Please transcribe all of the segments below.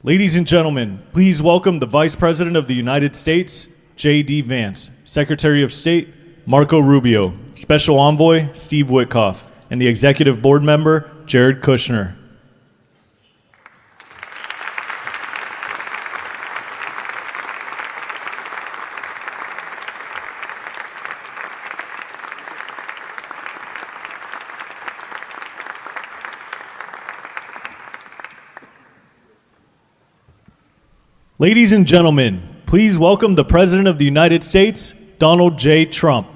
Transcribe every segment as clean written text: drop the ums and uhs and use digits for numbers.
Ladies and gentlemen, please welcome the Vice President of the United States, J.D. Vance, Secretary of State, Marco Rubio, Special Envoy, Steve Witkoff, and the Executive Board Member, Jared Kushner. Ladies and gentlemen, please welcome the President of the United States, Donald J. Trump.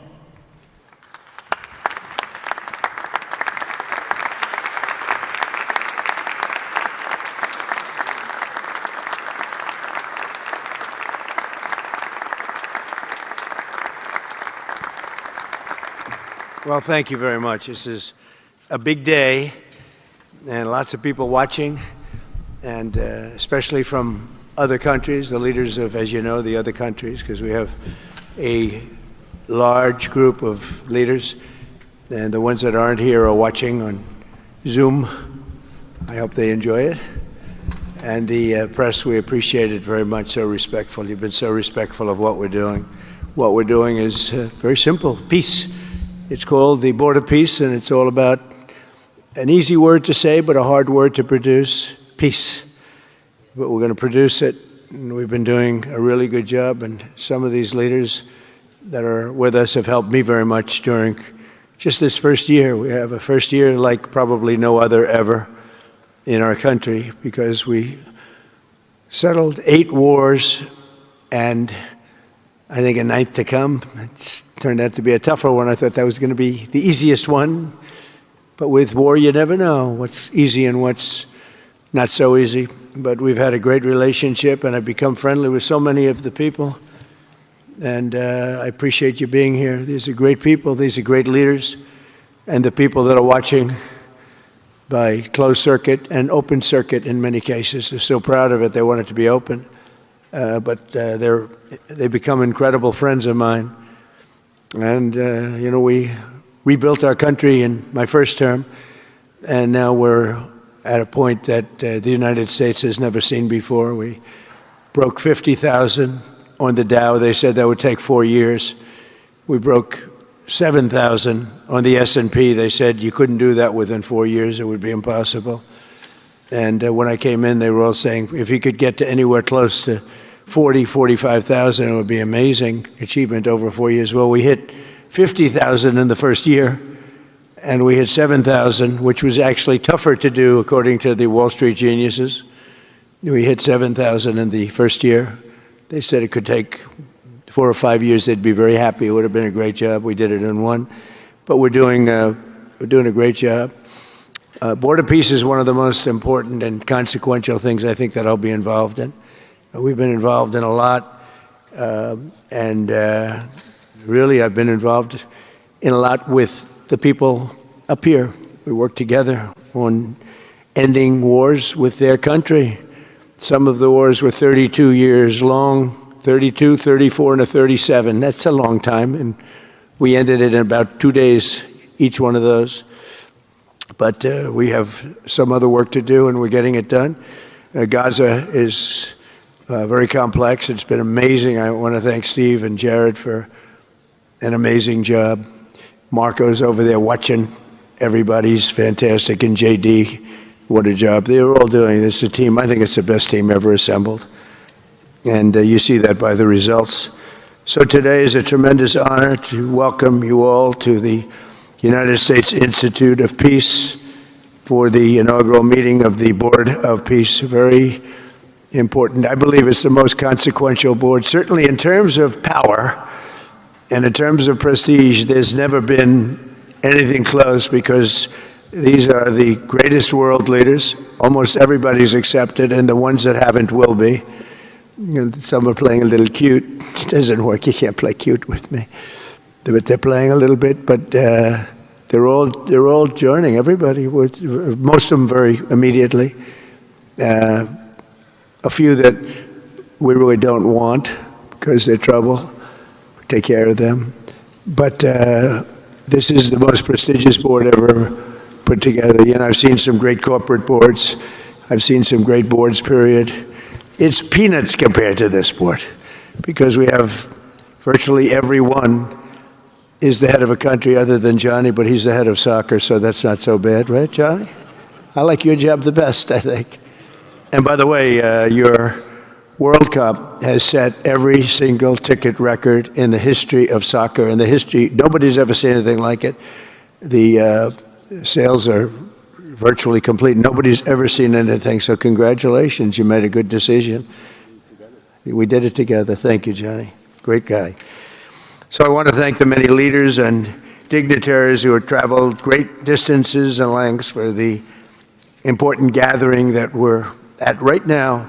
Well, thank you very much. This is a big day and lots of people watching, and especially from other countries, the leaders of, as you know, the other countries, because we have a large group of leaders, and the ones that aren't here are watching on Zoom. I hope they enjoy it. And the press, we appreciate it very much, so respectful. You've been so respectful of what we're doing. What we're doing is very simple, peace. It's called the Board of Peace, and it's all about an easy word to say, but a hard word to produce, peace. But we're going to produce it, and we've been doing a really good job, and some of these leaders that are with us have helped me very much during just this first year. We have a first year like probably no other ever in our country, because we settled 8 wars and I think a 9th to come. It's turned out to be a tougher one. I thought that was going to be the easiest one, but with war you never know what's easy and what's not so easy. But we've had a great relationship, and I've become friendly with so many of the people, and I appreciate you being here. These are great people, these are great leaders, and the people that are watching by closed circuit and open circuit in many cases are so proud of it. They want it to be open, but they become incredible friends of mine. And you know, we rebuilt our country in my first term, and now we're at a point that the United States has never seen before. We broke 50,000 on the Dow. They said that would take 4 years. We broke 7,000 on the S&P. They said you couldn't do that within 4 years. It would be impossible. And when I came in, they were all saying, if you could get to anywhere close to 45,000, it would be amazing achievement over 4 years. Well, we hit 50,000 in the first year, and we hit 7,000, which was actually tougher to do according to the Wall Street geniuses. We hit 7,000 in the first year. They said it could take 4 or 5 years. They'd be very happy. It would have been a great job. We did it in 1. But we're doing a great job. Board of Peace is one of the most important and consequential things I think that I'll be involved in. We've been involved in a lot, and really I've been involved in a lot with the people up here. We work together on ending wars with their country. Some of the wars were 32 years long, 32, 34, and a 37. That's a long time, and we ended it in about 2 days, each one of those. But we have some other work to do, and we're getting it done. Gaza is very complex. It's been amazing. I want to thank Steve and Jared for an amazing job. Marco's over there watching. Everybody's fantastic. And J.D., what a job. They're all doing this. A team. I think it's the best team ever assembled. And you see that by the results. So today is a tremendous honor to welcome you all to the United States Institute of Peace for the inaugural meeting of the Board of Peace. Very important. I believe it's the most consequential board, certainly in terms of power. And in terms of prestige, there's never been anything close, because these are the greatest world leaders. Almost everybody's accepted, and the ones that haven't will be. You know, some are playing a little cute. It doesn't work. You can't play cute with me. But they're playing a little bit. But they're all joining. Everybody, most of them very immediately. A few that we really don't want because they're trouble. Take care of them. But this is the most prestigious board ever put together. You know, I've seen some great corporate boards. I've seen some great boards, period. it's peanuts compared to this sport, because we have virtually everyone is the head of a country other than Johnny, but he's the head of soccer, so that's not so bad, right, Johnny? I like your job the best, I think. And by the way, your World Cup has set every single ticket record in the history of soccer. In the history, nobody's ever seen anything like it. The sales are virtually complete. Nobody's ever seen anything, so congratulations. You made a good decision. We did it together. Thank you, Johnny. Great guy. So I want to thank the many leaders and dignitaries who have traveled great distances and lengths for the important gathering that we're at right now.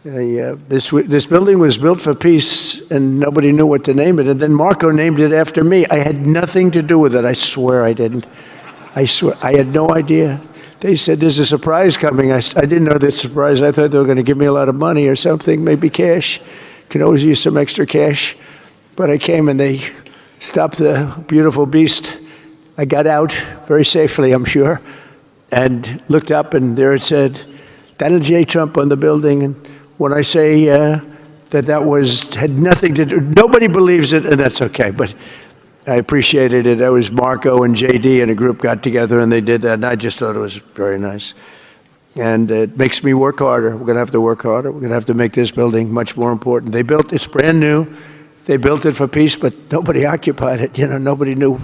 This building was built for peace, and nobody knew what to name it. And then Marco named it after me. I had nothing to do with it. I swear I didn't. I swear. I had no idea. They said, there's a surprise coming. I didn't know that surprise. I thought they were going to give me a lot of money or something, maybe cash. Could always use some extra cash. But I came and they stopped the beautiful beast. I got out very safely, I'm sure, and looked up, and there it said, Donald J. Trump on the building. And when I say that had nothing to do, nobody believes it, and that's okay, but I appreciated it. That was Marco and J.D. and a group got together, and they did that, and I just thought it was very nice. And it makes me work harder. We're going to have to work harder. We're going to have to make this building much more important. They built, it's brand new. They built it for peace, but nobody occupied it. You know, nobody knew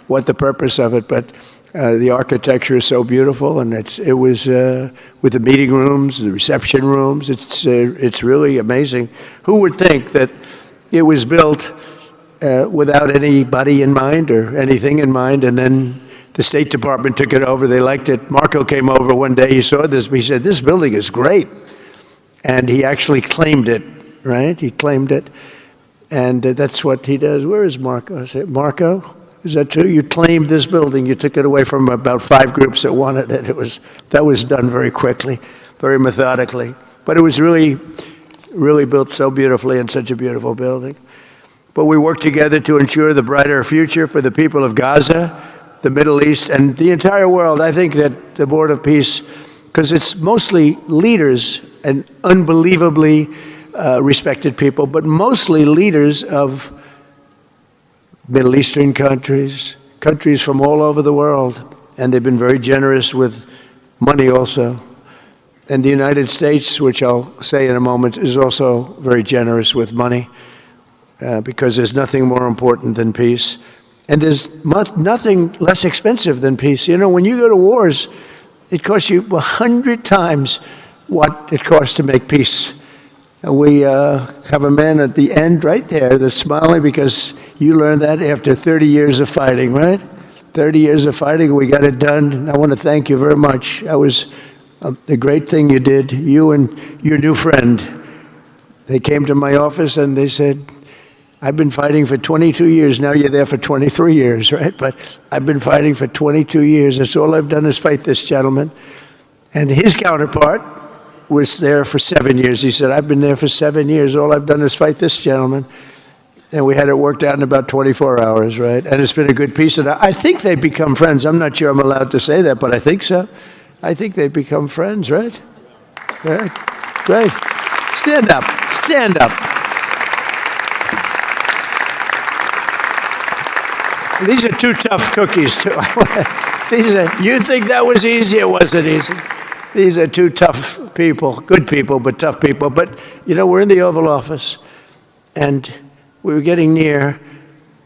what the purpose of it, but the architecture is so beautiful, and it was with the meeting rooms, the reception rooms. It's really amazing. Who would think that it was built without anybody in mind or anything in mind, and then the State Department took it over. They liked it. Marco came over one day. He saw this. He said, "This building is great," and he actually claimed it. Right? He claimed it. And that's what he does. Where is Marco? I said, Marco, is that true? You claimed this building. You took it away from about 5 groups that wanted it. That was done very quickly, very methodically. But it was really, really built so beautifully in such a beautiful building. But we worked together to ensure the brighter future for the people of Gaza, the Middle East, and the entire world. I think that the Board of Peace, because it's mostly leaders and unbelievably respected people, but mostly leaders of Middle Eastern countries, countries from all over the world, and they've been very generous with money also. And the United States, which I'll say in a moment, is also very generous with money because there's nothing more important than peace. And there's nothing less expensive than peace. You know, when you go to wars, it costs you 100 times what it costs to make peace. And we have a man at the end right there that's smiling because you learned that after 30 years of fighting, right? 30 years of fighting, we got it done. And I want to thank you very much. That was the great thing you did, you and your new friend. They came to my office and they said, I've been fighting for 22 years. Now you're there for 23 years, right? But I've been fighting for 22 years. That's all I've done is fight this gentleman. And his counterpart was there for 7 years. He said, I've been there for 7 years. All I've done is fight this gentleman. And we had it worked out in about 24 hours, right? And it's been a good peace. And I think they've become friends. I'm not sure I'm allowed to say that, but I think so. I think they've become friends, right? Right. Great. Stand up. Stand up. These are 2 tough cookies, too. You think that was easy? It wasn't easy. These are 2 tough people, good people, but tough people. But, you know, we're in the Oval Office, and we were getting near.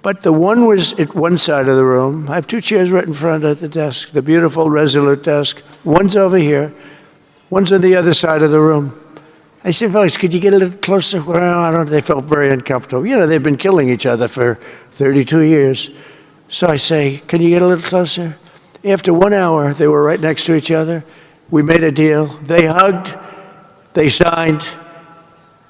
But the one was at one side of the room. I have 2 chairs right in front of the desk, the beautiful, resolute desk. One's over here. One's on the other side of the room. I said, folks, could you get a little closer? Well, I don't know. They felt very uncomfortable. You know, they've been killing each other for 32 years. So I say, can you get a little closer? After 1 hour, they were right next to each other. We made a deal. They hugged, they signed,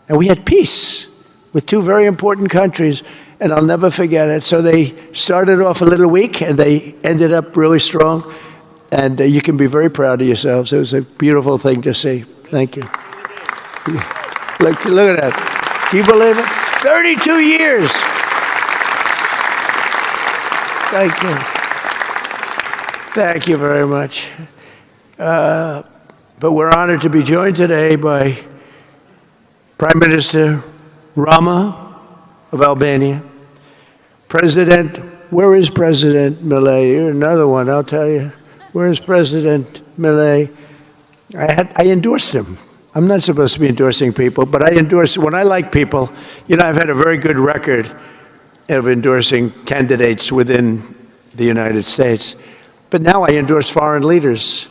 and we had peace with 2 very important countries, and I'll never forget it. So they started off a little weak, and they ended up really strong, and you can be very proud of yourselves. It was a beautiful thing to see. Thank you. Look at that. Do you believe it? 32 years. Thank you. Thank you very much. But we're honored to be joined today by Prime Minister Rama of Albania, where is President Milei? You're another one, I'll tell you. Where is President Milei? I endorsed him. I'm not supposed to be endorsing people, but I endorse, when I like people, I've had a very good record of endorsing candidates within the United States. But now I endorse foreign leaders,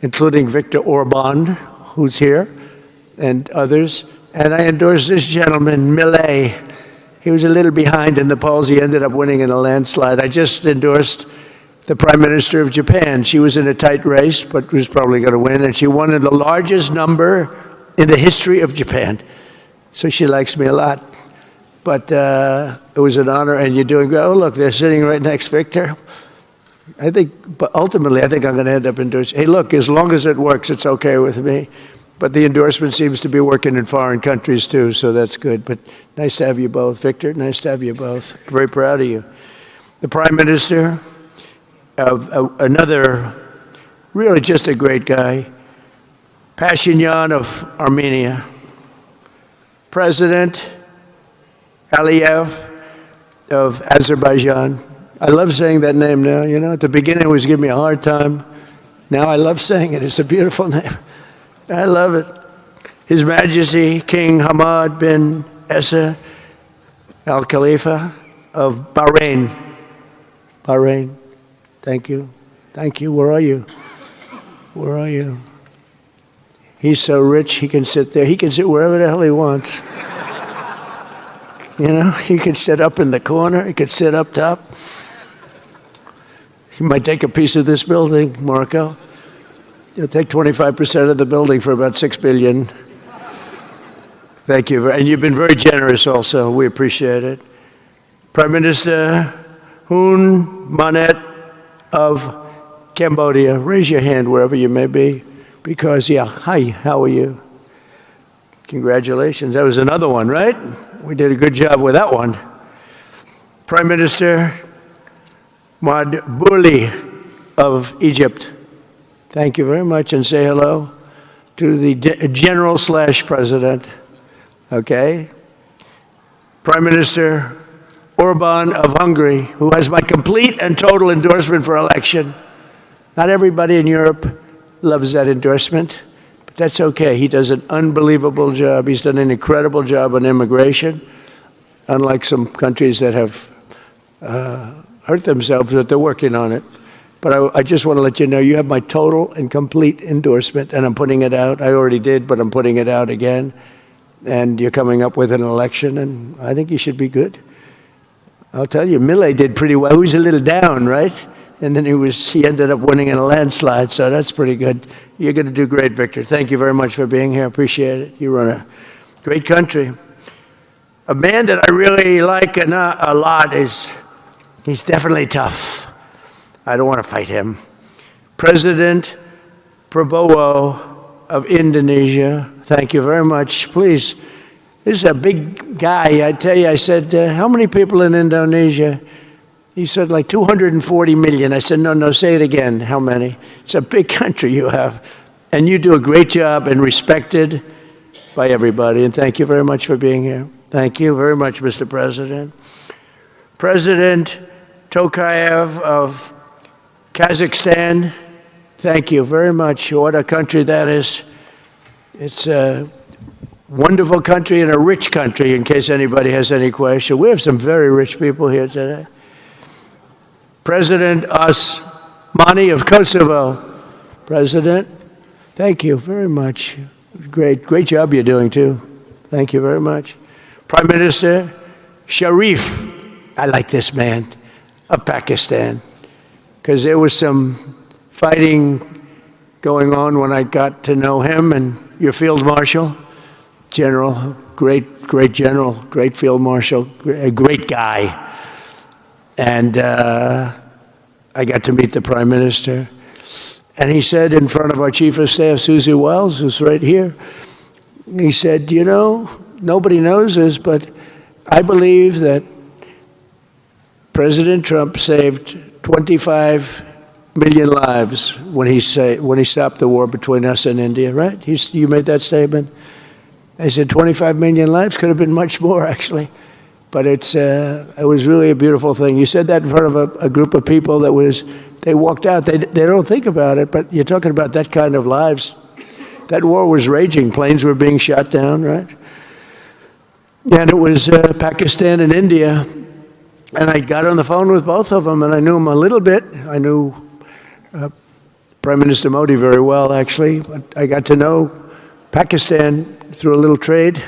including Viktor Orban, who's here, and others. And I endorse this gentleman, Milei. He was a little behind in the polls. He ended up winning in a landslide. I just endorsed the Prime Minister of Japan. She was in a tight race, but was probably going to win, and she won in the largest number in the history of Japan. So she likes me a lot. But it was an honor, and you're doing great. Oh, look, they're sitting right next, Victor. But ultimately, I think I'm going to end up endorsing. Hey, look, as long as it works, it's okay with me. But the endorsement seems to be working in foreign countries, too, so that's good. But nice to have you both. Victor, nice to have you both. Very proud of you. The Prime Minister of another, really just a great guy, Pashinyan of Armenia. President Aliyev of Azerbaijan. I love saying that name now. At the beginning it was giving me a hard time. Now I love saying it. It's a beautiful name. I love it. His Majesty King Hamad bin Isa Al Khalifa of Bahrain. Bahrain. Thank you. Thank you. Where are you? Where are you? He's so rich, he can sit there. He can sit wherever the hell he wants. He could sit up in the corner. He could sit up top. He might take a piece of this building, Marco. He'll take 25% of the building for about $6 billion. Thank you. And you've been very generous also. We appreciate it. Prime Minister Hun Manet of Cambodia. Raise your hand wherever you may be. Because, hi, how are you? Congratulations. That was another one, right? We did a good job with that one. Prime Minister Madbouli of Egypt. Thank you very much, and say hello to the General/President. Okay? Prime Minister Orban of Hungary, who has my complete and total endorsement for election. Not everybody in Europe loves that endorsement, but that's okay. He does an unbelievable job. He's done an incredible job on immigration, unlike some countries that have hurt themselves, but they're working on it. But I just want to let you know, you have my total and complete endorsement, and I'm putting it out. I already did, but I'm putting it out again. And you're coming up with an election, and I think you should be good. I'll tell you, Milei did pretty well. He was a little down, right? And then he ended up winning in a landslide, so that's pretty good. You're going to do great, Victor. Thank you very much for being here. Appreciate it. You run a great country. A man that I really like a lot he's definitely tough. I don't want to fight him. President Prabowo of Indonesia. Thank you very much. Please, this is a big guy. I tell you, I said, how many people in Indonesia? He said, like 240 million. I said, no, say it again. How many? It's a big country you have. And you do a great job and respected by everybody. And thank you very much for being here. Thank you very much, Mr. President. President Tokayev of Kazakhstan, thank you very much. What a country that is. It's a wonderful country and a rich country, in case anybody has any question. We have some very rich people here today. President Osmani of Kosovo. President, thank you very much. Great job you're doing, too. Thank you very much. Prime Minister Sharif, I like this man, of Pakistan, because there was some fighting going on when I got to know him, and your Field Marshal, General, great General, great Field Marshal, a great guy. And I got to meet the Prime Minister. And he said in front of our Chief of Staff, Susie Wells, who's right here, he said, nobody knows this, but I believe that President Trump saved 25 million lives when he stopped the war between us and India, right? You made that statement. I said 25 million lives, could have been much more, actually. But it was really a beautiful thing. You said that in front of a group of people they walked out. They don't think about it, but you're talking about that kind of lives. That war was raging. Planes were being shot down, right? And it was Pakistan and India. And I got on the phone with both of them, and I knew them a little bit. I knew Prime Minister Modi very well, actually. But I got to know Pakistan through a little trade.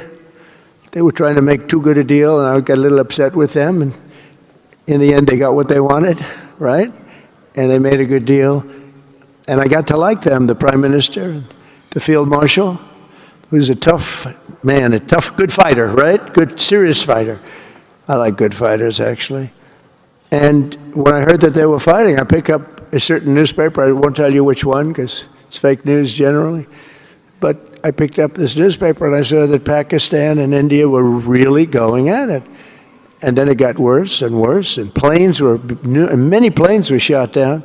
They were trying to make too good a deal, and I got a little upset with them. And in the end, they got what they wanted, right? And they made a good deal. And I got to like them, the Prime Minister, and the Field Marshal, who's a tough man, a tough, good fighter, right? Good, serious fighter. I like good fighters, actually. And when I heard that they were fighting, I picked up a certain newspaper. I won't tell you which one, because it's fake news generally. But I picked up this newspaper, and I saw that Pakistan and India were really going at it. And then it got worse and worse, and many planes were shot down.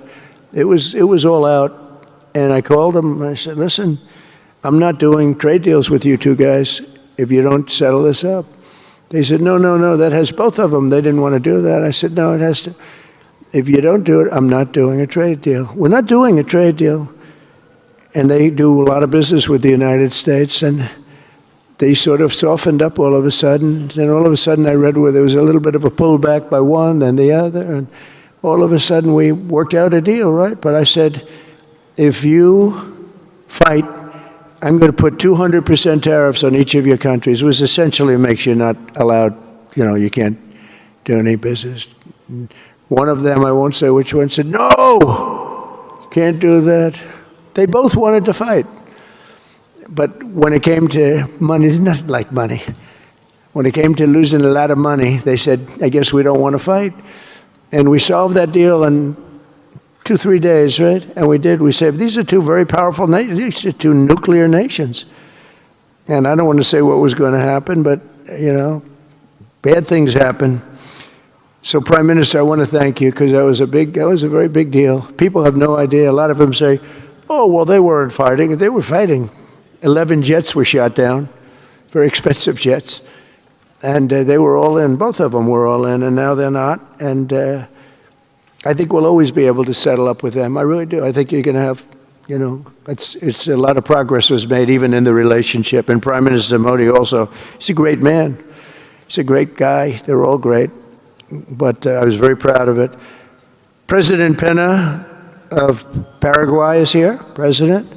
It was all out. And I called them, and I said, listen, I'm not doing trade deals with you two guys if you don't settle this up. They said, no, that has both of them. They didn't want to do that. I said, no, it has to. If you don't do it, I'm not doing a trade deal. We're not doing a trade deal. And they do a lot of business with the United States, and they sort of softened up all of a sudden. Then all of a sudden I read where there was a little bit of a pullback by one, then the other, and all of a sudden we worked out a deal, right? But I said, if you fight, I'm going to put 200% tariffs on each of your countries, which essentially makes you not allowed, you can't do any business. One of them, I won't say which one, said, no, can't do that. They both wanted to fight. But when it came to money, it's nothing like money. When it came to losing a lot of money, they said, I guess we don't want to fight. And we solved that deal in 2-3 days, right? And we did. We said, these are two very powerful nations. These are two nuclear nations. And I don't want to say what was going to happen, but, bad things happen. So, Prime Minister, I want to thank you, because that was a very big deal. People have no idea. A lot of them say, oh, well, they weren't fighting. They were fighting. 11 jets were shot down, very expensive jets. And they were all in. Both of them were all in, and now they're not. And I think we'll always be able to settle up with them. I really do. I think you're going to have, it's a lot of progress was made even in the relationship. And Prime Minister Modi also, he's a great man. He's a great guy. They're all great. But I was very proud of it. President Pena of Paraguay is here. President,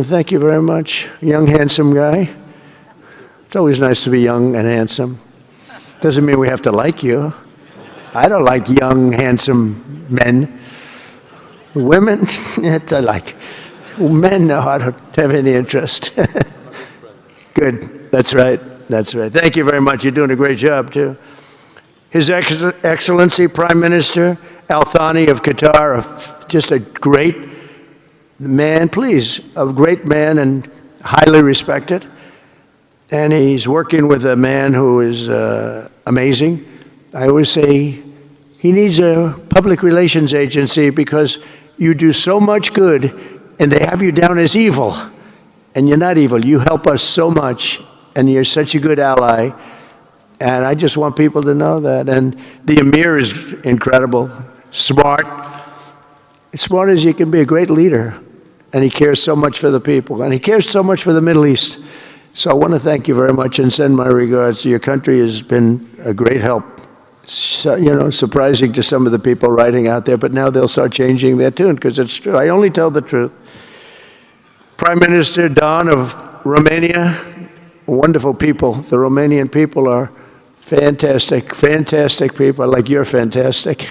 thank you very much. Young, handsome guy. It's always nice to be young and handsome. Doesn't mean we have to like you. I don't like young, handsome men. Women, I like. Men, no, I don't have any interest. Good. That's right. Thank you very much. You're doing a great job, too. His Excellency Prime Minister Al Thani of Qatar, just a great man, a great man and highly respected. And he's working with a man who is amazing. I always say he needs a public relations agency, because you do so much good and they have you down as evil. And you're not evil. You help us so much, and you're such a good ally. And I just want people to know that. And the Emir is incredible, smart as you can be, a great leader. And he cares so much for the people. And he cares so much for the Middle East. So I want to thank you very much and send my regards. Your country has been a great help. So, surprising to some of the people writing out there, but now they'll start changing their tune, because it's true. I only tell the truth. Prime Minister Don of Romania, wonderful people. The Romanian people are fantastic people, like you're fantastic.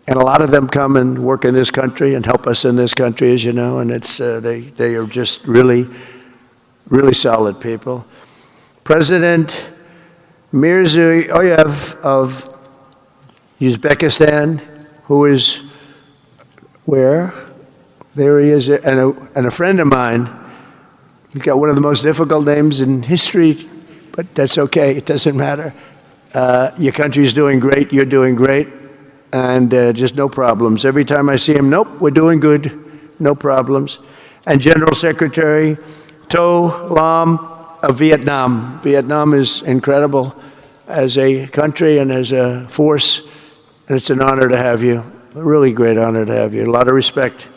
And a lot of them come and work in this country and help us in this country, as you know, and it's they are just really, really solid people. President Mirziyoyev of Uzbekistan, who is where? There he is, and a friend of mine. He's got one of the most difficult names in history, but that's okay. It doesn't matter. Your country's doing great. You're doing great. And just no problems. Every time I see him, nope, we're doing good. No problems. And General Secretary To Lam of Vietnam. Vietnam is incredible as a country and as a force, and it's an honor to have you. A really great honor to have you. A lot of respect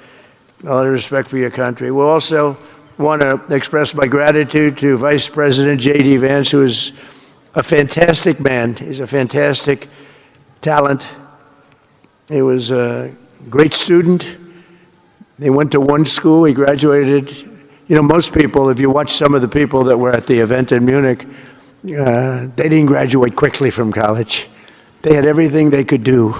for your country. We'll also want to express my gratitude to Vice President J.D. Vance, who is a fantastic man. He's a fantastic talent. He was a great student. He went to one school. He graduated. You know, most people, if you watch some of the people that were at the event in Munich, they didn't graduate quickly from college. They had everything they could do.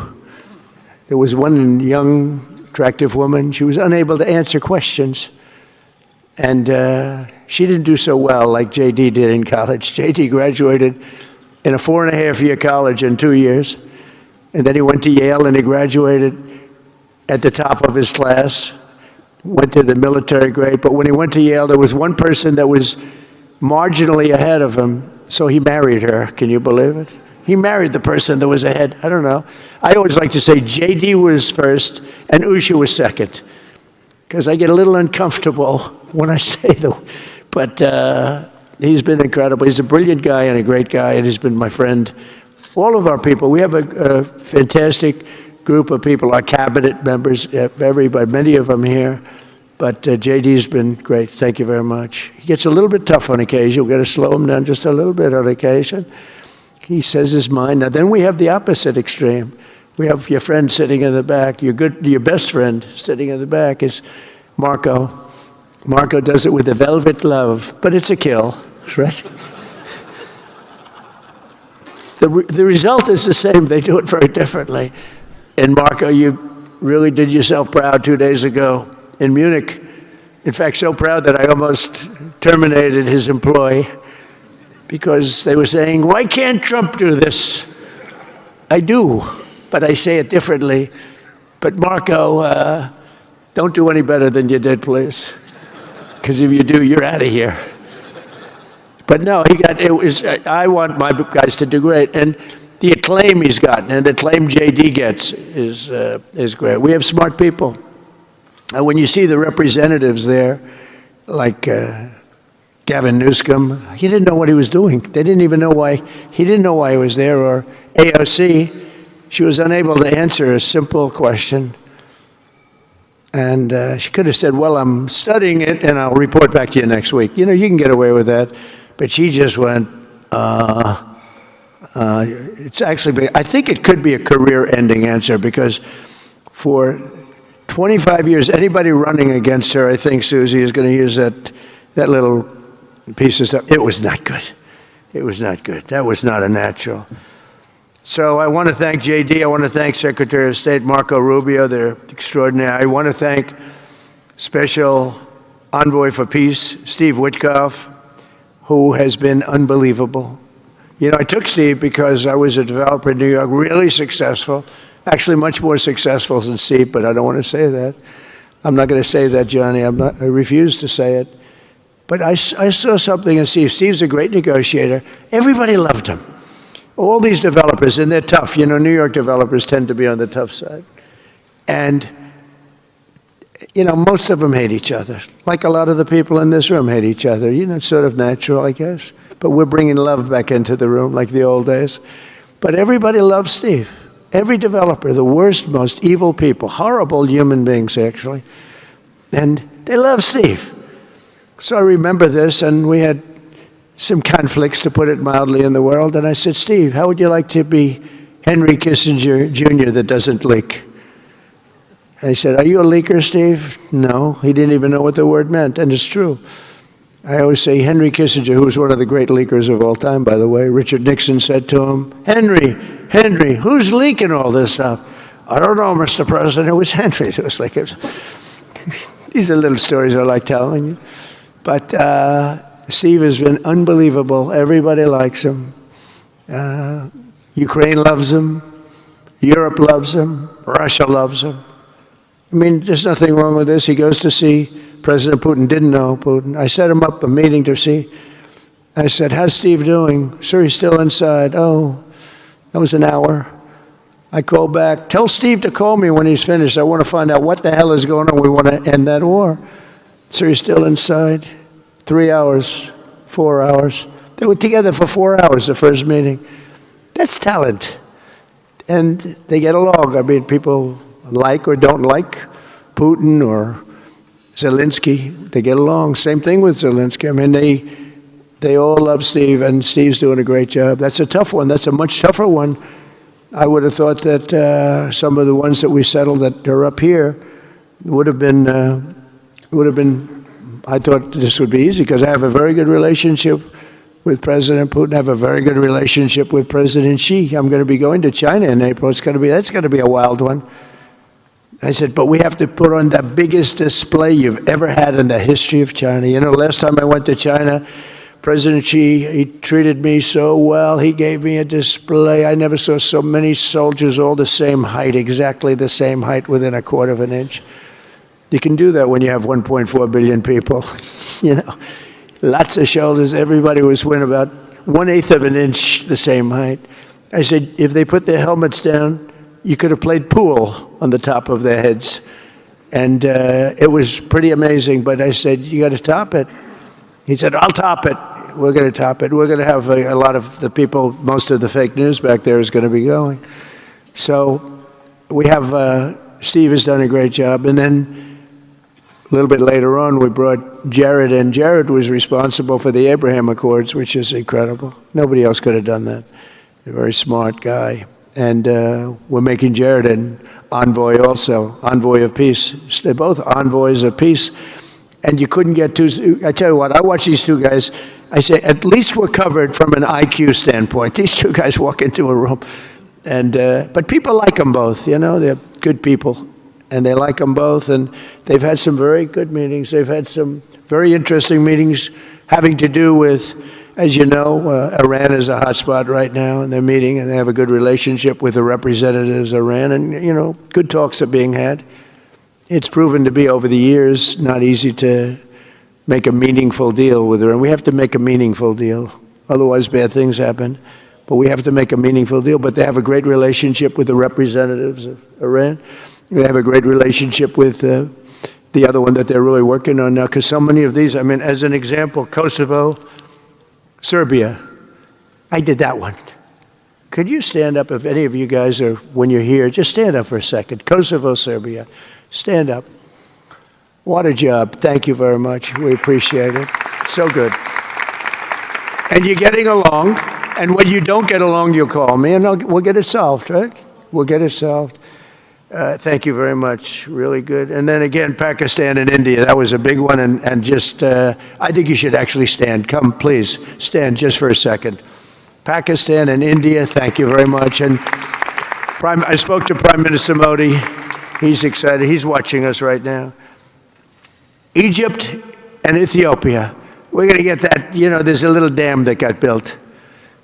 There was one young, attractive woman. She was unable to answer questions. And she didn't do so well like J.D. did in college. J.D. graduated in a 4.5-year college in 2 years. And then he went to Yale and he graduated at the top of his class, went to the military grade. But when he went to Yale, there was one person that was marginally ahead of him, so he married her. Can you believe it? He married the person that was ahead. I don't know. I always like to say J.D. was first and Usha was second, because I get a little uncomfortable when I say that. But he's been incredible. He's a brilliant guy and a great guy, and he's been my friend. All of our people, we have a fantastic group of people, our cabinet members, everybody, many of them here. But J.D.'s been great. Thank you very much. He gets a little bit tough on occasion. We've got to slow him down just a little bit on occasion. He says his mind. Now, then we have the opposite extreme. We have your friend sitting in the back. Your best friend sitting in the back is Marco. Marco does it with a velvet glove, but it's a kill, right? The result is the same. They do it very differently. And Marco, you really did yourself proud 2 days ago in Munich. In fact, so proud that I almost terminated his employ because they were saying, why can't Trump do this? I do, but I say it differently. But Marco, don't do any better than you did, please. Because if you do, you're out of here. But no, I want my guys to do great. And the acclaim he's gotten and the acclaim J.D. gets is great. We have smart people. And when you see the representatives there, like Gavin Newsom, he didn't know what he was doing. They didn't even know why. He didn't know why he was there. Or AOC, she was unable to answer a simple question. And she could have said, well, I'm studying it and I'll report back to you next week. You know, you can get away with that. But she just went, it's actually, I think it could be a career-ending answer because for 25 years, anybody running against her, I think Susie is going to use that little piece of stuff. It was not good. It was not good. That was not a natural. So I want to thank J.D. I want to thank Secretary of State Marco Rubio. They're extraordinary. I want to thank Special Envoy for Peace, Steve Witkoff, who has been unbelievable. You know, I took Steve because I was a developer in New York, really successful, actually much more successful than Steve, but I don't want to say that. I'm not going to say that, Johnny. I refuse to say it. But I saw something in Steve. Steve's a great negotiator. Everybody loved him. All these developers, and they're tough. You know, New York developers tend to be on the tough side. And, you know, most of them hate each other. Like a lot of the people in this room hate each other. You know, it's sort of natural, I guess. But we're bringing love back into the room like the old days. But everybody loves Steve. Every developer, the worst, most evil people, horrible human beings, actually. And they love Steve. So I remember this, and we had some conflicts, to put it mildly, in the world. And I said, Steve, how would you like to be Henry Kissinger Jr. that doesn't leak? And he said, are you a leaker, Steve? No. He didn't even know what the word meant, and it's true. I always say Henry Kissinger, who was one of the great leakers of all time, by the way, Richard Nixon said to him, Henry, who's leaking all this stuff? I don't know, Mr. President. It was Henry. It was like, these are little stories I like telling you. But Steve has been unbelievable. Everybody likes him. Ukraine loves him. Europe loves him. Russia loves him. I mean, there's nothing wrong with this. He goes to see President Putin. Didn't know Putin. I set him up a meeting to see. I said, how's Steve doing? Sir, he's still inside. Oh, that was an hour. I called back. Tell Steve to call me when he's finished. I want to find out what the hell is going on. We want to end that war. Sir, he's still inside. 3 hours, 4 hours. They were together for 4 hours, the first meeting. That's talent. And they get along. I mean, people like or don't like Putin or Zelensky. They get along. Same thing with Zelensky. I mean, they all love Steve, and Steve's doing a great job. That's a tough one. That's a much tougher one. I would have thought that some of the ones that we settled that are up here would have been, I thought this would be easy because I have a very good relationship with President Putin. I have a very good relationship with President Xi. I'm going to be going to China in April. That's going to be a wild one. I said, but we have to put on the biggest display you've ever had in the history of China. You know, last time I went to China, President Xi, he treated me so well. He gave me a display. I never saw so many soldiers all the same height, exactly the same height within a quarter of an inch. You can do that when you have 1.4 billion people. You know, lots of shoulders. Everybody was within about 1/8 of an inch the same height. I said, if they put their helmets down, you could have played pool on the top of their heads. And it was pretty amazing. But I said, you got to top it. He said, I'll top it. We're going to top it. We're going to have a lot of the people, most of the fake news back there is going to be going. So we have, Steve has done a great job. And then a little bit later on, we brought Jared in. Jared was responsible for the Abraham Accords, which is incredible. Nobody else could have done that. A very smart guy. And we're making Jared an envoy also, envoy of peace. They're both envoys of peace. And you couldn't get two. I tell you what, I watch these two guys. I say, at least we're covered from an IQ standpoint. These two guys walk into a room. And but people like them both, you know. They're good people. And they like them both. And they've had some very good meetings. They've had some very interesting meetings having to do with, as you know, Iran is a hot spot right now. And they're meeting, and they have a good relationship with the representatives of Iran. And, you know, good talks are being had. It's proven to be, over the years, not easy to make a meaningful deal with Iran. We have to make a meaningful deal. Otherwise, bad things happen. But we have to make a meaningful deal. But they have a great relationship with the representatives of Iran. They have a great relationship with the other one that they're really working on now. Because so many of these, I mean, as an example, Kosovo, Serbia. I did that one. Could you stand up, if any of you guys are, when you're here, just stand up for a second. Kosovo, Serbia. Stand up. What a job. Thank you very much. We appreciate it. So good. And you're getting along. And when you don't get along, you'll call me, and we'll get it solved, right? We'll get it solved. Thank you very much. Really good. And then again, Pakistan and India. That was a big one. And just, I think you should actually stand. Come, please. Stand just for a second. Pakistan and India, thank you very much. And I spoke to Prime Minister Modi. He's excited. He's watching us right now. Egypt and Ethiopia. We're going to get that. You know, there's a little dam that got built.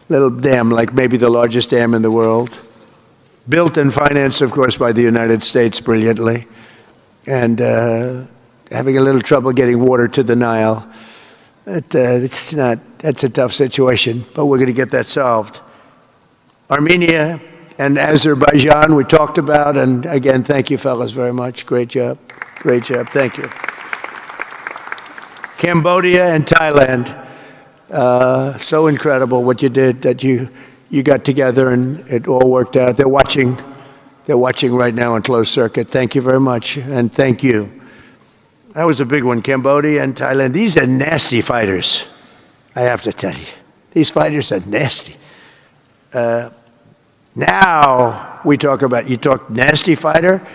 Little dam, like maybe the largest dam in the world. Built and financed, of course, by the United States brilliantly. And having a little trouble getting water to the Nile. That's a tough situation, but we're going to get that solved. Armenia and Azerbaijan, we talked about, and again, thank you, fellas, very much. Great job. Great job. Thank you. Cambodia and Thailand. So incredible what you did, that you got together and it all worked out. They're watching right now on closed circuit. Thank you very much, and thank you. That was a big one, Cambodia and Thailand. These are nasty fighters, I have to tell you. These fighters are nasty. Now we talk about, you talk nasty fighter,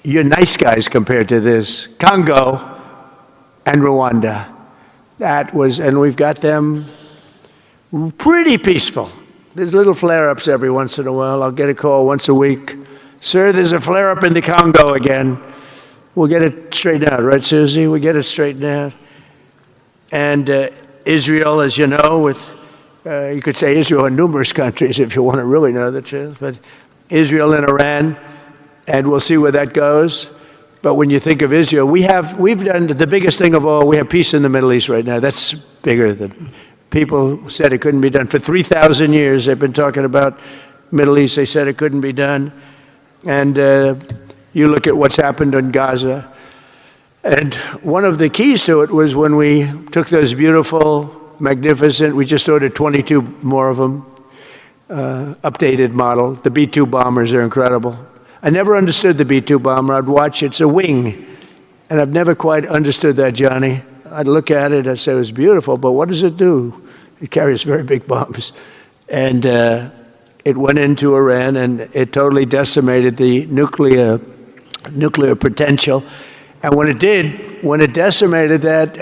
you're nice guys compared to this. Congo and Rwanda. That was, and we've got them pretty peaceful. There's little flare-ups every once in a while. I'll get a call once a week. Sir, there's a flare-up in the Congo again. We'll get it straightened out, right, Susie? We'll get it straightened out. And Israel, as you know, with, you could say Israel in numerous countries if you want to really know the truth, but Israel and Iran, and we'll see where that goes. But when you think of Israel, we've done the biggest thing of all. We have peace in the Middle East right now. That's bigger than, people said it couldn't be done. For 3,000 years, they've been talking about Middle East. They said it couldn't be done. And you look at what's happened in Gaza. And one of the keys to it was when we took those beautiful magnificent. We just ordered 22 more of them, updated model. The B-2 bombers are incredible. I never understood the B-2 bomber. I'd watch, it's a wing. And I've never quite understood that, Johnny. I'd look at it, I'd say it was beautiful, but what does it do? It carries very big bombs. And it went into Iran, and it totally decimated the nuclear potential. And when it decimated that,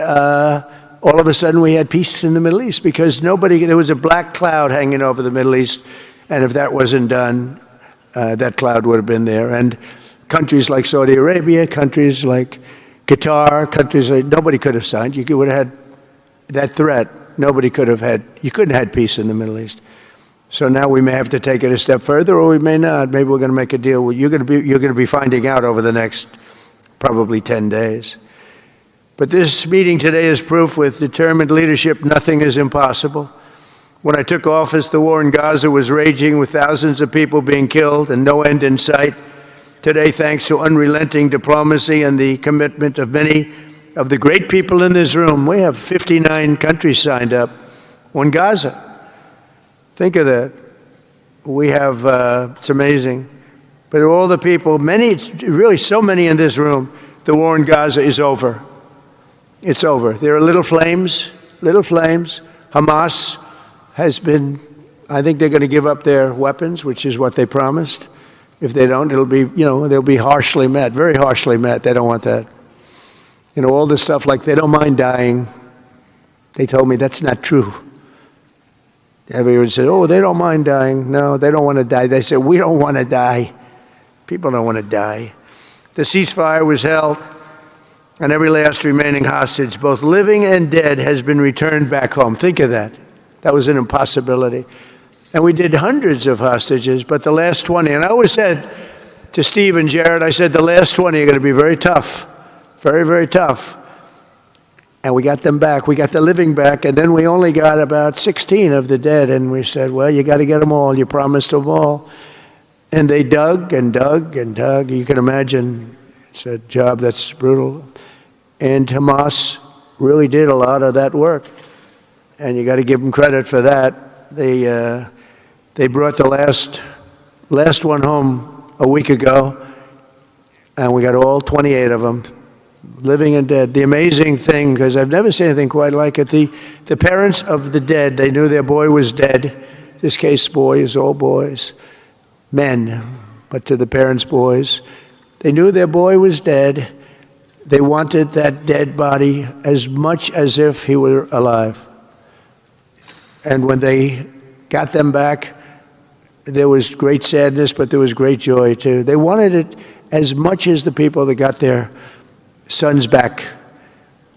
all of a sudden we had peace in the Middle East, because there was a black cloud hanging over the Middle East, and if that wasn't done, that cloud would have been there. And countries like Saudi Arabia, countries like Qatar, countries like, nobody could have signed. You would have had that threat. You couldn't have had peace in the Middle East. So now we may have to take it a step further, or we may not. Maybe we're going to make a deal. You're going to be finding out over the next probably 10 days. But this meeting today is proof with determined leadership nothing is impossible. When I took office, the war in Gaza was raging with thousands of people being killed and no end in sight. Today, thanks to unrelenting diplomacy and the commitment of many of the great people in this room, we have 59 countries signed up on Gaza. Think of that. We have, it's amazing. But all the people, really so many in this room, the war in Gaza is over. It's over. There are little flames. Hamas has been, I think they're going to give up their weapons, which is what they promised. If they don't, it'll be, they'll be harshly met, very harshly met. They don't want that. All this stuff like they don't mind dying. They told me that's not true. Everyone said, oh, they don't mind dying. No, they don't want to die. They said, we don't want to die. People don't want to die. The ceasefire was held, and every last remaining hostage, both living and dead, has been returned back home. Think of that. That was an impossibility. And we did hundreds of hostages, but the last 20, and I always said to Steve and Jared, I said, the last 20 are going to be very tough, very, very tough. And we got them back. We got the living back, and then we only got about 16 of the dead, and we said, well, you got to get them all. You promised them all. And they dug and dug and dug. You can imagine it's a job that's brutal. And Hamas really did a lot of that work, and you got to give them credit for that. They brought the last one home a week ago, and we got all 28 of them, living and dead. The amazing thing, because I've never seen anything quite like it, the parents of the dead, they knew their boy was dead. This case, boys, all boys, men, but to the parents' boys, they knew their boy was dead. They wanted that dead body as much as if he were alive. And when they got them back, there was great sadness, but there was great joy too. They wanted it as much as the people that got their sons back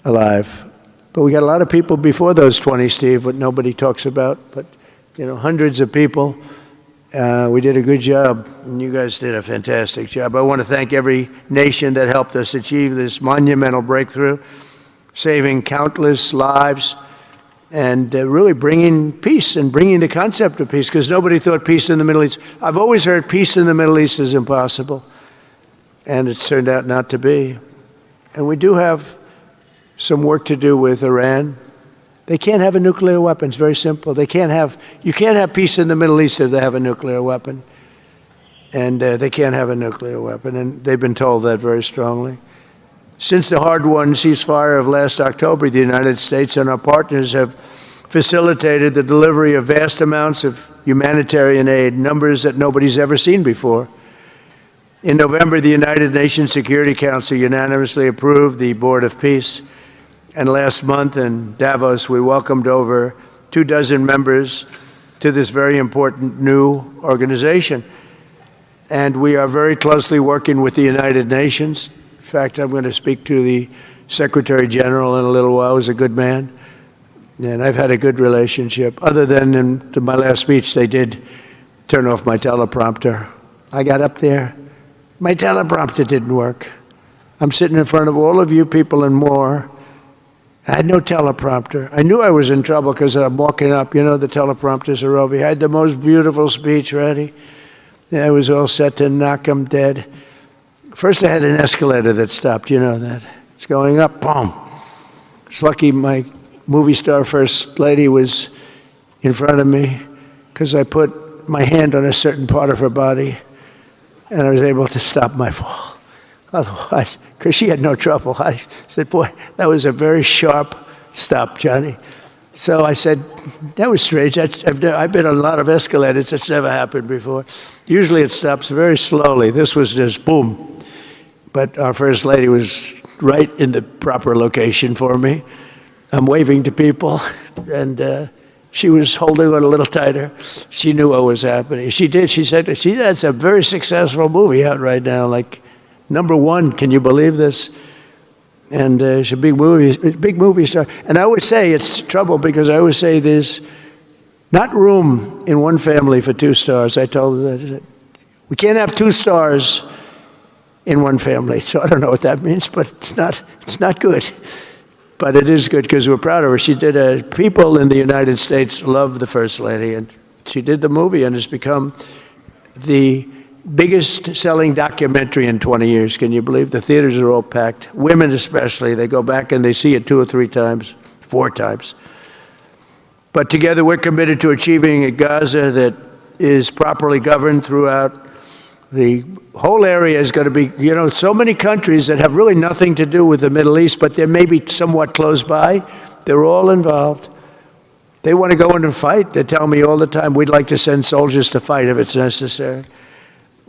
alive. But we got a lot of people before those 20, Steve, what nobody talks about. But, hundreds of people. We did a good job, and you guys did a fantastic job. I want to thank every nation that helped us achieve this monumental breakthrough, saving countless lives, and really bringing peace and bringing the concept of peace, because nobody thought peace in the Middle East. I've always heard peace in the Middle East is impossible, and it's turned out not to be. And we do have some work to do with Iran. They can't have a nuclear weapon. It's very simple. You can't have peace in the Middle East if they have a nuclear weapon. And they can't have a nuclear weapon, and they've been told that very strongly. Since the hard-won ceasefire of last October, the United States and our partners have facilitated the delivery of vast amounts of humanitarian aid, numbers that nobody's ever seen before. In November, the United Nations Security Council unanimously approved the Board of Peace. And last month in Davos, we welcomed over 24 members to this very important new organization. And we are very closely working with the United Nations. In fact, I'm going to speak to the Secretary General in a little while. He's a good man. And I've had a good relationship. Other than in my last speech, they did turn off my teleprompter. I got up there. My teleprompter didn't work. I'm sitting in front of all of you people and more. I had no teleprompter. I knew I was in trouble because I'm walking up. The teleprompters are over. I had the most beautiful speech ready. I was all set to knock them dead. First, I had an escalator that stopped. You know that. It's going up. Boom. It's lucky my movie star first lady was in front of me because I put my hand on a certain part of her body, and I was able to stop my fall. Otherwise, because she had no trouble, I said, boy, that was a very sharp stop, Johnny. So I said, that was strange. I've been on a lot of escalators. That's never happened before. Usually it stops very slowly. This was just boom. But our First Lady was right in the proper location for me. I'm waving to people, and she was holding on a little tighter. She knew what was happening. She did. She said, that's a very successful movie out right now, like #1. Can you believe this? And she's a big movie star. And I always say it's trouble because I always say there's not room in one family for 2 stars. I told her that we can't have 2 stars in one family. So I don't know what that means, but it's not good. But it is good because we're proud of her. She did people in the United States love the First Lady, and she did the movie, and it's become the biggest selling documentary in 20 years. Can you believe? The theaters are all packed. Women especially, they go back and they see it 2 or 3 times, 4 times. But together we're committed to achieving a Gaza that is properly governed throughout. The whole area is going to be, so many countries that have really nothing to do with the Middle East, but they may be somewhat close by. They're all involved. They want to go in and fight. They tell me all the time, we'd like to send soldiers to fight if it's necessary.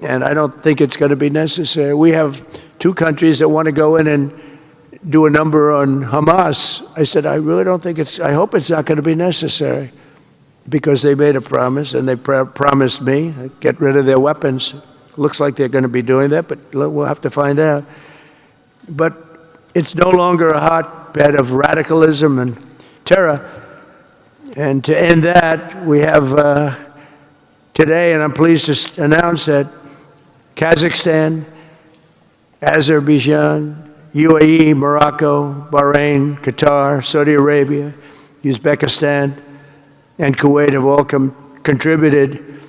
And I don't think it's going to be necessary. We have 2 countries that want to go in and do a number on Hamas. I said, I really don't think I hope it's not going to be necessary, because they made a promise, and they promised me get rid of their weapons. Looks like they're going to be doing that, but we'll have to find out. But it's no longer a hotbed of radicalism and terror. And to end that, we have today, and I'm pleased to announce that Kazakhstan, Azerbaijan, UAE, Morocco, Bahrain, Qatar, Saudi Arabia, Uzbekistan, and Kuwait have all contributed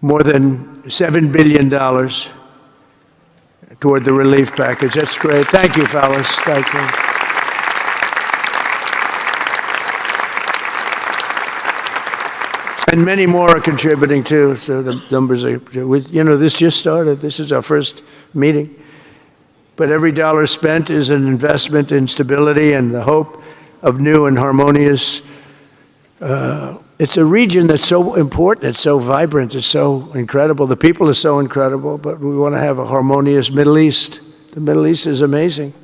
more than $7 billion toward the relief package. That's great. Thank you, fellas. Thank you. And many more are contributing too, so the numbers are, this just started. This is our first meeting. But every dollar spent is an investment in stability and the hope of new and harmonious. It's a region that's so important, it's so vibrant, it's so incredible. The people are so incredible, but we want to have a harmonious Middle East. The Middle East is amazing.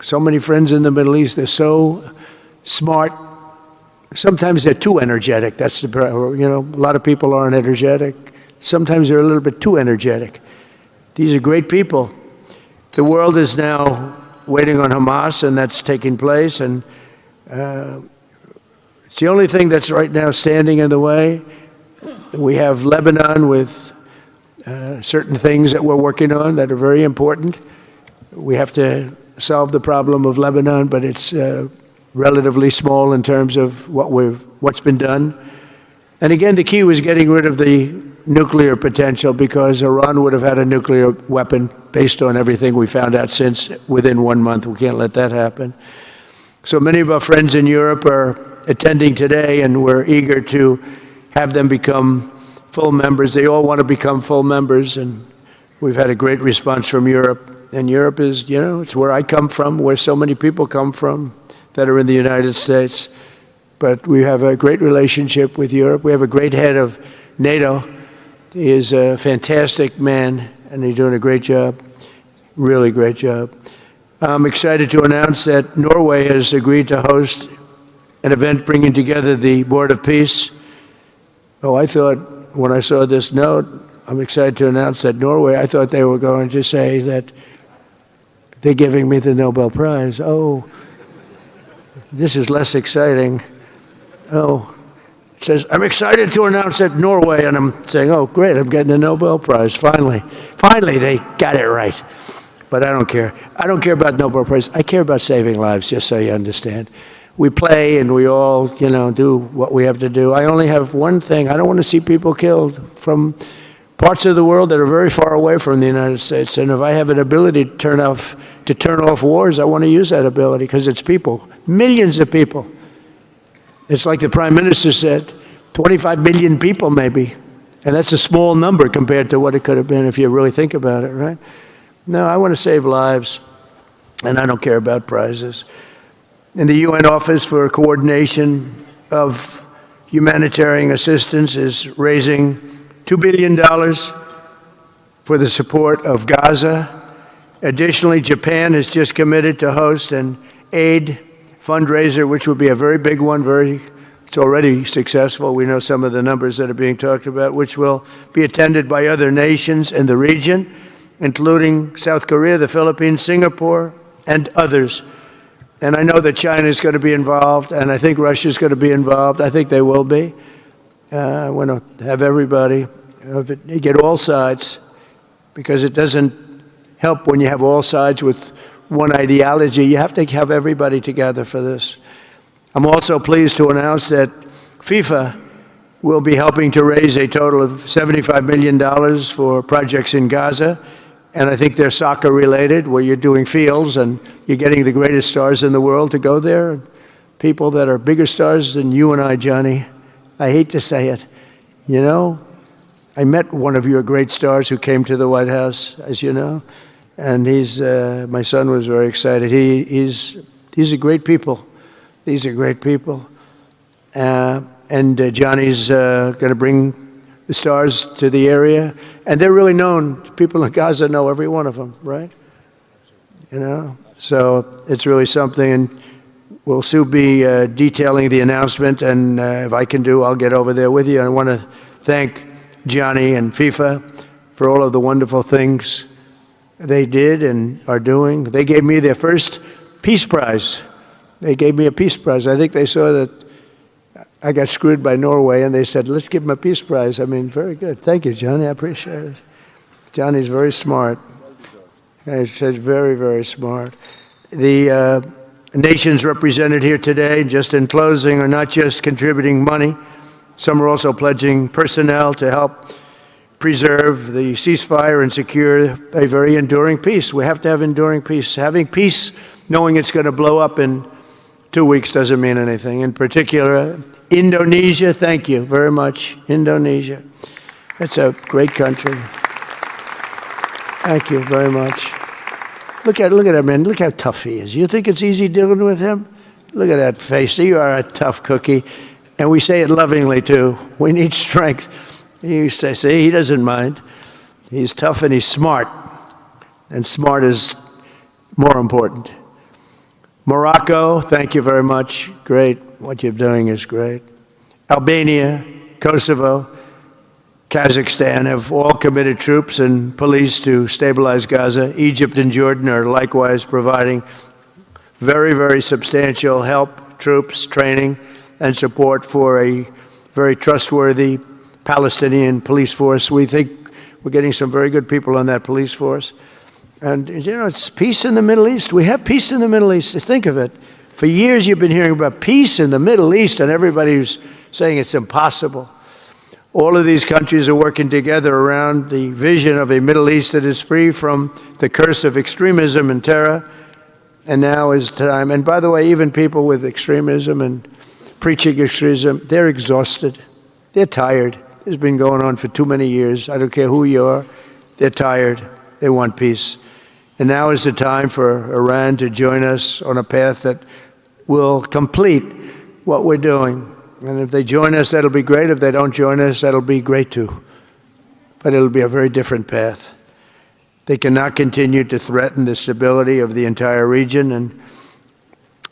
So many friends in the Middle East, they're so smart. Sometimes they're too energetic. That's the problem. A lot of people aren't energetic. Sometimes they're a little bit too energetic. These are great people. The world is now waiting on Hamas, and that's taking place. And it's the only thing that's right now standing in the way. We have Lebanon with certain things that we're working on that are very important. We have to solve the problem of Lebanon, but it's relatively small in terms of what's been done. And again, the key was getting rid of the nuclear potential, because Iran would have had a nuclear weapon based on everything we found out since within 1 month. We can't let that happen. So many of our friends in Europe are attending today, and we're eager to have them become full members. They all want to become full members, and we've had a great response from Europe. And Europe is, it's where I come from, where so many people come from that are in the United States. But we have a great relationship with Europe. We have a great head of NATO. He is a fantastic man, and he's doing a great job, really great job. I'm excited to announce that Norway has agreed to host an event bringing together the Board of Peace. Oh, I thought when I saw this note, I'm excited to announce that Norway, I thought they were going to say that they're giving me the Nobel Prize. Oh, this is less exciting. Oh, it says, I'm excited to announce that Norway, and I'm saying, oh, great, I'm getting the Nobel Prize, finally. Finally, they got it right. But I don't care. I don't care about Nobel Prize. I care about saving lives, just so you understand. We play and we all, do what we have to do. I only have one thing. I don't want to see people killed from parts of the world that are very far away from the United States. And if I have an ability to turn off wars, I want to use that ability because it's people, millions of people. It's like the Prime Minister said, 25 million people maybe. And that's a small number compared to what it could have been if you really think about it, right? No, I want to save lives, and I don't care about prizes. And the UN Office for Coordination of Humanitarian Assistance is raising $2 billion for the support of Gaza. Additionally, Japan has just committed to host an aid fundraiser, which would be a very big one. It's already successful. We know some of the numbers that are being talked about, which will be attended by other nations in the region, including South Korea, the Philippines, Singapore, and others. And I know that China is going to be involved, and I think Russia is going to be involved. I think they will be. I want to have everybody, get all sides, because it doesn't help when you have all sides with one ideology. You have to have everybody together for this. I'm also pleased to announce that FIFA will be helping to raise a total of $75 million for projects in Gaza. And I think they're soccer related, where you're doing fields and you're getting the greatest stars in the world to go there. People that are bigger stars than you and I, Johnny. I hate to say it. You know, I met one of your great stars who came to the White House, as you know. And my son was very excited. These are great people. These are great people. And Johnny's going to bring the stars to the area, and they're really known. People in Gaza know every one of them, right? You know, so it's really something, and we'll soon be detailing the announcement, and if I can I'll get over there with you. I want to thank Johnny and FIFA for all of the wonderful things they did and are doing. They gave me their first Peace Prize. They gave me a Peace Prize. I think they saw that I got screwed by Norway, and they said, let's give him a Peace Prize. I mean, very good. Thank you, Johnny. I appreciate it. Johnny's very smart. He's very, very smart. The nations represented here today, just in closing, are not just contributing money. Some are also pledging personnel to help preserve the ceasefire and secure a very enduring peace. We have to have enduring peace. Having peace, knowing it's going to blow up in 2 weeks, doesn't mean anything. In particular, Indonesia, thank you very much. Indonesia. It's a great country. Thank you very much. Look at him, man. Look how tough he is. You think it's easy dealing with him? Look at that face. You are a tough cookie. And we say it lovingly, too. We need strength. You say, see, he doesn't mind. He's tough and he's smart. And smart is more important. Morocco, thank you very much. Great. What you're doing is great. Albania, Kosovo, Kazakhstan have all committed troops and police to stabilize Gaza. Egypt and Jordan are likewise providing very, very substantial help, troops, training, and support for a very trustworthy Palestinian police force. We think we're getting some very good people on that police force. And, you know, it's peace in the Middle East. We have peace in the Middle East. Think of it. For years you've been hearing about peace in the Middle East, and everybody's saying it's impossible. All of these countries are working together around the vision of a Middle East that is free from the curse of extremism and terror. And now is time. And by the way, even people with extremism and preaching extremism, they're exhausted. They're tired. It's been going on for too many years. I don't care who you are. They're tired. They want peace. And now is the time for Iran to join us on a path that will complete what we're doing. And if they join us, that'll be great. If they don't join us, that'll be great too. But it'll be a very different path. They cannot continue to threaten the stability of the entire region, and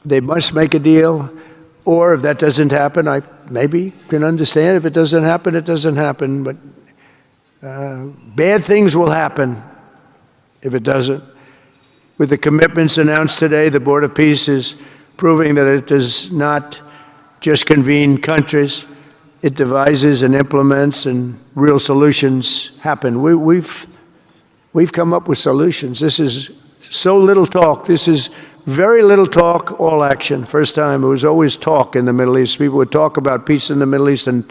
they must make a deal. Or if that doesn't happen, I maybe can understand. If it doesn't happen, it doesn't happen. But bad things will happen if it doesn't. With the commitments announced today, the Board of Peace is proving that it does not just convene countries. It devises and implements, and real solutions happen. We've come up with solutions. This is so little talk. This is very little talk, all action. First time, it was always talk in the Middle East. People would talk about peace in the Middle East and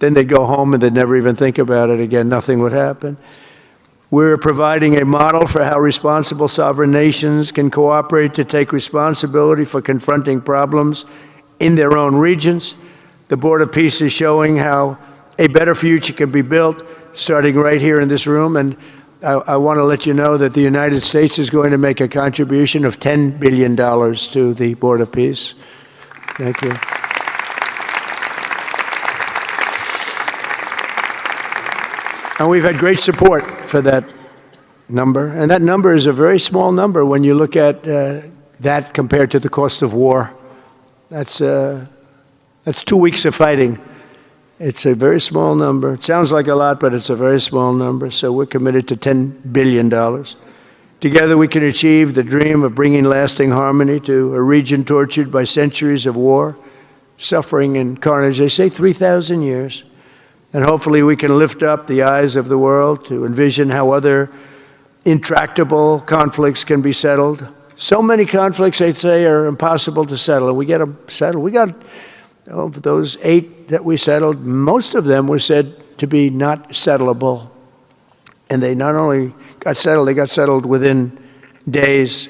then they'd go home and they'd never even think about it again. Nothing would happen. We're providing a model for how responsible sovereign nations can cooperate to take responsibility for confronting problems in their own regions. The Board of Peace is showing how a better future can be built, starting right here in this room. And I want to let you know that the United States is going to make a contribution of $10 billion to the Board of Peace. Thank you. And we've had great support for that number. And that number is a very small number when you look at that compared to the cost of war. That's 2 weeks of fighting. It's a very small number. It sounds like a lot, but it's a very small number. So we're committed to $10 billion. Together we can achieve the dream of bringing lasting harmony to a region tortured by centuries of war, suffering, and carnage. They say 3,000 years. And hopefully we can lift up the eyes of the world to envision how other intractable conflicts can be settled. So many conflicts, they say, are impossible to settle, and we get them settled. We got, of those 8 that we settled, most of them were said to be not settlable. And they not only got settled, they got settled within days.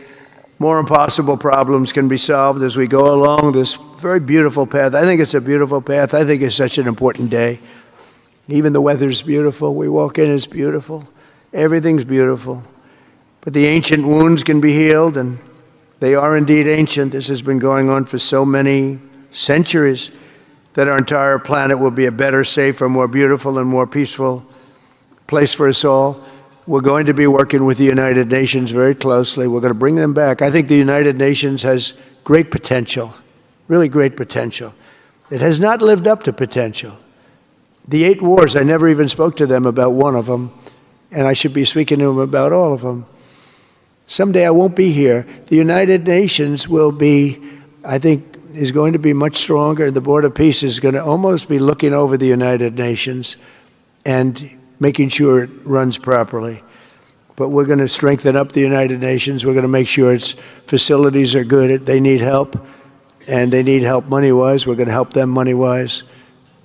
More impossible problems can be solved as we go along this very beautiful path. I think it's a beautiful path. I think it's such an important day. Even the weather's beautiful. We walk in, it's beautiful. Everything's beautiful. But the ancient wounds can be healed, and they are indeed ancient. This has been going on for so many centuries that our entire planet will be a better, safer, more beautiful, and more peaceful place for us all. We're going to be working with the United Nations very closely. We're going to bring them back. I think the United Nations has great potential, really great potential. It has not lived up to potential. The 8 wars, I never even spoke to them about one of them, and I should be speaking to them about all of them. Someday I won't be here. The United Nations will be, I think, is going to be much stronger. The Board of Peace is going to almost be looking over the United Nations and making sure it runs properly. But we're going to strengthen up the United Nations. We're going to make sure its facilities are good. They need help, and they need help money-wise. We're going to help them money-wise.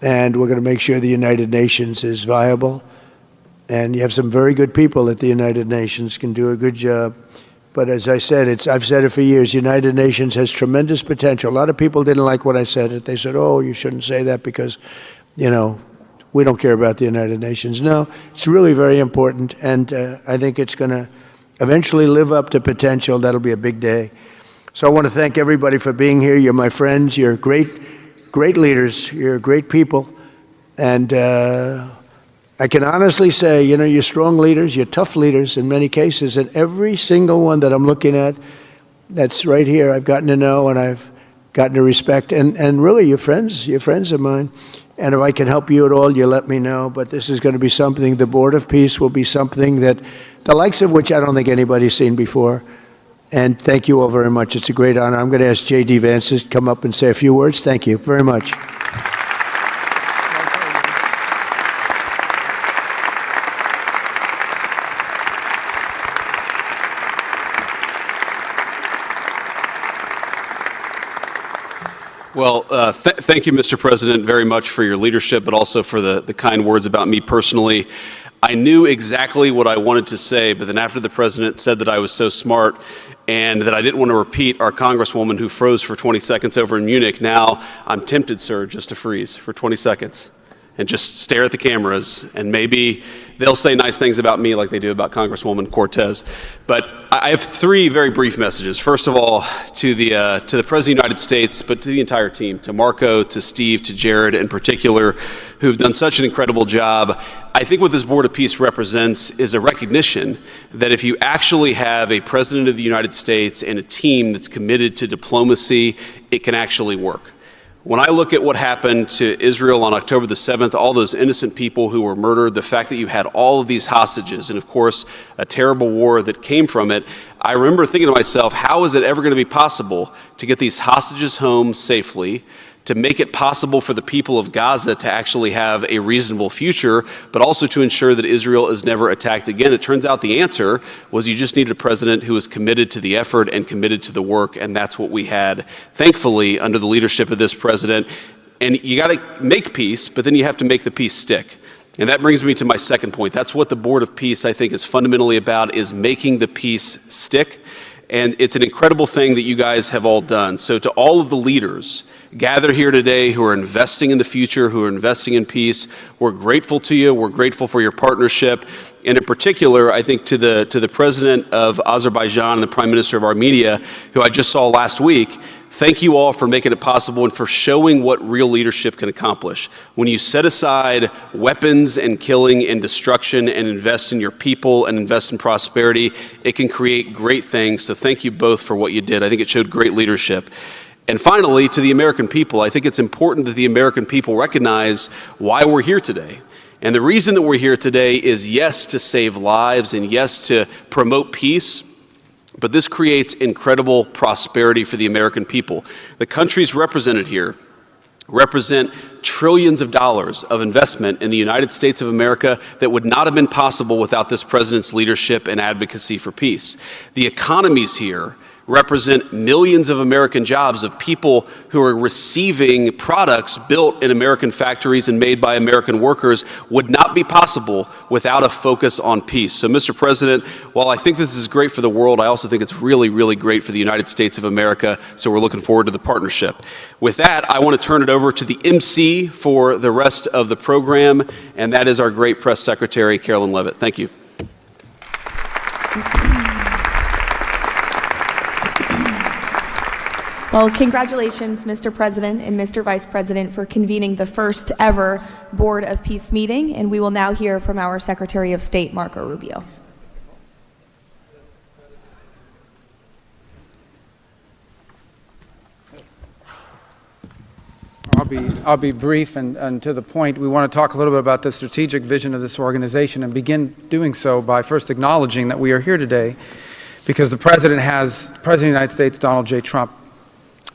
And we're going to make sure the United Nations is viable. And you have some very good people at the United Nations, can do a good job. But as I said, I've said it for years, the United Nations has tremendous potential. A lot of people didn't like when I said it. They said, oh, you shouldn't say that because, you know, we don't care about the United Nations. No, it's really very important. And I think it's going to eventually live up to potential. That'll be a big day. So I want to thank everybody for being here. You're my friends. You're great leaders. You're great people. And I can honestly say, you know, you're strong leaders, you're tough leaders in many cases, and every single one that I'm looking at that's right here, I've gotten to know and I've gotten to respect. And really, you're friends of mine. And if I can help you at all, you let me know. But this is going to be something, the Board of Peace will be something that, the likes of which I don't think anybody's seen before. And thank you all very much. It's a great honor. I'm going to ask J.D. Vance to come up and say a few words. Thank you very much. Well, thank you, Mr. President, very much for your leadership, but also for the kind words about me personally. I knew exactly what I wanted to say, but then after the President said that I was so smart and that I didn't want to repeat our Congresswoman who froze for 20 seconds over in Munich, now I'm tempted, sir, just to freeze for 20 seconds and just stare at the cameras, and maybe they'll say nice things about me like they do about Congresswoman Cortez. But I have 3 very brief messages. First of all, to the President of the United States, but to the entire team, to Marco, to Steve, to Jared in particular, who've done such an incredible job. I think what this Board of Peace represents is a recognition that if you actually have a President of the United States and a team that's committed to diplomacy, it can actually work. When I look at what happened to Israel on October the 7th, all those innocent people who were murdered, the fact that you had all of these hostages, and of course, a terrible war that came from it, I remember thinking to myself, how is it ever going to be possible to get these hostages home safely, to make it possible for the people of Gaza to actually have a reasonable future, but also to ensure that Israel is never attacked again? It turns out the answer was you just needed a president who was committed to the effort and committed to the work, and that's what we had, thankfully, under the leadership of this president. And you got to make peace, but then you have to make the peace stick. And that brings me to my second point. That's what the Board of Peace, I think, is fundamentally about, is making the peace stick. And it's an incredible thing that you guys have all done. So to all of the leaders gathered here today who are investing in the future, who are investing in peace, we're grateful to you. We're grateful for your partnership. And in particular, I think to the President of Azerbaijan and the Prime Minister of Armenia, who I just saw last week, thank you all for making it possible and for showing what real leadership can accomplish. When you set aside weapons and killing and destruction and invest in your people and invest in prosperity, it can create great things. So thank you both for what you did. I think it showed great leadership. And finally, to the American people, I think it's important that the American people recognize why we're here today. And the reason that we're here today is, yes, to save lives and yes, to promote peace, but this creates incredible prosperity for the American people. The countries represented here represent trillions of dollars of investment in the United States of America that would not have been possible without this president's leadership and advocacy for peace. The economies here represent millions of American jobs of people who are receiving products built in American factories and made by American workers would not be possible without a focus on peace. So, Mr. President, while I think this is great for the world, I also think it's really, really great for the United States of America, so we're looking forward to the partnership. With that, I want to turn it over to the MC for the rest of the program, and that is our great press secretary, Carolyn Levitt. Thank you. Well, congratulations, Mr. President and Mr. Vice President, for convening the first ever Board of Peace meeting, and we will now hear from our Secretary of State, Marco Rubio. I'll be brief and to the point. We want to talk a little bit about the strategic vision of this organization and begin doing so by first acknowledging that we are here today because the President of the United States, Donald J. Trump,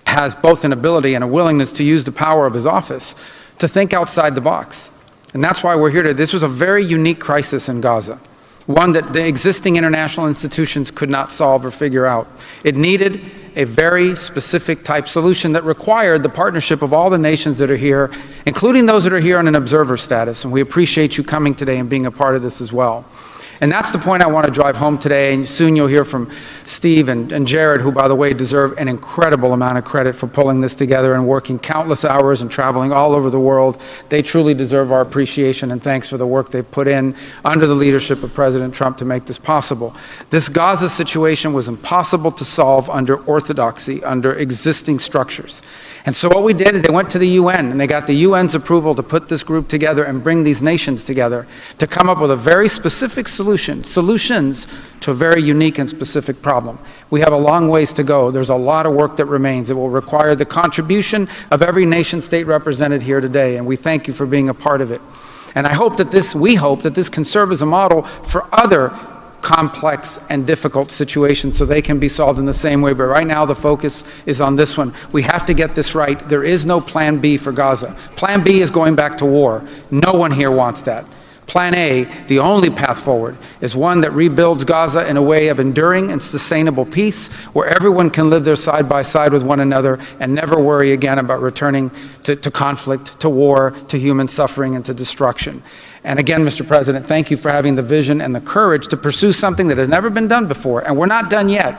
has both an ability and a willingness to use the power of his office to think outside the box. And that's why we're here today. This was a very unique crisis in Gaza, one that the existing international institutions could not solve or figure out. It needed a very specific type solution that required the partnership of all the nations that are here, including those that are here on an observer status. And we appreciate you coming today and being a part of this as well. And that's the point I want to drive home today, and soon you'll hear from Steve and Jared, who, by the way, deserve an incredible amount of credit for pulling this together and working countless hours and traveling all over the world. They truly deserve our appreciation, and thanks for the work they've put in under the leadership of President Trump to make this possible. This Gaza situation was impossible to solve under orthodoxy, under existing structures. And so what we did is they went to the UN, and they got the UN's approval to put this group together and bring these nations together to come up with a very specific solutions to a very unique and specific problem. We have a long ways to go. There's a lot of work that remains. It will require the contribution of every nation state represented here today, and we thank you for being a part of it. And we hope that this can serve as a model for other complex and difficult situations so they can be solved in the same way. But right now the focus is on this one. We have to get this right. There is no plan B for Gaza. Plan B is going back to war. No one here wants that. Plan A, the only path forward, is one that rebuilds Gaza in a way of enduring and sustainable peace where everyone can live there side by side with one another and never worry again about returning to conflict, to war, to human suffering, and to destruction. And again, Mr. President, thank you for having the vision and the courage to pursue something that has never been done before, and we're not done yet.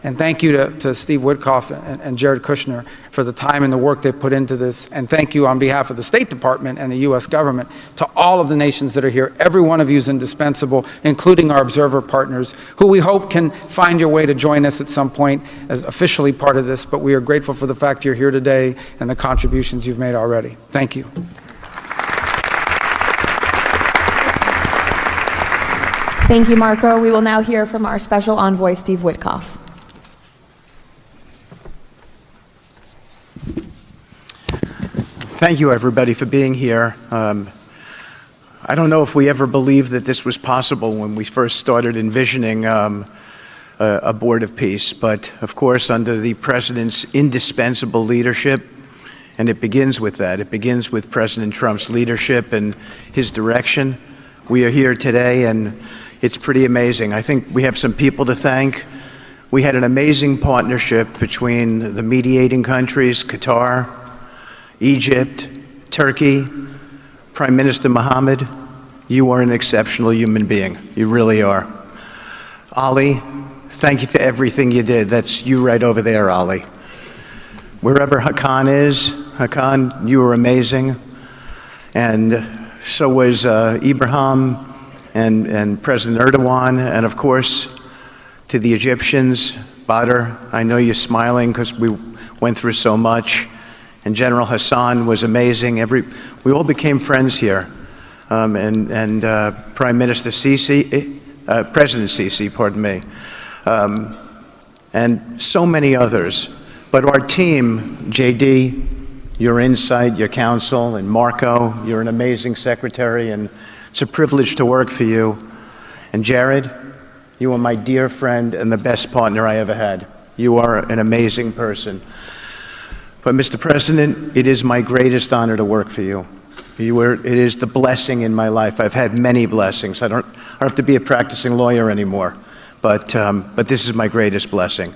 And thank you to Steve Witkoff and Jared Kushner for the time and the work they've put into this. And thank you on behalf of the State Department and the U.S. government to all of the nations that are here. Every one of you is indispensable, including our observer partners, who we hope can find your way to join us at some point as officially part of this. But we are grateful for the fact you're here today and the contributions you've made already. Thank you. Thank you, Marco. We will now hear from our Special Envoy, Steve Witkoff. Thank you, everybody, for being here. I don't know if we ever believed that this was possible when we first started envisioning a Board of Peace, but of course, under the President's indispensable leadership, and it begins with that. It begins with President Trump's leadership and his direction. We are here today, and it's pretty amazing. I think we have some people to thank. We had an amazing partnership between the mediating countries, Qatar, Egypt, Turkey, Prime Minister Mohammed, you are an exceptional human being. You really are. Ali, thank you for everything you did. That's you right over there, Ali. Wherever Hakan is, Hakan, you were amazing. And so was Ibrahim and President Erdogan, and of course, to the Egyptians, Badr, I know you're smiling because we went through so much. And General Hassan was amazing. We all became friends here. And Prime Minister Sisi, President Sisi, pardon me, and so many others. But our team, J.D., your insight, your counsel, and Marco, you're an amazing secretary, and it's a privilege to work for you. And Jared, you are my dear friend and the best partner I ever had. You are an amazing person. But Mr. President, it is my greatest honor to work for you. It is the blessing in my life. I've had many blessings. I don't have to be a practicing lawyer anymore, but this is my greatest blessing.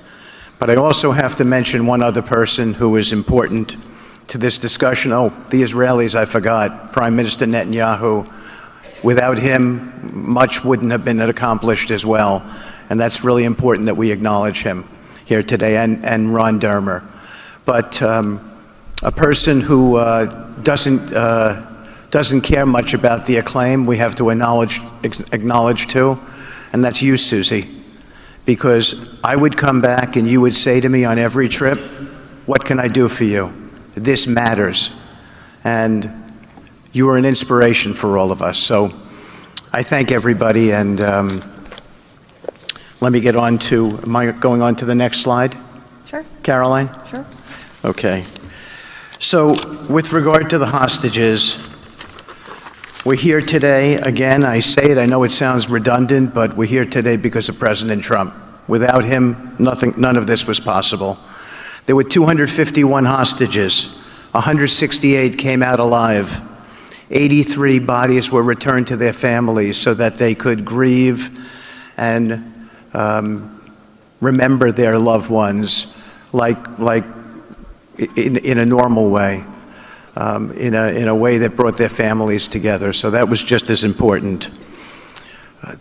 But I also have to mention one other person who is important to this discussion. Oh, the Israelis, I forgot. Prime Minister Netanyahu. Without him, much wouldn't have been accomplished as well. And that's really important that we acknowledge him here today, and Ron Dermer. But a person who doesn't care much about the acclaim, we have to acknowledge too, and that's you, Susie. Because I would come back and you would say to me on every trip, what can I do for you? This matters. And you are an inspiration for all of us. So I thank everybody, and let me get on to, am I going on to the next slide? Sure. Caroline? Sure. Okay. So with regard to the hostages, we're here today, again, I say it, I know it sounds redundant, but we're here today because of President Trump. Without him, none of this was possible. There were 251 hostages. 168 came out alive. 83 bodies were returned to their families so that they could grieve and remember their loved ones like in a normal way, in a way that brought their families together. So that was just as important.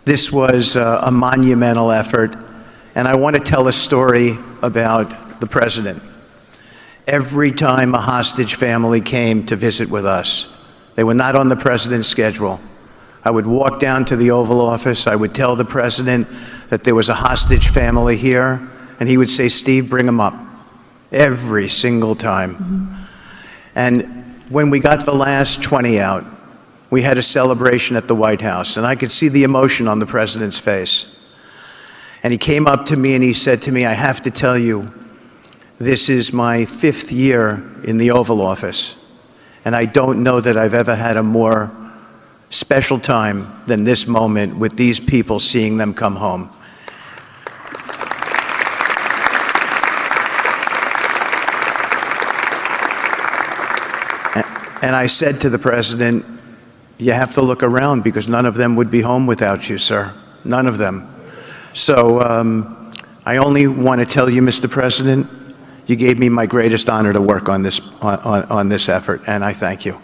This was a monumental effort, and I want to tell a story about the president. Every time a hostage family came to visit with us, they were not on the president's schedule. I would walk down to the Oval Office, I would tell the president that there was a hostage family here, and he would say, Steve, bring them up. Every single time. Mm-hmm. And when we got the last 20 out, we had a celebration at the White House, and I could see the emotion on the president's face. And he came up to me and he said to me, I have to tell you, this is my 5th year in the Oval Office, and I don't know that I've ever had a more special time than this moment with these people, seeing them come home. And I said to the president, you have to look around because none of them would be home without you, sir. None of them. So I only want to tell you, Mr. President, you gave me my greatest honor to work on this, on this effort, and I thank you.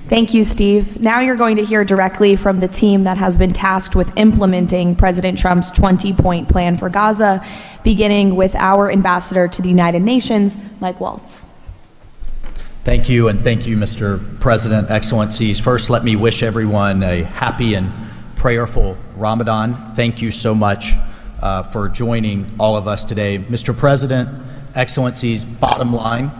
Thank you, Steve. Now you're going to hear directly from the team that has been tasked with implementing President Trump's 20-point plan for Gaza, beginning with our ambassador to the United Nations, Mike Waltz. Thank you, and thank you, Mr. President, Excellencies. First, let me wish everyone a happy and prayerful Ramadan. Thank you so much for joining all of us today. Mr. President, Excellencies, bottom line,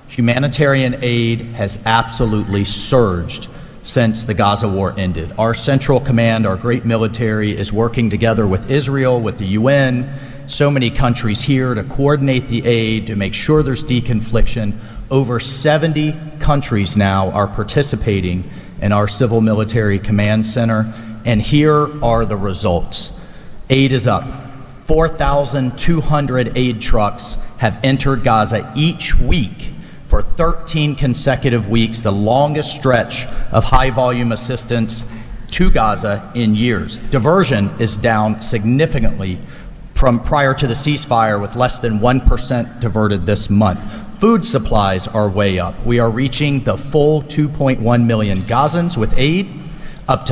humanitarian aid has absolutely surged since the Gaza war ended. Our Central Command, our great military, is working together with Israel, with the UN, so many countries here to coordinate the aid, to make sure there's deconfliction. Over 70 countries now are participating in our Civil Military Command Center, and here are the results. Aid is up. 4,200 aid trucks have entered Gaza each week for 13 consecutive weeks, the longest stretch of high-volume assistance to Gaza in years. Diversion is down significantly from prior to the ceasefire, with less than 1% diverted this month. Food supplies are way up. We are reaching the full 2.1 million Gazans with aid, up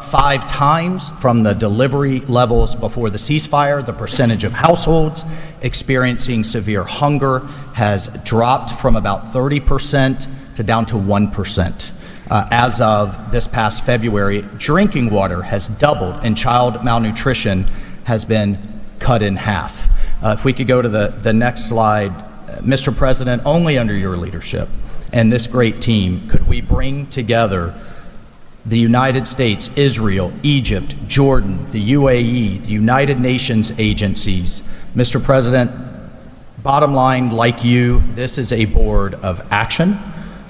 5 times from the delivery levels before the ceasefire. The percentage of households experiencing severe hunger has dropped from about 30% to down to 1%. As of this past February, drinking water has doubled and child malnutrition has been cut in half. If we could go to the next slide. Mr. President, only under your leadership and this great team could we bring together the United States, Israel, Egypt, Jordan, the UAE, the United Nations agencies. Mr. President, bottom line, like you, this is a board of action,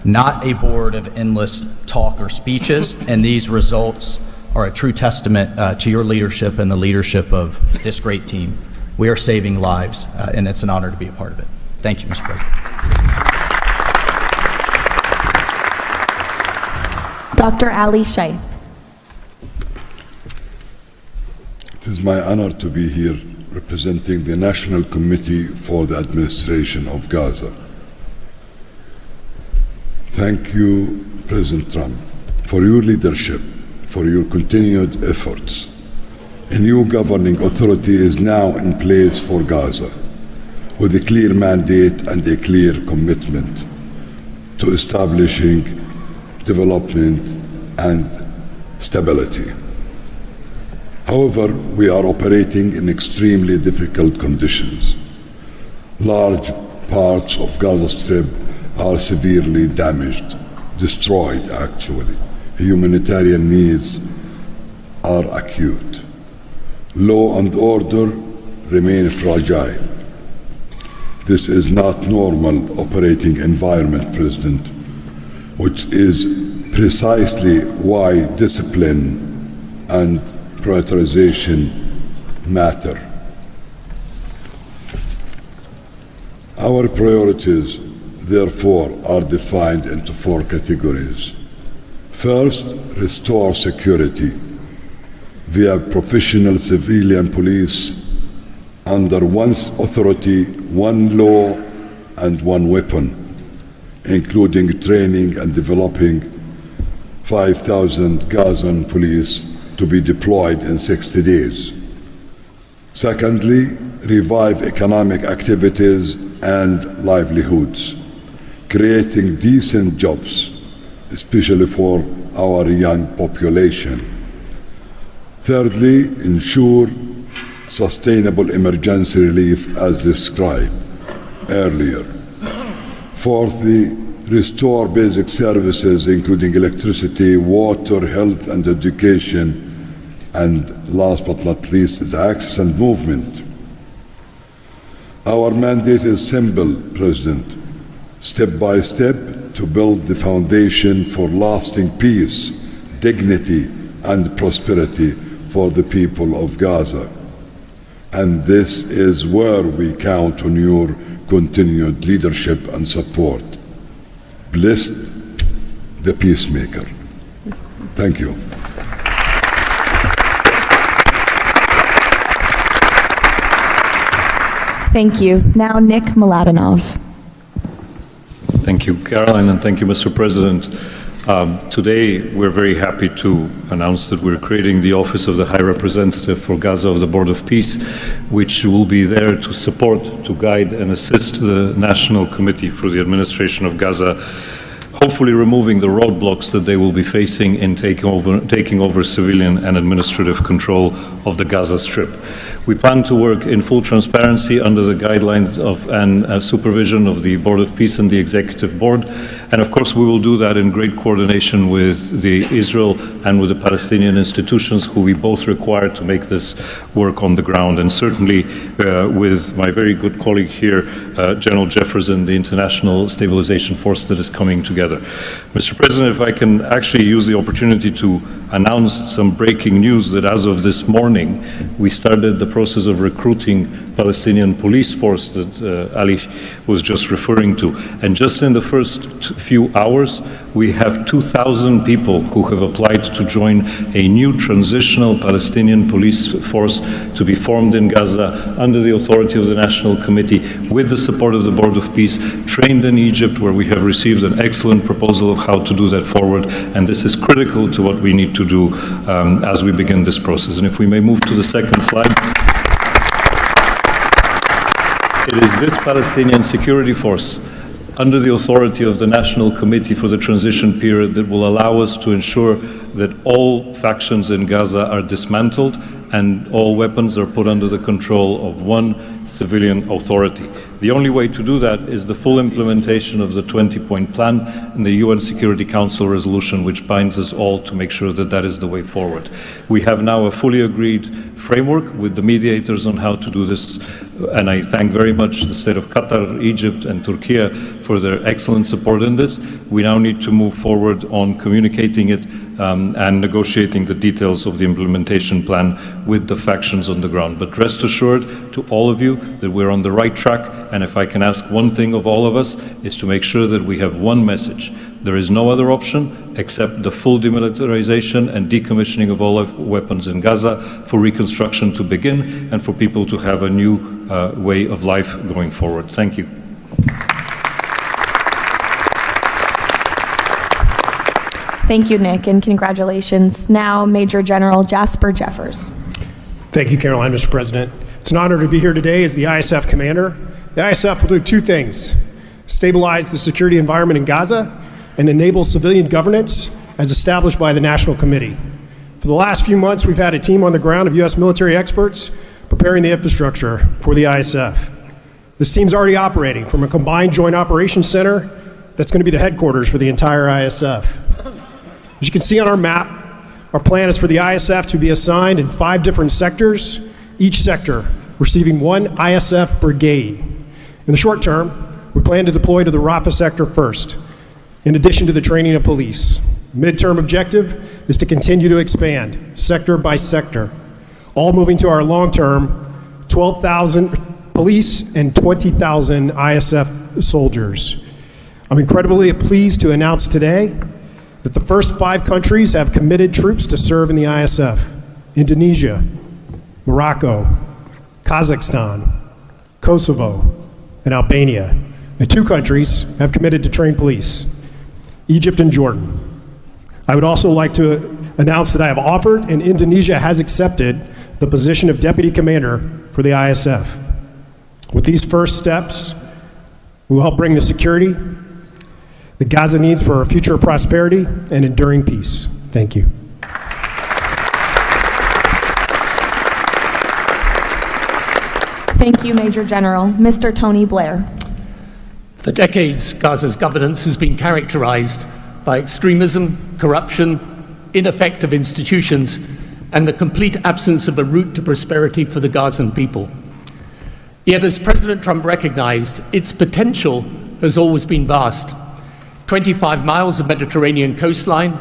not a board of endless talk or speeches, and these results are a true testament to your leadership and the leadership of this great team. We are saving lives, and it's an honor to be a part of it. Thank you, Mr. President. Dr. Ali Shaith. It is my honor to be here representing the National Committee for the Administration of Gaza. Thank you, President Trump, for your leadership, for your continued efforts. A new governing authority is now in place for Gaza, with a clear mandate and a clear commitment to establishing development and stability. However, we are operating in extremely difficult conditions. Large parts of Gaza Strip are severely damaged, destroyed actually. Humanitarian needs are acute. Law and order remain fragile. This is not normal operating environment, President, which is precisely why discipline and prioritization matter. Our priorities, therefore, are defined into 4 categories. First, restore security via professional civilian police under one authority, one law, and one weapon, including training and developing 5,000 Gazan police to be deployed in 60 days. Secondly, revive economic activities and livelihoods, creating decent jobs, especially for our young population. Thirdly, ensure sustainable emergency relief as described earlier. Fourthly, restore basic services including electricity, water, health, and education. And last but not least, the access and movement. Our mandate is simple, President. Step by step to build the foundation for lasting peace, dignity, and prosperity for the people of Gaza. And this is where we count on your continued leadership and support. Blessed the peacemaker. Thank you. Thank you. Now Nick Mladenov. Thank you, Caroline, and thank you, Mr. President. Today, we're very happy to announce that we're creating the Office of the High Representative for Gaza of the Board of Peace, which will be there to support, to guide, and assist the National Committee for the Administration of Gaza, hopefully removing the roadblocks that they will be facing in taking over civilian and administrative control of the Gaza Strip. We plan to work in full transparency under the guidelines of and supervision of the Board of Peace and the Executive Board. And of course, we will do that in great coordination with the Israel and with the Palestinian institutions, who we both require to make this work on the ground. And certainly with my very good colleague here, General Jefferson, the International Stabilization Force that is coming together. Mr. President, if I can actually use the opportunity to announce some breaking news that as of this morning, we started the process of recruiting Palestinian police force that Ali was just referring to. And just in the first few hours, we have 2,000 people who have applied to join a new transitional Palestinian police force to be formed in Gaza under the authority of the National Committee with the support of the Board of Peace, trained in Egypt, where we have received an excellent proposal of how to do that forward. And this is critical to what we need to do as we begin this process. And if we may move to the second slide. It is this Palestinian security force, under the authority of the National Committee for the Transition Period, that will allow us to ensure that all factions in Gaza are dismantled and all weapons are put under the control of one civilian authority. The only way to do that is the full implementation of the 20-point plan and the UN Security Council resolution, which binds us all to make sure that that is the way forward. We have now a fully agreed framework with the mediators on how to do this, and I thank very much the state of Qatar, Egypt, and Turkey for their excellent support in this. We now need to move forward on communicating it and negotiating the details of the implementation plan with the factions on the ground. But rest assured to all of you that we're on the right track, and if I can ask one thing of all of us, is to make sure that we have one message. There is no other option except the full demilitarization and decommissioning of all weapons in Gaza for reconstruction to begin and for people to have a new way of life going forward. Thank you. Thank you, Nick, and congratulations. Now, Major General Jasper Jeffers. Thank you, Caroline, Mr. President. It's an honor to be here today as the ISF commander. The ISF will do two things: stabilize the security environment in Gaza and enable civilian governance as established by the National Committee. For the last few months, we've had a team on the ground of U.S. military experts preparing the infrastructure for the ISF. This team's already operating from a combined joint operations center that's going to be the headquarters for the entire ISF. As you can see on our map, our plan is for the ISF to be assigned in 5 different sectors, each sector receiving one ISF brigade. In the short term, we plan to deploy to the Rafah sector first, in addition to the training of police. Midterm objective is to continue to expand, sector by sector, all moving to our long-term 12,000 police and 20,000 ISF soldiers. I'm incredibly pleased to announce today that the first 5 countries have committed troops to serve in the ISF: Indonesia, Morocco, Kazakhstan, Kosovo, and Albania. And 2 countries have committed to train police: Egypt and Jordan. I would also like to announce that I have offered and Indonesia has accepted the position of Deputy Commander for the ISF. With these first steps, we will help bring the security that Gaza needs for our future prosperity and enduring peace. Thank you. Thank you, Major General. Mr. Tony Blair. For decades, Gaza's governance has been characterized by extremism, corruption, ineffective institutions, and the complete absence of a route to prosperity for the Gazan people. Yet, as President Trump recognized, its potential has always been vast. 25 miles of Mediterranean coastline,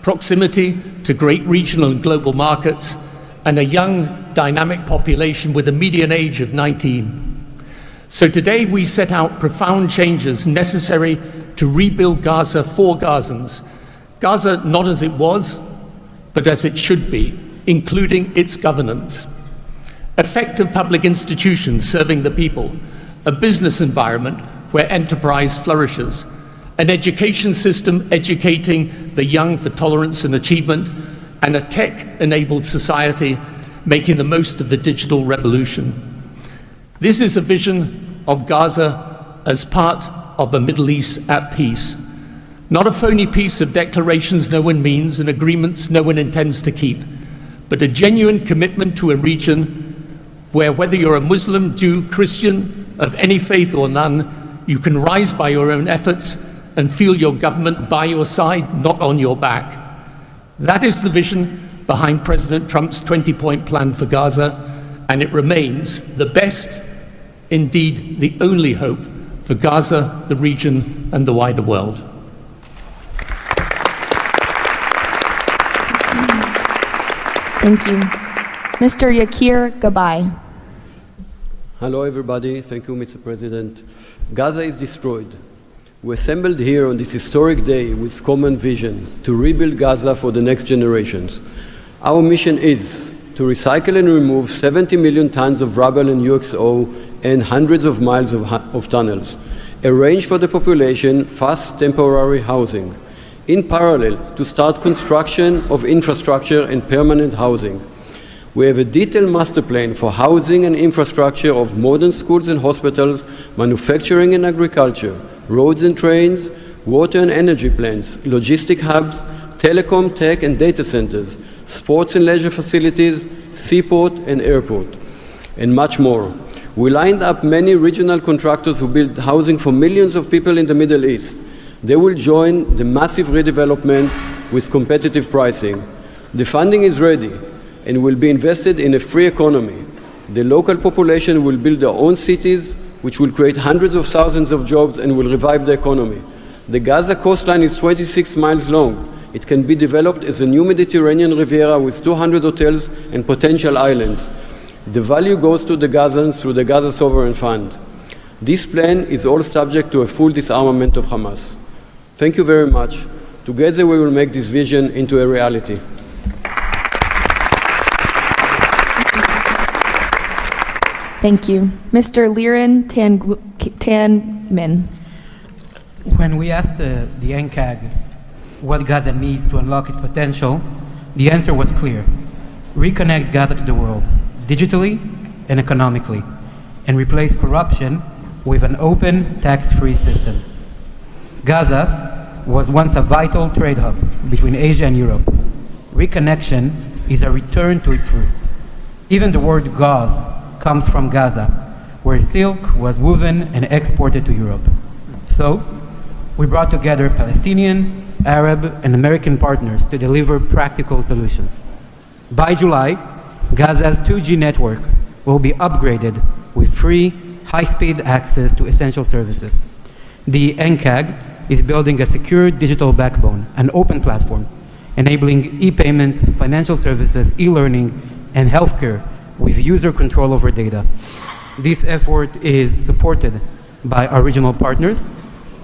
proximity to great regional and global markets, and a young, dynamic population with a median age of 19. So today we set out profound changes necessary to rebuild Gaza for Gazans. Gaza not as it was, but as it should be, including its governance. Effective public institutions serving the people, a business environment where enterprise flourishes, an education system educating the young for tolerance and achievement, and a tech-enabled society making the most of the digital revolution. This is a vision of Gaza as part of a Middle East at peace, not a phony piece of declarations no one means and agreements no one intends to keep, but a genuine commitment to a region where, whether you're a Muslim, Jew, Christian, of any faith or none, you can rise by your own efforts and feel your government by your side, not on your back. That is the vision behind President Trump's 20-point plan for Gaza, and it remains the best, indeed the only hope for Gaza, the region, and the wider world. Thank you. Mr. Yakir Gabay. Hello, everybody. Thank you, Mr. President. Gaza is destroyed. We assembled here on this historic day with common vision to rebuild Gaza for the next generations. Our mission is to recycle and remove 70 million tons of rubble and UXO and hundreds of miles of tunnels, arrange for the population fast temporary housing, in parallel to start construction of infrastructure and permanent housing. We have a detailed master plan for housing and infrastructure of modern schools and hospitals, manufacturing and agriculture, roads and trains, water and energy plants, logistic hubs, telecom, tech and data centers, sports and leisure facilities, seaport and airport, and much more. We lined up many regional contractors who build housing for millions of people in the Middle East. They will join the massive redevelopment with competitive pricing. The funding is ready and will be invested in a free economy. The local population will build their own cities, which will create hundreds of thousands of jobs and will revive the economy. The Gaza coastline is 26 miles long. It can be developed as a new Mediterranean Riviera with 200 hotels and potential islands. The value goes to the Gazans through the Gaza Sovereign Fund. This plan is all subject to a full disarmament of Hamas. Thank you very much. Together we will make this vision into a reality. Thank you. Mr. Liren Tanmin. When we asked the NCAG what Gaza needs to unlock its potential, the answer was clear. Reconnect Gaza to the world, digitally and economically, and replace corruption with an open, tax-free system. Gaza was once a vital trade hub between Asia and Europe. Reconnection is a return to its roots. Even the word gauze comes from Gaza, where silk was woven and exported to Europe. So, we brought together Palestinian, Arab, and American partners to deliver practical solutions. By July, Gaza's 2G network will be upgraded with free, high-speed access to essential services. The NCAG is building a secure digital backbone, an open platform, enabling e-payments, financial services, e-learning, and healthcare with user control over data. This effort is supported by our regional partners,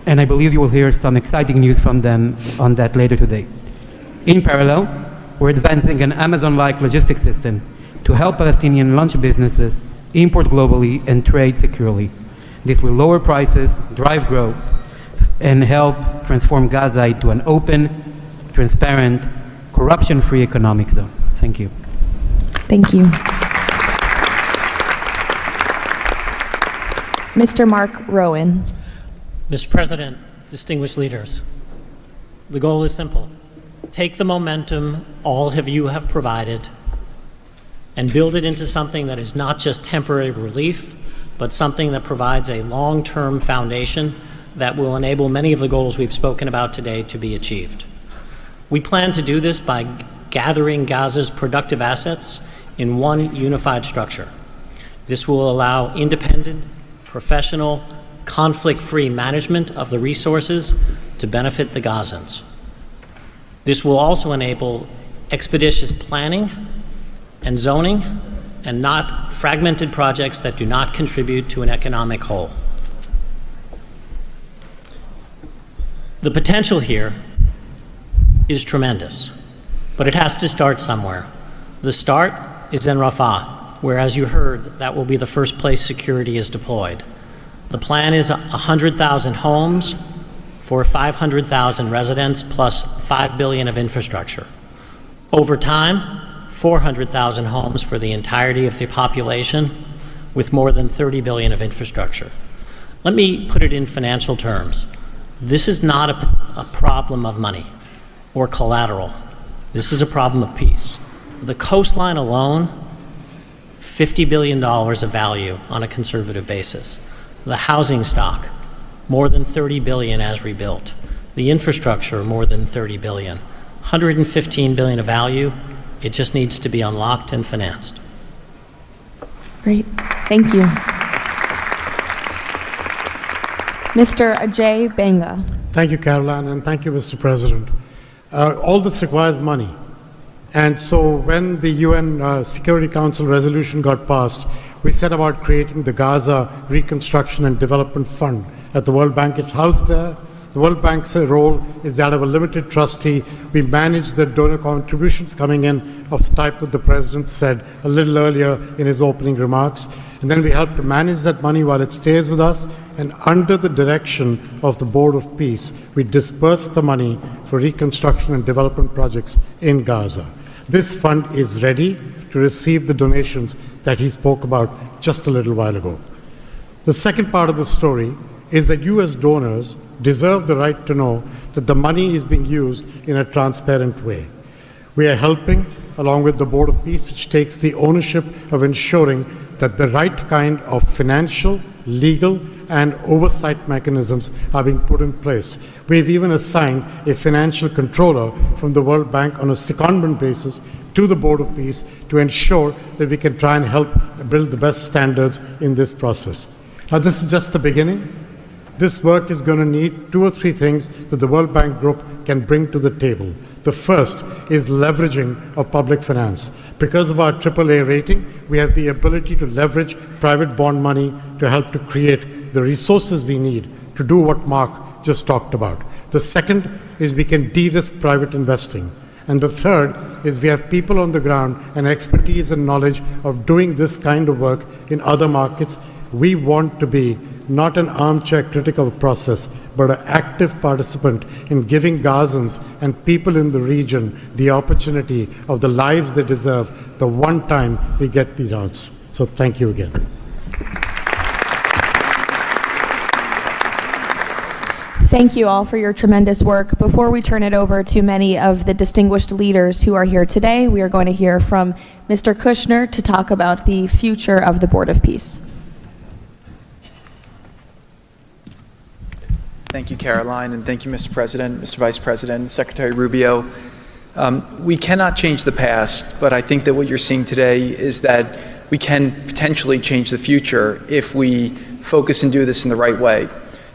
and I believe you will hear some exciting news from them on that later today. In parallel, we're advancing an Amazon-like logistics system to help Palestinian launch businesses import globally and trade securely. This will lower prices, drive growth, and help transform Gaza into an open, transparent, corruption-free economic zone. Thank you. Thank you. Mr. Mark Rowan. Mr. President, distinguished leaders, the goal is simple. Take the momentum all of you have provided and build it into something that is not just temporary relief, but something that provides a long-term foundation that will enable many of the goals we've spoken about today to be achieved. We plan to do this by gathering Gaza's productive assets in one unified structure. This will allow independent, professional, conflict-free management of the resources to benefit the Gazans. This will also enable expeditious planning and zoning and not fragmented projects that do not contribute to an economic whole. The potential here is tremendous, but it has to start somewhere. The start is in Rafah, where, as you heard, that will be the first place security is deployed. The plan is 100,000 homes for 500,000 residents plus $5 billion of infrastructure. Over time, 400,000 homes for the entirety of the population with more than $30 billion of infrastructure. Let me put it in financial terms. This is not a problem of money or collateral. This is a problem of peace. The coastline alone, $50 billion of value on a conservative basis. The housing stock, more than $30 billion as rebuilt. The infrastructure, more than $30 billion. $115 billion of value. It just needs to be unlocked and financed. Great. Thank you. Mr. Ajay Banga. Thank you, Caroline, and thank you, Mr. President. All this requires money. And so when the UN Security Council resolution got passed, we set about creating the Gaza Reconstruction and Development Fund at the World Bank. It's housed there. The World Bank's role is that of a limited trustee. We manage the donor contributions coming in of the type that the President said a little earlier in his opening remarks. And then we help to manage that money while it stays with us. And under the direction of the Board of Peace, we disperse the money for reconstruction and development projects in Gaza. This fund is ready to receive the donations that he spoke about just a little while ago. The second part of the story is that U.S. donors deserve the right to know that the money is being used in a transparent way. We are helping, along with the Board of Peace, which takes the ownership of ensuring that the right kind of financial, legal, and oversight mechanisms are being put in place. We've even assigned a financial controller from the World Bank on a secondment basis to the Board of Peace to ensure that we can try and help build the best standards in this process. Now, this is just the beginning. This work is going to need 2 or 3 things that the World Bank Group can bring to the table. The first is leveraging of public finance. Because of our AAA rating, we have the ability to leverage private bond money to help to create the resources we need to do what Mark just talked about. The second is we can de-risk private investing. And the third is we have people on the ground and expertise and knowledge of doing this kind of work in other markets. We want to be not an armchair critic of a process, but an active participant in giving Gazans and people in the region the opportunity of the lives they deserve the one time we get the chance. So thank you again. Thank you all for your tremendous work. Before we turn it over to many of the distinguished leaders who are here today, we are going to hear from Mr. Kushner to talk about the future of the Board of Peace. Thank you, Caroline, and thank you, Mr. President, Mr. Vice President, Secretary Rubio. We cannot change the past, but I think that what you're seeing today is that we can potentially change the future if we focus and do this in the right way.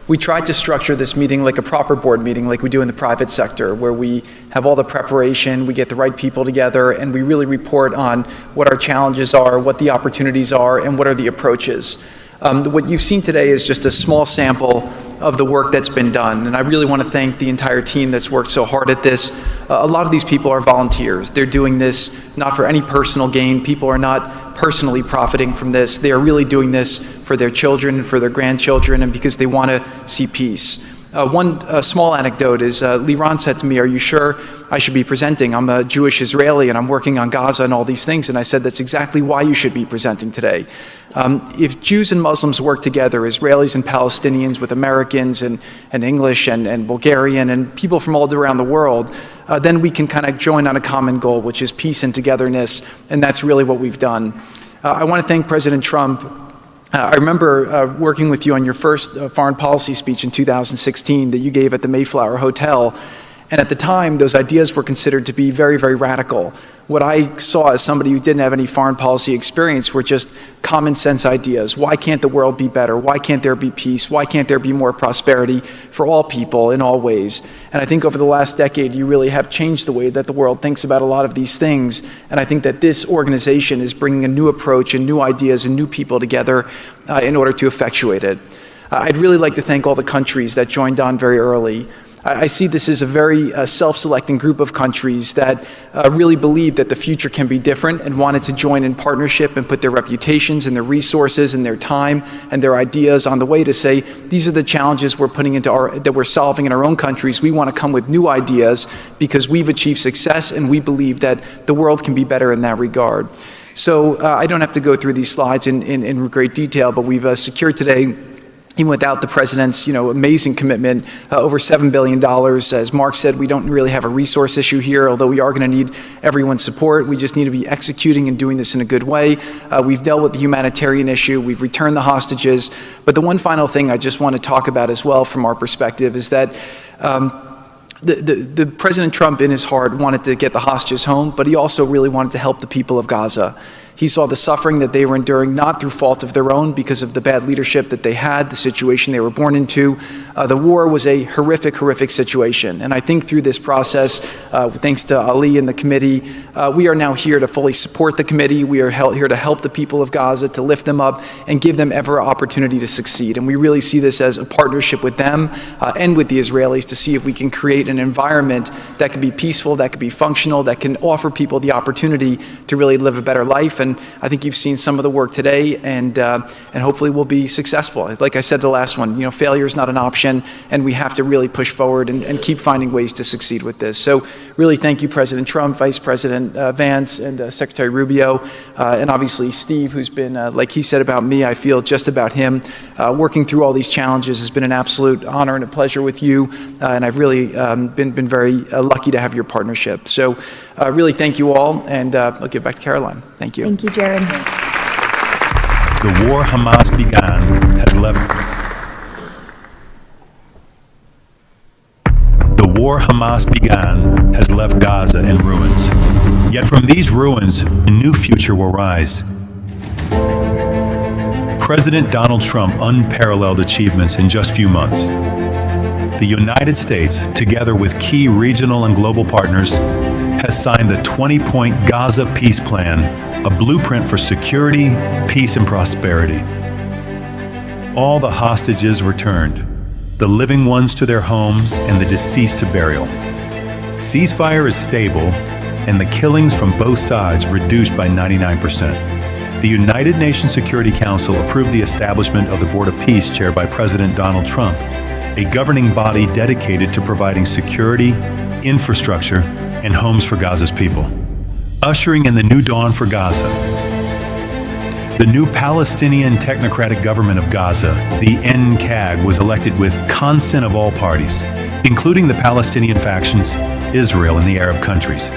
We tried to structure this meeting like a proper board meeting, like we do in the private sector, where we have all the preparation, we get the right people together, and we really report on what our challenges are, what the opportunities are, and what are the approaches. What you've seen today is just a small sample of the work that's been done, and I really want to thank the entire team that's worked so hard at this. A lot of these people are volunteers. They're doing this not for any personal gain. People are not personally profiting from this. They are really doing this for their children and for their grandchildren, and because they want to see peace. One small anecdote is Liran said to me, "Are you sure I should be presenting? I'm a Jewish Israeli and I'm working on Gaza and all these things." And I said, "That's exactly why you should be presenting today." If Jews and Muslims work together, Israelis and Palestinians with Americans and English and Bulgarian and people from all around the world, then we can kind of join on a common goal, which is peace and togetherness, and that's really what we've done. I want to thank President Trump. I remember working with you on your first foreign policy speech in 2016 that you gave at the Mayflower Hotel. And at the time, those ideas were considered to be very, very radical. What I saw as somebody who didn't have any foreign policy experience were just common sense ideas. Why can't the world be better? Why can't there be peace? Why can't there be more prosperity for all people in all ways? And I think over the last decade, you really have changed the way that the world thinks about a lot of these things. And I think that this organization is bringing a new approach and new ideas and new people together in order to effectuate it. I'd really like to thank all the countries that joined on very early. I see this as a very self-selecting group of countries that really believe that the future can be different and wanted to join in partnership and put their reputations and their resources and their time and their ideas on the way to say, these are the challenges we're putting into that we're solving in our own countries. We want to come with new ideas because we've achieved success and we believe that the world can be better in that regard. So I don't have to go through these slides in great detail, but we've secured today, even without the president's, amazing commitment, over $7 billion. As Mark said, we don't really have a resource issue here, although we are going to need everyone's support. We just need to be executing and doing this in a good way. We've dealt with the humanitarian issue. We've returned the hostages. But the one final thing I just want to talk about as well from our perspective is that the President Trump in his heart wanted to get the hostages home, but he also really wanted to help the people of Gaza. He saw the suffering that they were enduring, not through fault of their own, because of the bad leadership that they had, the situation they were born into. The war was a horrific, horrific situation. And I think through this process, thanks to Ali and the committee, we are now here to fully support the committee. We are here to help the people of Gaza, to lift them up and give them every opportunity to succeed. And we really see this as a partnership with them and with the Israelis to see if we can create an environment that can be peaceful, that can be functional, that can offer people the opportunity to really live a better life. And I think you've seen some of the work today, and hopefully we'll be successful. Like I said, the last one, failure is not an option, and we have to really push forward and keep finding ways to succeed with this. So really thank you, President Trump, Vice President Vance, and Secretary Rubio, and obviously Steve, who's been, like he said about me, I feel just about him. Working through all these challenges has been an absolute honor and a pleasure with you, and I've really been very lucky to have your partnership. So really thank you all, and I'll give back to Caroline. Thank you. Thank you, Jared. The war Hamas began has left. The war Hamas began has left Gaza in ruins. Yet from these ruins, a new future will rise. President Donald Trump unparalleled achievements in just few months. The United States, together with key regional and global partners, has signed the 20-point Gaza Peace Plan, a blueprint for security, peace, and prosperity. All the hostages returned, the living ones to their homes and the deceased to burial. Ceasefire is stable, and the killings from both sides reduced by 99%. The United Nations Security Council approved the establishment of the Board of Peace chaired by President Donald Trump, a governing body dedicated to providing security, infrastructure, and homes for Gaza's people. Ushering in the new dawn for Gaza, the new Palestinian Technocratic Government of Gaza, the NCAG, was elected with consent of all parties, including the Palestinian factions, Israel, and the Arab countries.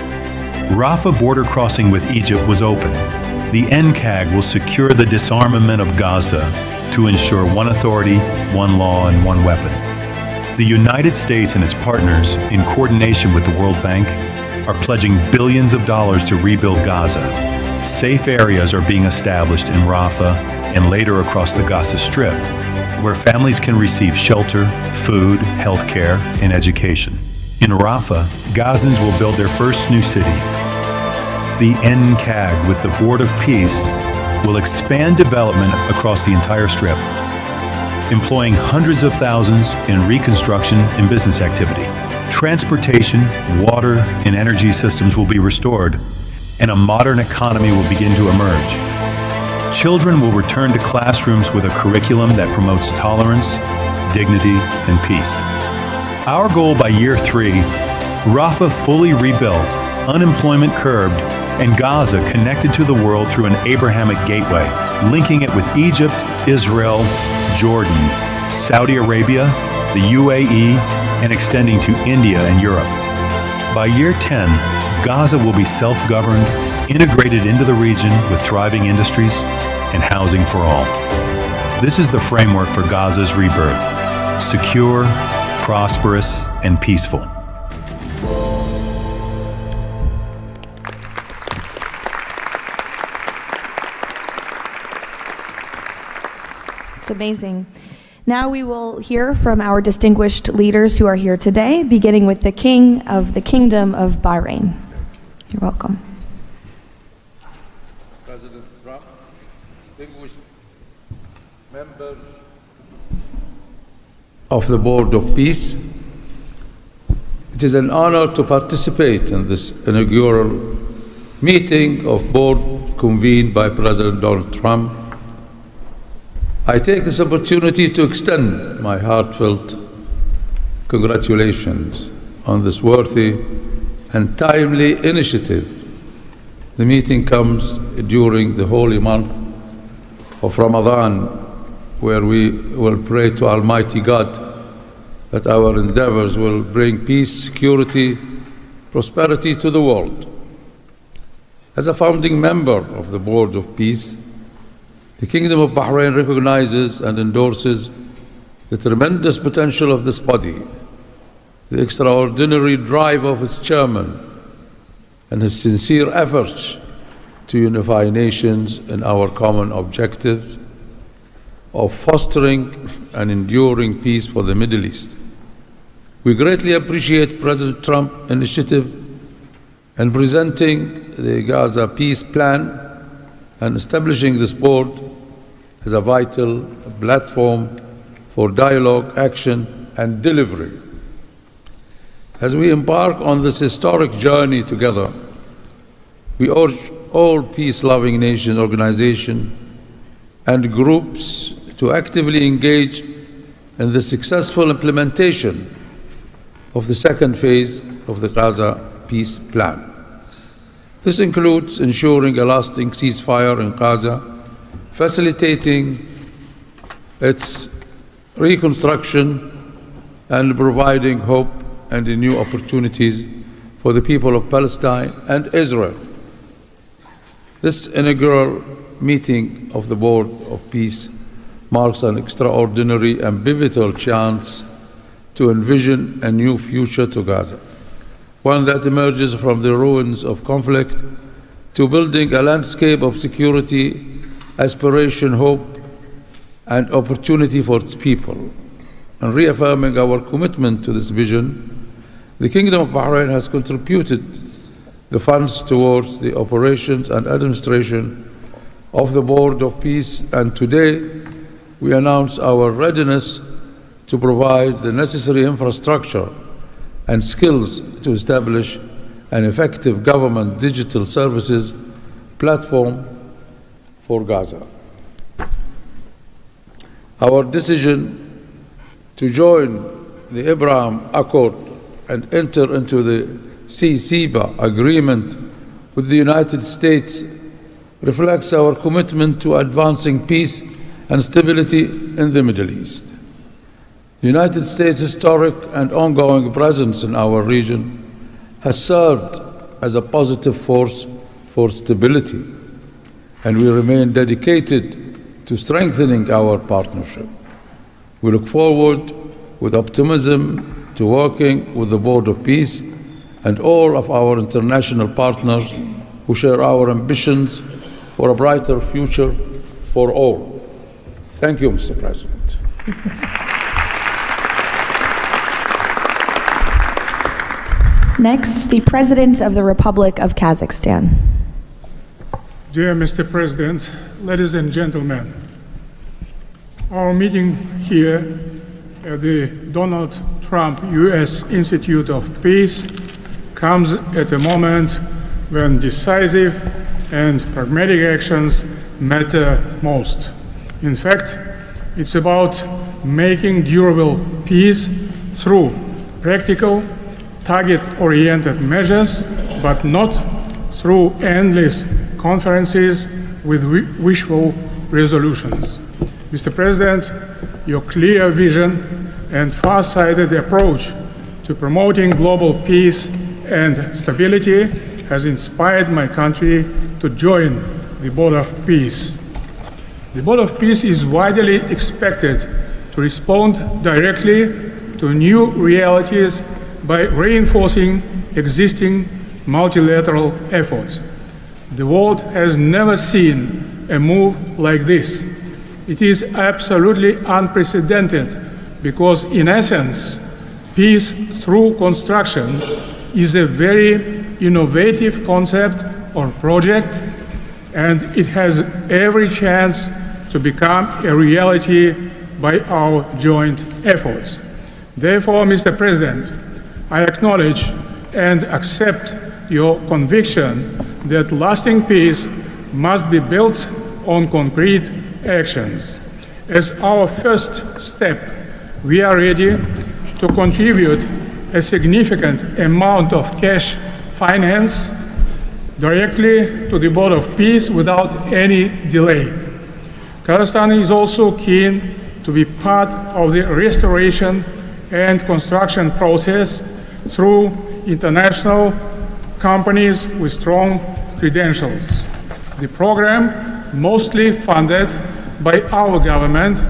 Rafah border crossing with Egypt was open. The NCAG will secure the disarmament of Gaza to ensure one authority, one law, and one weapon. The United States and its partners, in coordination with the World Bank, are pledging billions of dollars to rebuild Gaza. Safe areas are being established in Rafah and later across the Gaza Strip, where families can receive shelter, food, health care, and education. In Rafah, Gazans will build their first new city. The NCAG, with the Board of Peace, will expand development across the entire Strip, employing hundreds of thousands in reconstruction and business activity. Transportation, water, and energy systems will be restored, and a modern economy will begin to emerge. Children will return to classrooms with a curriculum that promotes tolerance, dignity, and peace. Our goal by year 3, Rafah fully rebuilt, unemployment curbed, and Gaza connected to the world through an Abrahamic gateway, linking it with Egypt, Israel, Jordan, Saudi Arabia, the UAE, and extending to India and Europe. By year 10, Gaza will be self-governed, integrated into the region with thriving industries and housing for all. This is the framework for Gaza's rebirth: secure, prosperous, and peaceful. It's amazing. Now we will hear from our distinguished leaders who are here today, beginning with the King of the Kingdom of Bahrain. You're welcome. President Trump, distinguished members of the Board of Peace, it is an honor to participate in this inaugural meeting of board convened by President Donald Trump. I take this opportunity to extend my heartfelt congratulations on this worthy and timely initiative. The meeting comes during the holy month of Ramadan, where we will pray to Almighty God that our endeavors will bring peace, security, prosperity to the world. As a founding member of the Board of Peace, the Kingdom of Bahrain recognizes and endorses the tremendous potential of this body, the extraordinary drive of its chairman, and his sincere efforts to unify nations in our common objectives of fostering and enduring peace for the Middle East. We greatly appreciate President Trump's initiative in presenting the Gaza Peace Plan and establishing this board as a vital platform for dialogue, action, and delivery. As we embark on this historic journey together, we urge all peace-loving nation organizations and groups to actively engage in the successful implementation of the second phase of the Gaza Peace Plan. This includes ensuring a lasting ceasefire in Gaza, facilitating its reconstruction, and providing hope and new opportunities for the people of Palestine and Israel. This inaugural meeting of the Board of Peace marks an extraordinary and pivotal chance to envision a new future to Gaza, one that emerges from the ruins of conflict to building a landscape of security, aspiration, hope, and opportunity for its people. And reaffirming our commitment to this vision, the Kingdom of Bahrain has contributed the funds towards the operations and administration of the Board of Peace, and today we announce our readiness to provide the necessary infrastructure and skills to establish an effective government digital services platform for Gaza. Our decision to join the Abraham Accord and enter into the CCBA agreement with the United States reflects our commitment to advancing peace and stability in the Middle East. The United States' historic and ongoing presence in our region has served as a positive force for stability, and we remain dedicated to strengthening our partnership. We look forward with optimism to working with the Board of Peace and all of our international partners who share our ambitions for a brighter future for all. Thank you, Mr. President. Next, the President of the Republic of Kazakhstan. Dear Mr. President, ladies and gentlemen, our meeting here at the Donald Trump U.S. Institute of Peace comes at a moment when decisive and pragmatic actions matter most. In fact, it's about making durable peace through practical, target-oriented measures, but not through endless conferences with wishful resolutions. Mr. President, your clear vision and far-sighted approach to promoting global peace and stability has inspired my country to join the Board of Peace. The Board of Peace is widely expected to respond directly to new realities by reinforcing existing multilateral efforts. The world has never seen a move like this. It is absolutely unprecedented because, in essence, peace through construction is a very innovative concept or project, and it has every chance to become a reality by our joint efforts. Therefore, Mr. President, I acknowledge and accept your conviction that lasting peace must be built on concrete actions. As our first step, we are ready to contribute a significant amount of cash finance directly to the Board of Peace without any delay. Kazakhstan is also keen to be part of the restoration and construction process through international companies with strong credentials. The program, mostly funded by our government,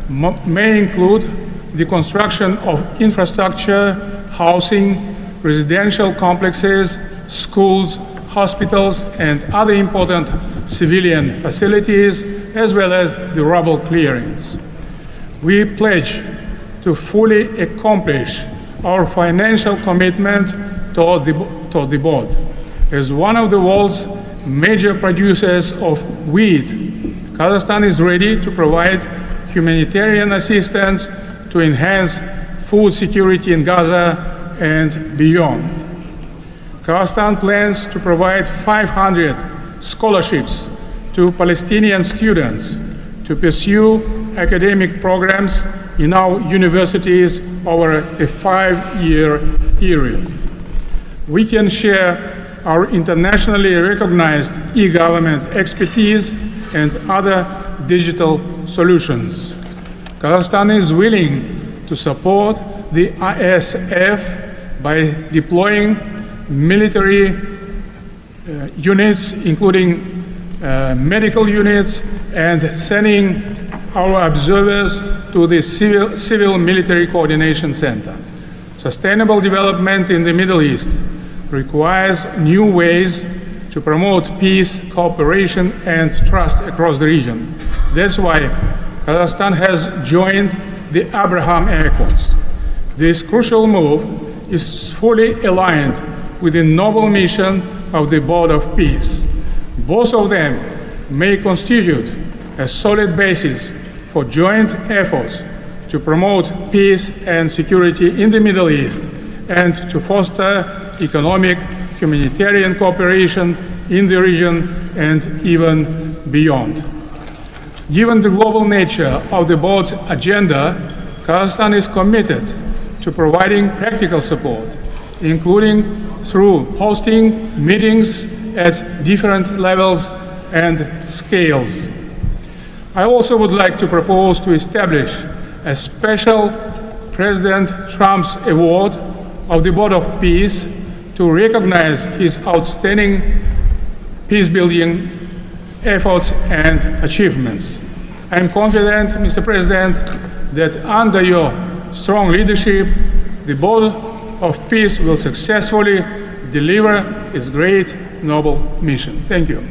may include the construction of infrastructure, housing, residential complexes, schools, hospitals, and other important civilian facilities, as well as the rubble clearance. We pledge to fully accomplish our financial commitment toward the board. As one of the world's major producers of wheat, Kazakhstan is ready to provide humanitarian assistance to enhance food security in Gaza and beyond. Kazakhstan plans to provide 500 scholarships to Palestinian students to pursue academic programs in our universities over a 5-year period. We can share our internationally recognized e-government expertise and other digital solutions. Kazakhstan is willing to support the ISF by deploying military units, including medical units, and sending our observers to the Civil Military Coordination Center. Sustainable development in the Middle East requires new ways to promote peace, cooperation, and trust across the region. That's why Kazakhstan has joined the Abraham Accords. This crucial move is fully aligned with the noble mission of the Board of Peace. Both of them may constitute a solid basis for joint efforts to promote peace and security in the Middle East and to foster economic, humanitarian cooperation in the region and even beyond. Given the global nature of the board's agenda, Kazakhstan is committed to providing practical support, including through hosting meetings at different levels and scales. I also would like to propose to establish a special President Trump's Award of the Board of Peace to recognize his outstanding peace-building efforts and achievements. I am confident, Mr. President, that under your strong leadership, the Board of Peace will successfully deliver its great noble mission. Thank you.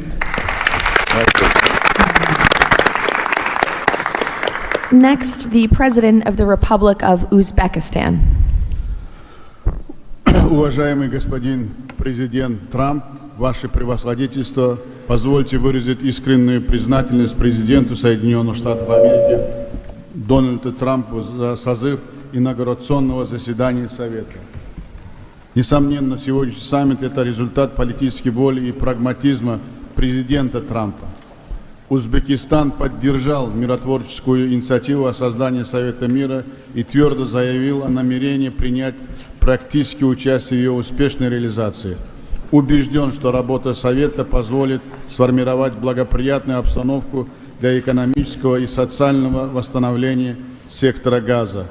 Next, the President of the Republic of Uzbekistan. Уважаемый господин президент Трамп, ваше превосходительство, позвольте выразить искреннюю признательность президенту Соединенных Штатов Америки Дональду Трампу за созыв инаугурационного заседания Совета. Несомненно, сегодняшний саммит – это результат политической воли и прагматизма президента Трампа. Узбекистан поддержал миротворческую инициативу о создании Совета мира и твердо заявил о намерении принять практическое участие в ее успешной реализации. Убежден, что работа Совета позволит сформировать благоприятную обстановку для экономического и социального восстановления сектора Газа.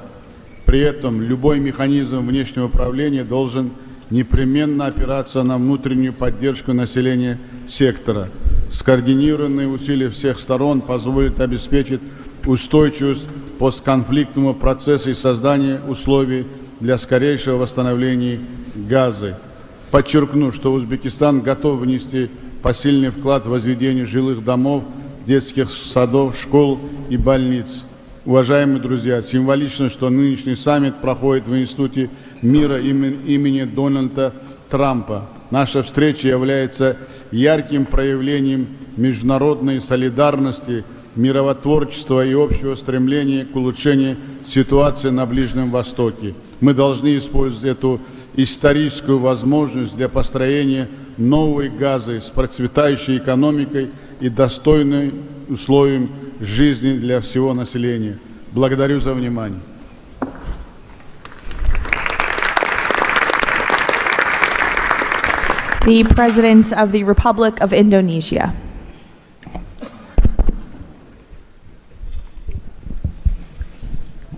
При этом любой механизм внешнего управления должен непременно опираться на внутреннюю поддержку населения сектора. Скоординированные усилия всех сторон позволят обеспечить устойчивость постконфликтного процесса и создание условий для скорейшего восстановления Газы. Подчеркну, что Узбекистан готов внести посильный вклад в возведение жилых домов, детских садов, школ и больниц. Уважаемые друзья, символично, что нынешний саммит проходит в Институте мира имени Дональда Трампа. Наша встреча является ярким проявлением международной солидарности, миротворчества и общего стремления к улучшению ситуации на Ближнем Востоке. Мы должны использовать эту историческую возможность для построения новой Газы с процветающей экономикой и достойным условием жизни для всего населения. Благодарю за внимание. The President of the Republic of Indonesia.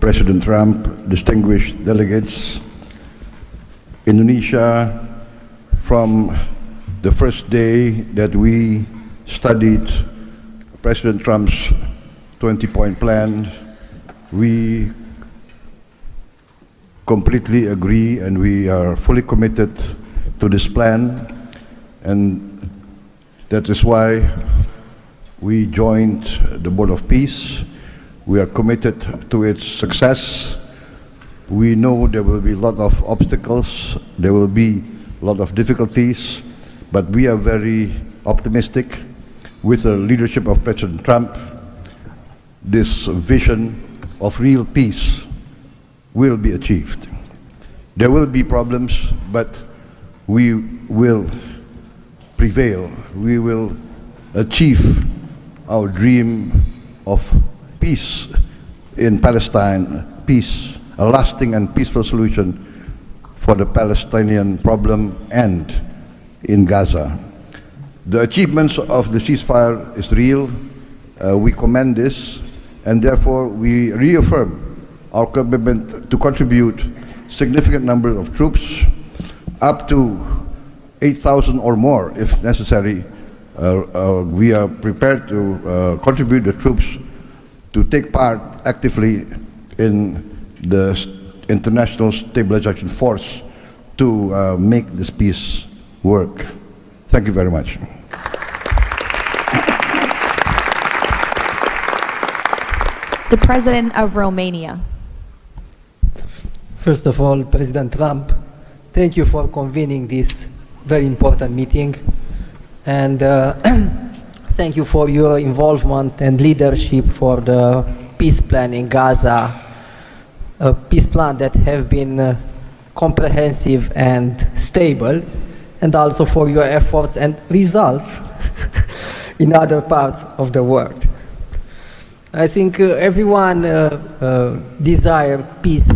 President Trump, distinguished delegates, Indonesia, from the first day that we studied President Trump's 20-point plan, we completely agree and we are fully committed to this plan. And that is why we joined the Board of Peace. We are committed to its success. We know there will be a lot of obstacles, there will be a lot of difficulties, but we are very optimistic with the leadership of President Trump. This vision of real peace will be achieved. There will be problems, but we will prevail. We will achieve our dream of peace in Palestine, peace, a lasting and peaceful solution for the Palestinian problem and in Gaza. The achievements of the ceasefire is real. We commend this, and therefore we reaffirm our commitment to contribute significant number of troops, up to 8,000 or more if necessary. We are prepared to contribute the troops to take part actively in the international stabilization force to make this peace work. Thank you very much. The President of Romania. First of all, President Trump, thank you for convening this very important meeting, and thank you for your involvement and leadership for the peace plan in Gaza, a peace plan that have been comprehensive and stable, and also for your efforts and results in other parts of the world. I think everyone desires peace,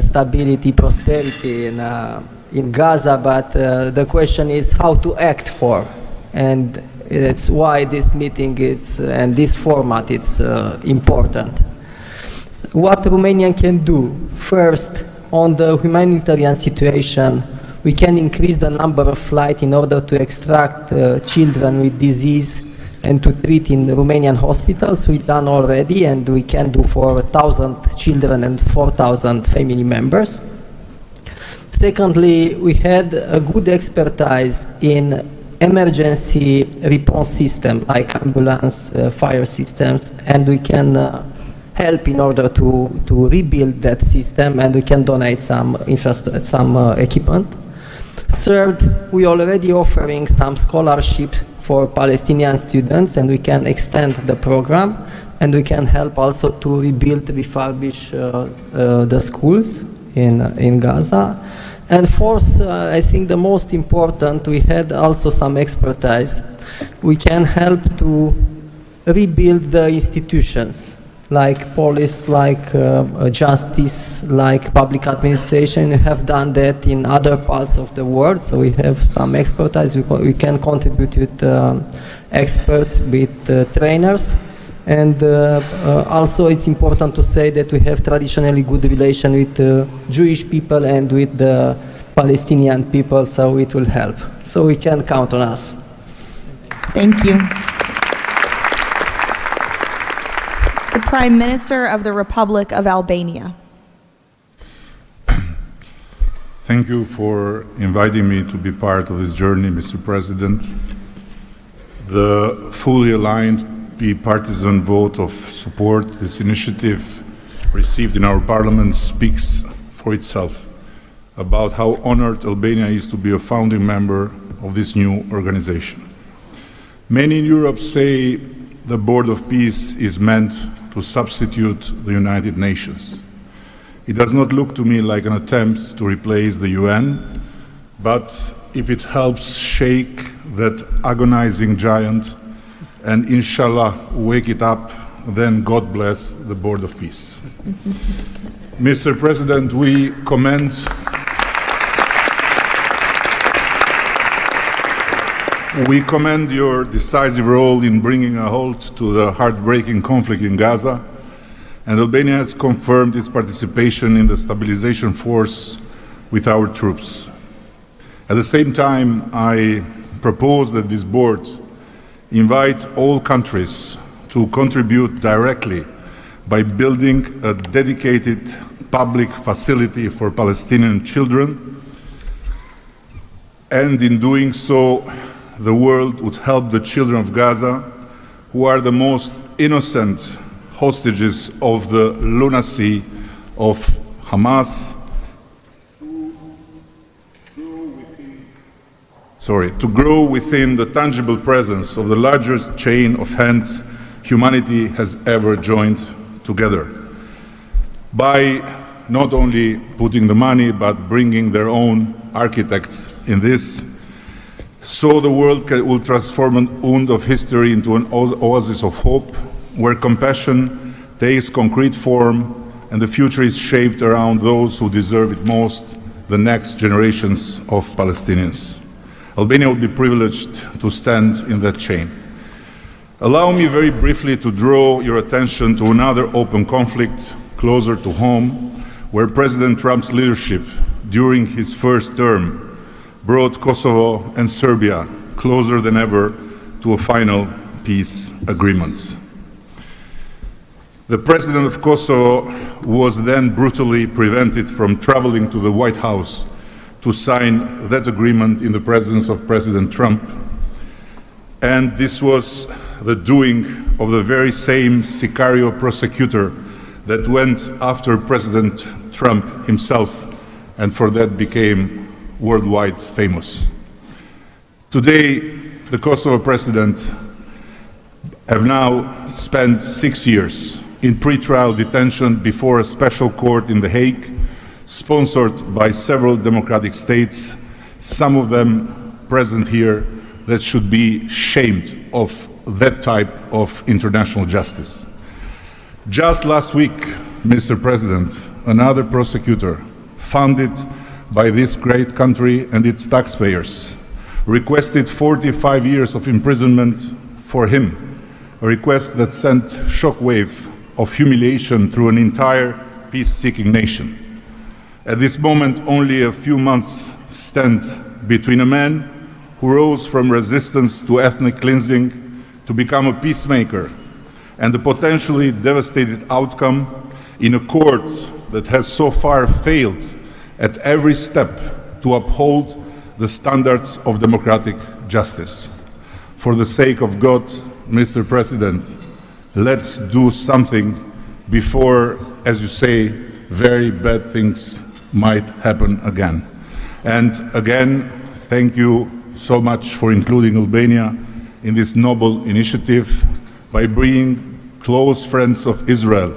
stability, prosperity in Gaza, but the question is how to act for, and that's why this meeting and this format is important. What Romania can do? First, on the humanitarian situation, we can increase the number of flights in order to extract children with disease and to treat in Romanian hospitals. We've done already, and we can do for 1,000 children and 4,000 family members. Secondly, we had a good expertise in emergency response system like ambulance, fire systems, and we can help in order to rebuild that system, and we can donate some equipment. Third, we are already offering some scholarships for Palestinian students, and we can extend the program, and we can help also to rebuild, refurbish the schools in Gaza. And fourth, I think the most important, we had also some expertise. We can help to rebuild the institutions, like police, like justice, like public administration. We have done that in other parts of the world, so we have some expertise. We can contribute with experts, with trainers, and also it's important to say that we have traditionally good relation with Jewish people and with the Palestinian people, so it will help. So we can count on us. Thank you. The Prime Minister of the Republic of Albania. Thank you for inviting me to be part of this journey, Mr. President. The fully aligned bipartisan vote of support this initiative received in our parliament speaks for itself about how honored Albania is to be a founding member of this new organization. Many in Europe say the Board of Peace is meant to substitute the United Nations. It does not look to me like an attempt to replace the UN, but if it helps shake that agonizing giant and inshallah wake it up, then God bless the Board of Peace. Mr. President, we commend your decisive role in bringing a halt to the heartbreaking conflict in Gaza, and Albania has confirmed its participation in the stabilization force with our troops. At the same time, I propose that this board invite all countries to contribute directly by building a dedicated public facility for Palestinian children And in doing so, the world would help the children of Gaza, who are the most innocent hostages of the lunacy of Hamas, to grow within the tangible presence of the largest chain of hands humanity has ever joined together, by not only putting the money but bringing their own architects in this, so the world will transform an wound of history into an oasis of hope, where compassion takes concrete form and the future is shaped around those who deserve it most, the next generations of Palestinians. Albania will be privileged to stand in that chain. Allow me very briefly to draw your attention to another open conflict closer to home, where President Trump's leadership during his first term brought Kosovo and Serbia closer than ever to a final peace agreement. The president of Kosovo was then brutally prevented from traveling to the White House to sign that agreement in the presence of President Trump. And this was the doing of the very same Sicario prosecutor that went after President Trump himself, and for that became worldwide famous. Today, the Kosovo president have now spent 6 years in pretrial detention before a special court in The Hague, sponsored by several democratic states, some of them present here, that should be shamed of that type of international justice. Just last week, Mr. President, another prosecutor funded by this great country and its taxpayers requested 45 years of imprisonment for him, a request that sent shockwave of humiliation through an entire peace-seeking nation. At this moment, only a few months stand between a man who rose from resistance to ethnic cleansing to become a peacemaker and the potentially devastating outcome in a court that has so far failed at every step to uphold the standards of democratic justice. For the sake of God, Mr. President, let's do something before, as you say, very bad things might happen again. And again, thank you so much for including Albania in this noble initiative by bringing close friends of Israel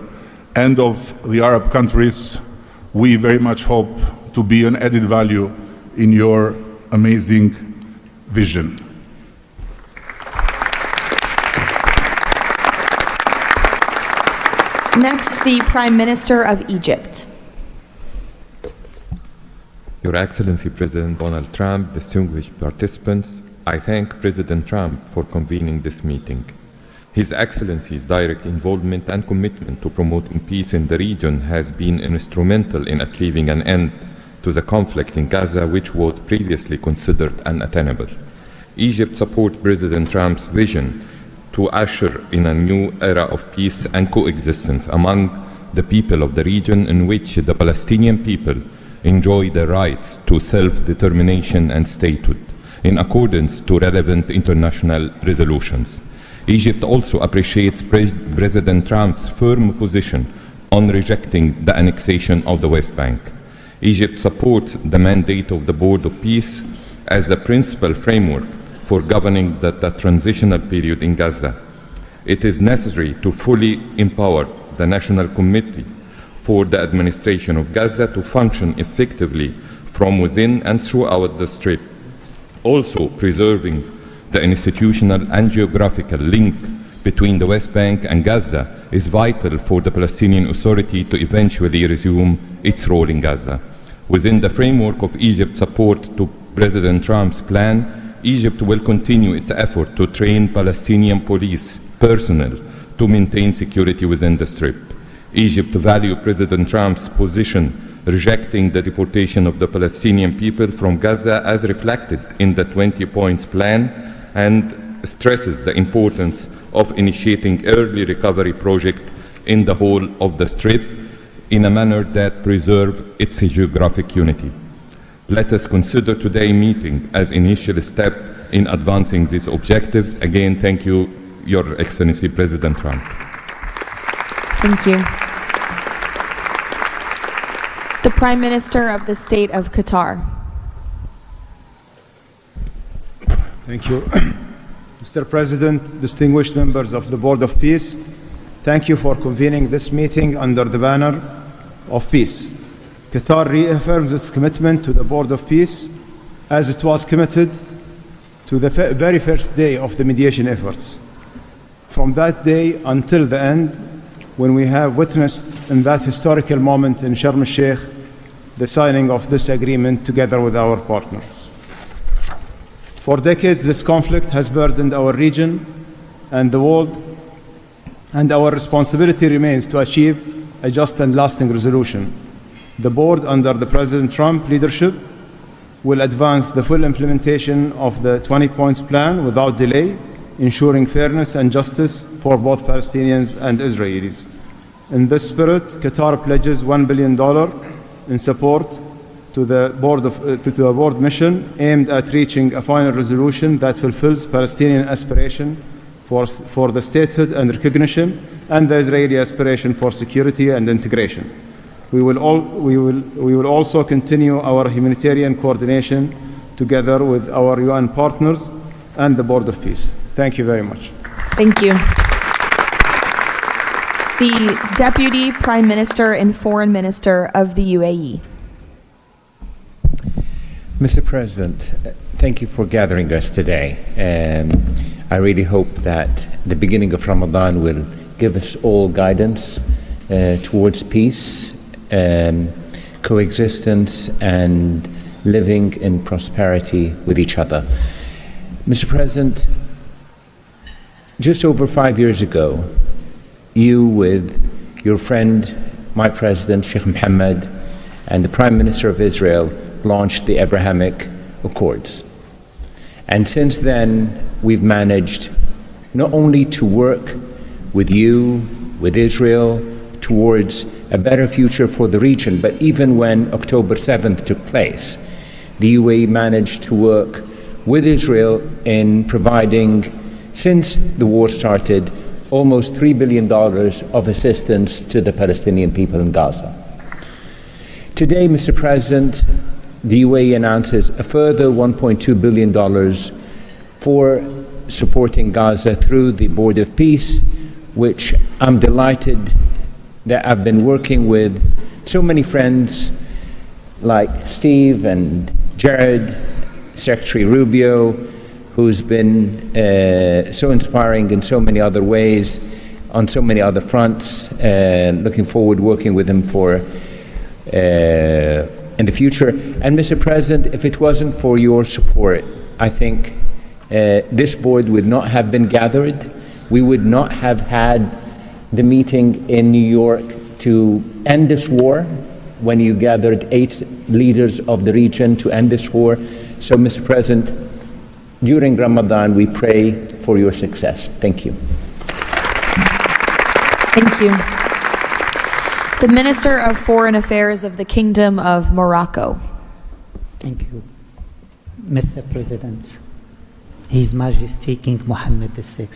and of the Arab countries. We very much hope to be an added value in your amazing vision. Next, the Prime Minister of Egypt. Your Excellency President Donald Trump, distinguished participants, I thank President Trump for convening this meeting. His Excellency's direct involvement and commitment to promoting peace in the region has been instrumental in achieving an end to the conflict in Gaza, which was previously considered unattainable. Egypt supports President Trump's vision to usher in a new era of peace and coexistence among the people of the region, in which the Palestinian people enjoy the rights to self-determination and statehood, in accordance to relevant international resolutions. Egypt also appreciates President Trump's firm position on rejecting the annexation of the West Bank. Egypt supports the mandate of the Board of Peace as a principal framework for governing the transitional period in Gaza. It is necessary to fully empower the National Committee for the administration of Gaza to function effectively from within and throughout the Strip. Also, preserving the institutional and geographical link between the West Bank and Gaza is vital for the Palestinian Authority to eventually resume its role in Gaza. Within the framework of Egypt's support to President Trump's plan, Egypt will continue its effort to train Palestinian police personnel to maintain security within the Strip. Egypt values President Trump's position rejecting the deportation of the Palestinian people from Gaza as reflected in the 20 points plan, and stresses the importance of initiating early recovery projects in the whole of the Strip in a manner that preserves its geographic unity. Let us consider today's meeting as initial step in advancing these objectives. Again, thank you, Your Excellency President Trump. Thank you. The Prime Minister of the State of Qatar. Thank you. Mr. President, distinguished members of the Board of Peace, thank you for convening this meeting under the banner of peace. Qatar reaffirms its commitment to the Board of Peace as it was committed to the very first day of the mediation efforts. From that day until the end, when we have witnessed in that historical moment in Sharm el-Sheikh the signing of this agreement together with our partners. For decades, this conflict has burdened our region and the world, and our responsibility remains to achieve a just and lasting resolution. The board, under the President Trump leadership, will advance the full implementation of the 20 points plan without delay, ensuring fairness and justice for both Palestinians and Israelis. In this spirit, Qatar pledges $1 billion in support to the board mission aimed at reaching a final resolution that fulfills Palestinian aspiration for the statehood and recognition, and the Israeli aspiration for security and integration. We will also continue our humanitarian coordination together with our UN partners and the Board of Peace. Thank you very much. Thank you. The Deputy Prime Minister and Foreign Minister of the UAE. Mr. President, thank you for gathering us today. I really hope that the beginning of Ramadan will give us all guidance towards peace, coexistence, and living in prosperity with each other. Mr. President, just over 5 years ago, you with your friend, my president, Sheikh Mohammed, and the Prime Minister of Israel launched the Abrahamic Accords. And since then, we've managed not only to work with you, with Israel, towards a better future for the region, but even when October 7th took place, the UAE managed to work with Israel in providing, since the war started, almost $3 billion of assistance to the Palestinian people in Gaza. Today, Mr. President, the UAE announces a further $1.2 billion for supporting Gaza through the Board of Peace, which I'm delighted that I've been working with so many friends like Steve and Jared, Secretary Rubio, who's been so inspiring in so many other ways, on so many other fronts, and looking forward working with him for in the future. And Mr. President, if it wasn't for your support, I think this board would not have been gathered. We would not have had the meeting in New York to end this war, when you gathered 8 leaders of the region to end this war. So, Mr. President, during Ramadan, we pray for your success. Thank you. Thank you. The Minister of Foreign Affairs of the Kingdom of Morocco. Thank you. Mr. President, His Majesty King Mohammed VI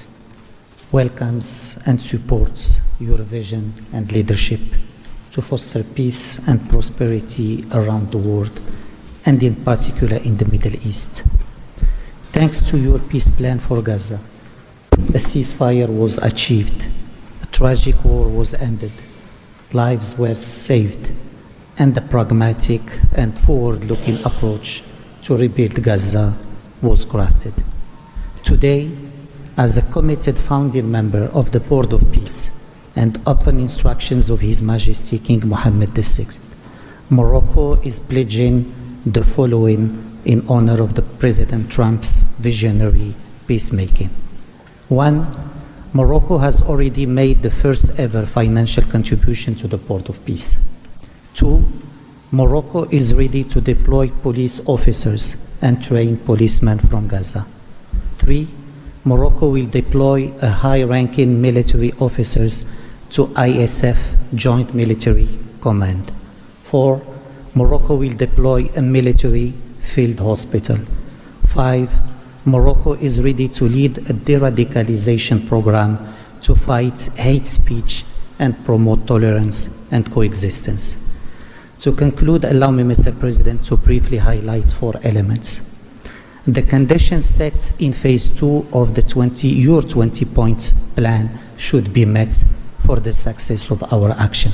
welcomes and supports your vision and leadership to foster peace and prosperity around the world, and in particular in the Middle East. Thanks to your peace plan for Gaza, a ceasefire was achieved, a tragic war was ended, lives were saved, and a pragmatic and forward-looking approach to rebuild Gaza was crafted. Today, as a committed founding member of the Board of Peace and upon instructions of His Majesty King Mohammed VI, Morocco is pledging the following in honor of the President Trump's visionary peacemaking. 1. Morocco has already made the first ever financial contribution to the Board of Peace. 2. Morocco is ready to deploy police officers and train policemen from Gaza. 3. Morocco will deploy a high-ranking military officers to ISF Joint Military Command. 4. Morocco will deploy a military field hospital. 5, Morocco is ready to lead a de-radicalization program to fight hate speech and promote tolerance and coexistence. To conclude, allow me, Mr. President, to briefly highlight 4 elements. The conditions set in phase 2 of the your 20-point plan should be met for the success of our action.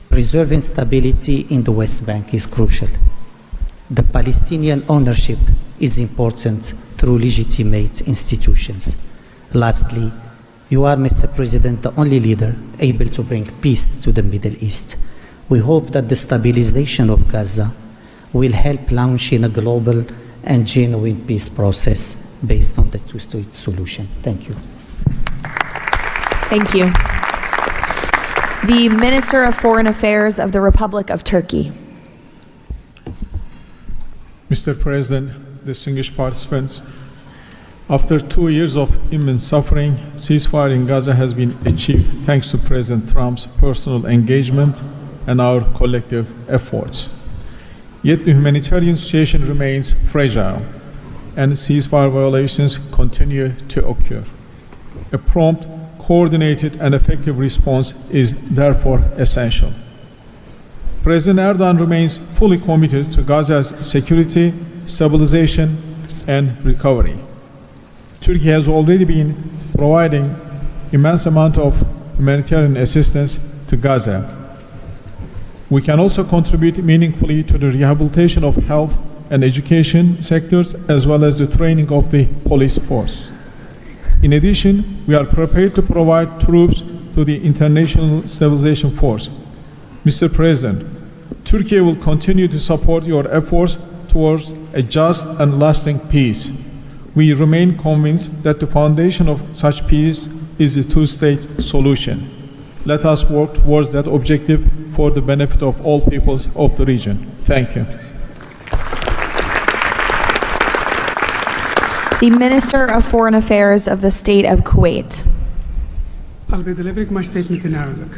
Preserving stability in the West Bank is crucial. The Palestinian ownership is important through legitimate institutions. Lastly, you are, Mr. President, the only leader able to bring peace to the Middle East. We hope that the stabilization of Gaza will help launching a global and genuine peace process based on the two-state solution. Thank you. Thank you. The Minister of Foreign Affairs of the Republic of Turkey. Mr. President, distinguished participants, after 2 years of immense suffering, ceasefire in Gaza has been achieved thanks to President Trump's personal engagement and our collective efforts. Yet the humanitarian situation remains fragile, and ceasefire violations continue to occur. A prompt, coordinated, and effective response is therefore essential. President Erdogan remains fully committed to Gaza's security, stabilization, and recovery. Turkey has already been providing immense amount of humanitarian assistance to Gaza. We can also contribute meaningfully to the rehabilitation of health and education sectors, as well as the training of the police force. In addition, we are prepared to provide troops to the International Stabilization Force. Mr. President, Turkey will continue to support your efforts towards a just and lasting peace. We remain convinced that the foundation of such peace is the two-state solution. Let us work towards that objective for the benefit of all peoples of the region. Thank you. The Minister of Foreign Affairs of the State of Kuwait. I'll be delivering my statement in Arabic.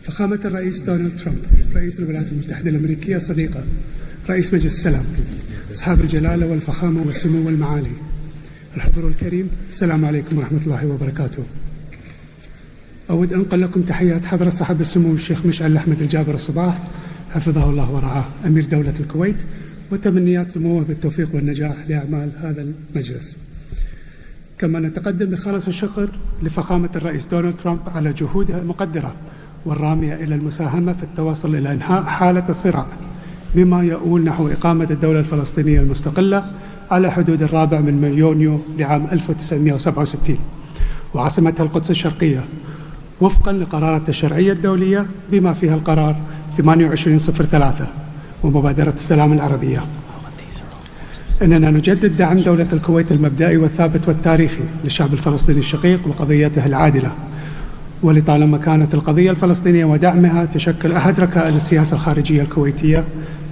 فخامة الرئيس دونالد ترامب، رئيس الولايات المتحدة الأمريكية الصديقة، رئيس مجلس السلام، أصحاب الجلالة والفخامة والسمو والمعالي، الحضور الكريم، السلام عليكم ورحمة الله وبركاته. أود أنقل لكم تحيات حضرة صاحب السمو الشيخ مشعل أحمد الجابر الصباح حفظه الله ورعاه أمير دولة الكويت، وتمنيات سموه بالتوفيق والنجاح لأعمال هذا المجلس. كما نتقدم بخالص الشكر لفخامة الرئيس دونالد ترامب على جهودها المقدرة والرامية إلى المساهمة في التوصل إلى إنهاء حالة الصراع، بما يؤول نحو إقامة الدولة الفلسطينية المستقلة على حدود 4 من يونيو لعام 1967 وعاصمتها القدس الشرقية، وفقا لقرارات الشرعية الدولية بما فيها القرار 2803 ومبادرة السلام العربية. إننا نجدد دعم دولة الكويت المبدئي والثابت والتاريخي للشعب الفلسطيني الشقيق وقضيته العادلة، ولطالما كانت القضية الفلسطينية ودعمها تشكل أحد ركائز السياسة الخارجية الكويتية،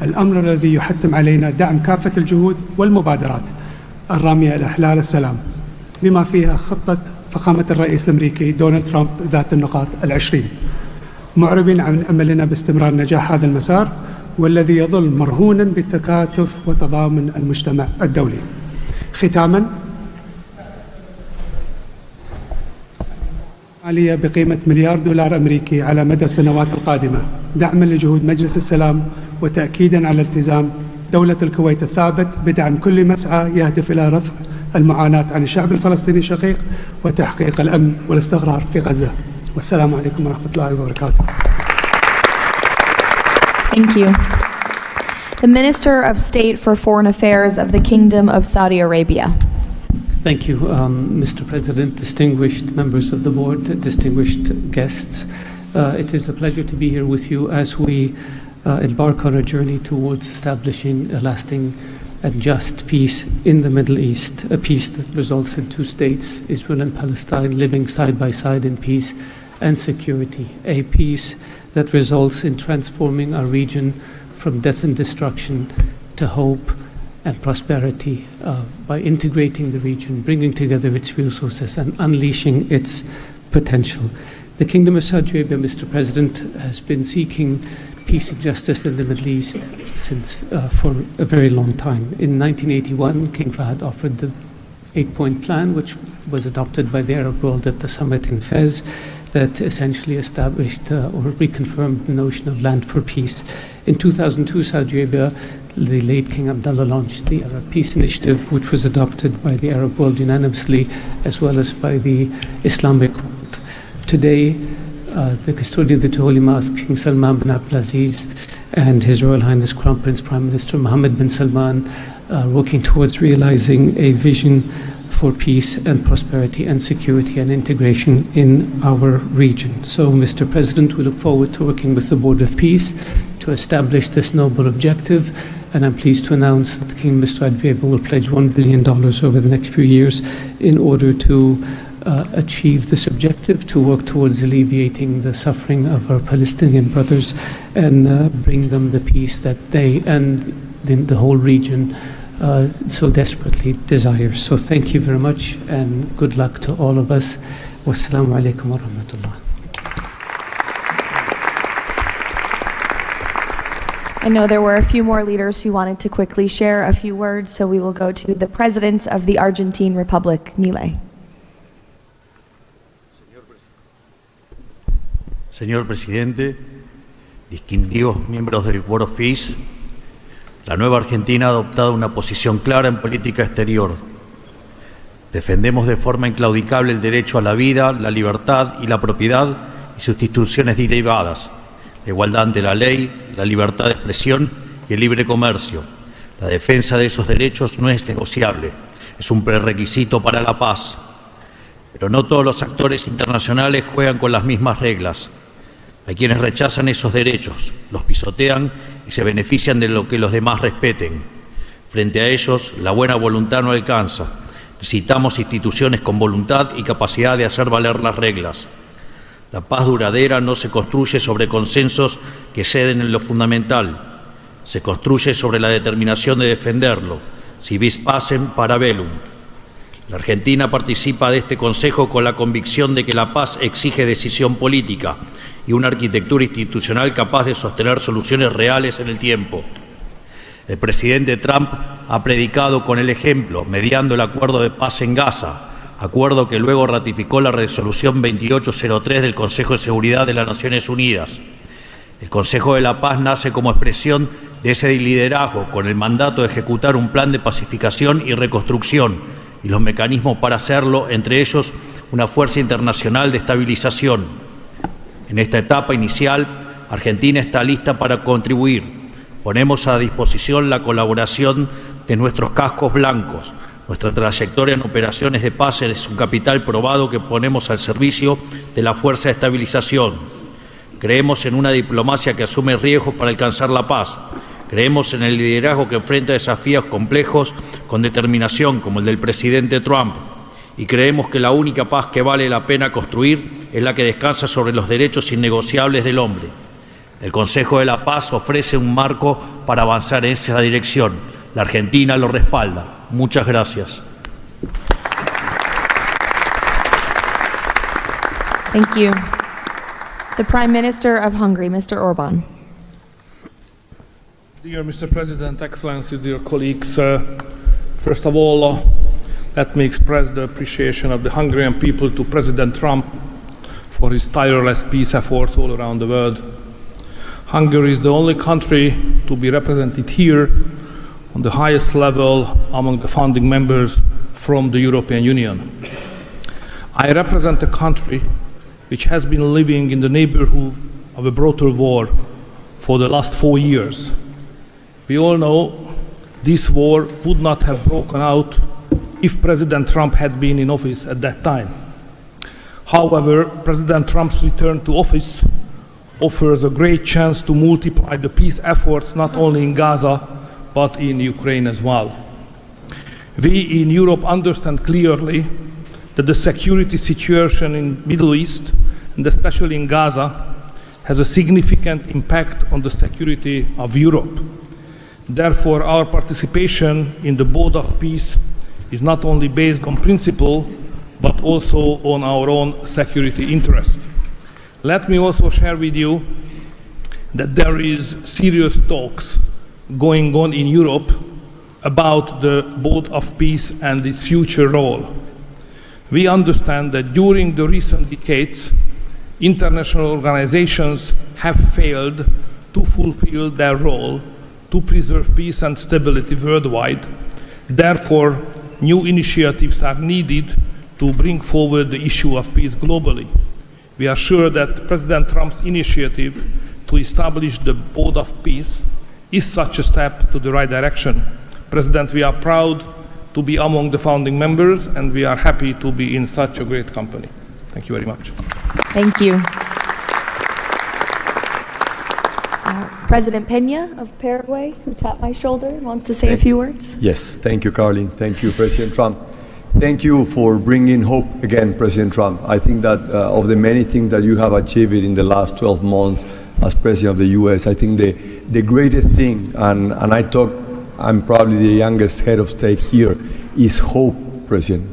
الأمر الذي يحتم علينا دعم كافة الجهود والمبادرات الرامية إلى إحلال السلام، بما فيها خطة فخامة الرئيس الأمريكي دونالد ترامب ذات النقاط 20، معربين عن أملنا باستمرار نجاح هذا المسار، والذي يظل مرهونا بتكاتف وتضامن المجتمع الدولي. ختاما، مالية بقيمة $1 مليار أمريكي على مدى السنوات القادمة، دعما لجهود مجلس السلام وتأكيدا على التزام دولة الكويت الثابت بدعم كل مسعى يهدف إلى رفع المعاناة عن الشعب الفلسطيني الشقيق وتحقيق الأمن والاستقرار في غزة. والسلام عليكم ورحمة الله وبركاته. Thank you. The Minister of State for Foreign Affairs of the Kingdom of Saudi Arabia. Thank you, Mr. President, distinguished members of the board, distinguished guests. It is a pleasure to be here with you as we embark on a journey towards establishing a lasting and just peace in the Middle East, a peace that results in two states, Israel and Palestine, living side by side in peace and security, a peace that results in transforming our region from death and destruction to hope and prosperity by integrating the region, bringing together its resources and unleashing its potential. The Kingdom of Saudi Arabia, Mr. President, has been seeking peace and justice in the Middle East for a very long time. In 1981, King Fahd offered the 8-point plan, which was adopted by the Arab world at the summit in Fez, that essentially established or reconfirmed the notion of land for peace. In 2002, Saudi Arabia, the late King Abdullah, launched the Arab Peace Initiative, which was adopted by the Arab world unanimously, as well as by the Islamic world. Today, the custodian of the two Holy Mosques, King Salman bin Abdulaziz, and His Royal Highness Crown Prince Prime Minister Mohammed bin Salman are working towards realizing a vision for peace and prosperity and security and integration in our region. So, Mr. President, we look forward to working with the Board of Peace to establish this noble objective, and I'm pleased to announce that King Mr. Adbeba will pledge $1 billion over the next few years in order to achieve this objective, to work towards alleviating the suffering of our Palestinian brothers and bring them the peace that they and the whole region so desperately desires. So thank you very much and good luck to all of us. Wassalamu alaikum wa rahmatullah. I know there were a few more leaders who wanted to quickly share a few words, so we will go to the President of the Argentine Republic, Milei. Señor Presidente, distinguidos miembros del Board of Peace, la nueva Argentina ha adoptado una posición clara en política exterior. Defendemos de forma inclaudicable el derecho a la vida, la libertad y la propiedad y sus instituciones derivadas, la igualdad ante la ley, la libertad de expresión y el libre comercio. La defensa de esos derechos no es negociable, es un prerequisito para la paz. Pero no todos los actores internacionales juegan con las mismas reglas. Hay quienes rechazan esos derechos, los pisotean y se benefician de lo que los demás respeten. Frente a ellos, la buena voluntad no alcanza. Necesitamos instituciones con voluntad y capacidad de hacer valer las reglas. La paz duradera no se construye sobre consensos que ceden en lo fundamental. Se construye sobre la determinación de defenderlo. Si vis pacem, para bellum. La Argentina participa de este Consejo con la convicción de que la paz exige decisión política y una arquitectura institucional capaz de sostener soluciones reales en el tiempo. El presidente Trump ha predicado con el ejemplo, mediando el acuerdo de paz en Gaza, acuerdo que luego ratificó la resolución 2803 del Consejo de Seguridad de las Naciones Unidas. El Consejo de la Paz nace como expresión de ese liderazgo, con el mandato de ejecutar un plan de pacificación y reconstrucción, y los mecanismos para hacerlo, entre ellos una fuerza internacional de estabilización. En esta etapa inicial, Argentina está lista para contribuir. Ponemos a disposición la colaboración de nuestros cascos blancos. Nuestra trayectoria en operaciones de paz es un capital probado que ponemos al servicio de la fuerza de estabilización. Creemos en una diplomacia que asume riesgos para alcanzar la paz. Creemos en el liderazgo que enfrenta desafíos complejos con determinación, como el del presidente Trump. Y creemos que la única paz que vale la pena construir es la que descansa sobre los derechos innegociables del hombre. El Consejo de la Paz ofrece un marco para avanzar en esa dirección. La Argentina lo respalda. Muchas gracias. Thank you. The Prime Minister of Hungary, Mr. Orbán. Dear Mr. President, Excellencies, dear colleagues, first of all, let me express the appreciation of the Hungarian people to President Trump for his tireless peace efforts all around the world. Hungary is the only country to be represented here on the highest level among the founding members from the European Union. I represent a country which has been living in the neighborhood of a brutal war for the last 4 years. We all know this war would not have broken out if President Trump had been in office at that time. However, President Trump's return to office offers a great chance to multiply the peace efforts not only in Gaza, but in Ukraine as well. We in Europe understand clearly that the security situation in the Middle East, and especially in Gaza, has a significant impact on the security of Europe. Therefore, our participation in the Board of Peace is not only based on principle, but also on our own security interest. Let me also share with you that there is serious talks going on in Europe about the Board of Peace and its future role. We understand that during the recent decades, international organizations have failed to fulfill their role to preserve peace and stability worldwide. Therefore, new initiatives are needed to bring forward the issue of peace globally. We are sure that President Trump's initiative to establish the Board of Peace is such a step to the right direction. President, we are proud to be among the founding members, and we are happy to be in such a great company. Thank you very much. Thank you. President Peña of Paraguay, who tapped my shoulder, wants to say a few words. Yes, thank you, Caroline. Thank you, President Trump. Thank you for bringing hope again, President Trump. I think that of the many things that you have achieved in the last 12 months as President of the U.S., I think the greatest thing, and I'm probably the youngest head of state here, is hope, President.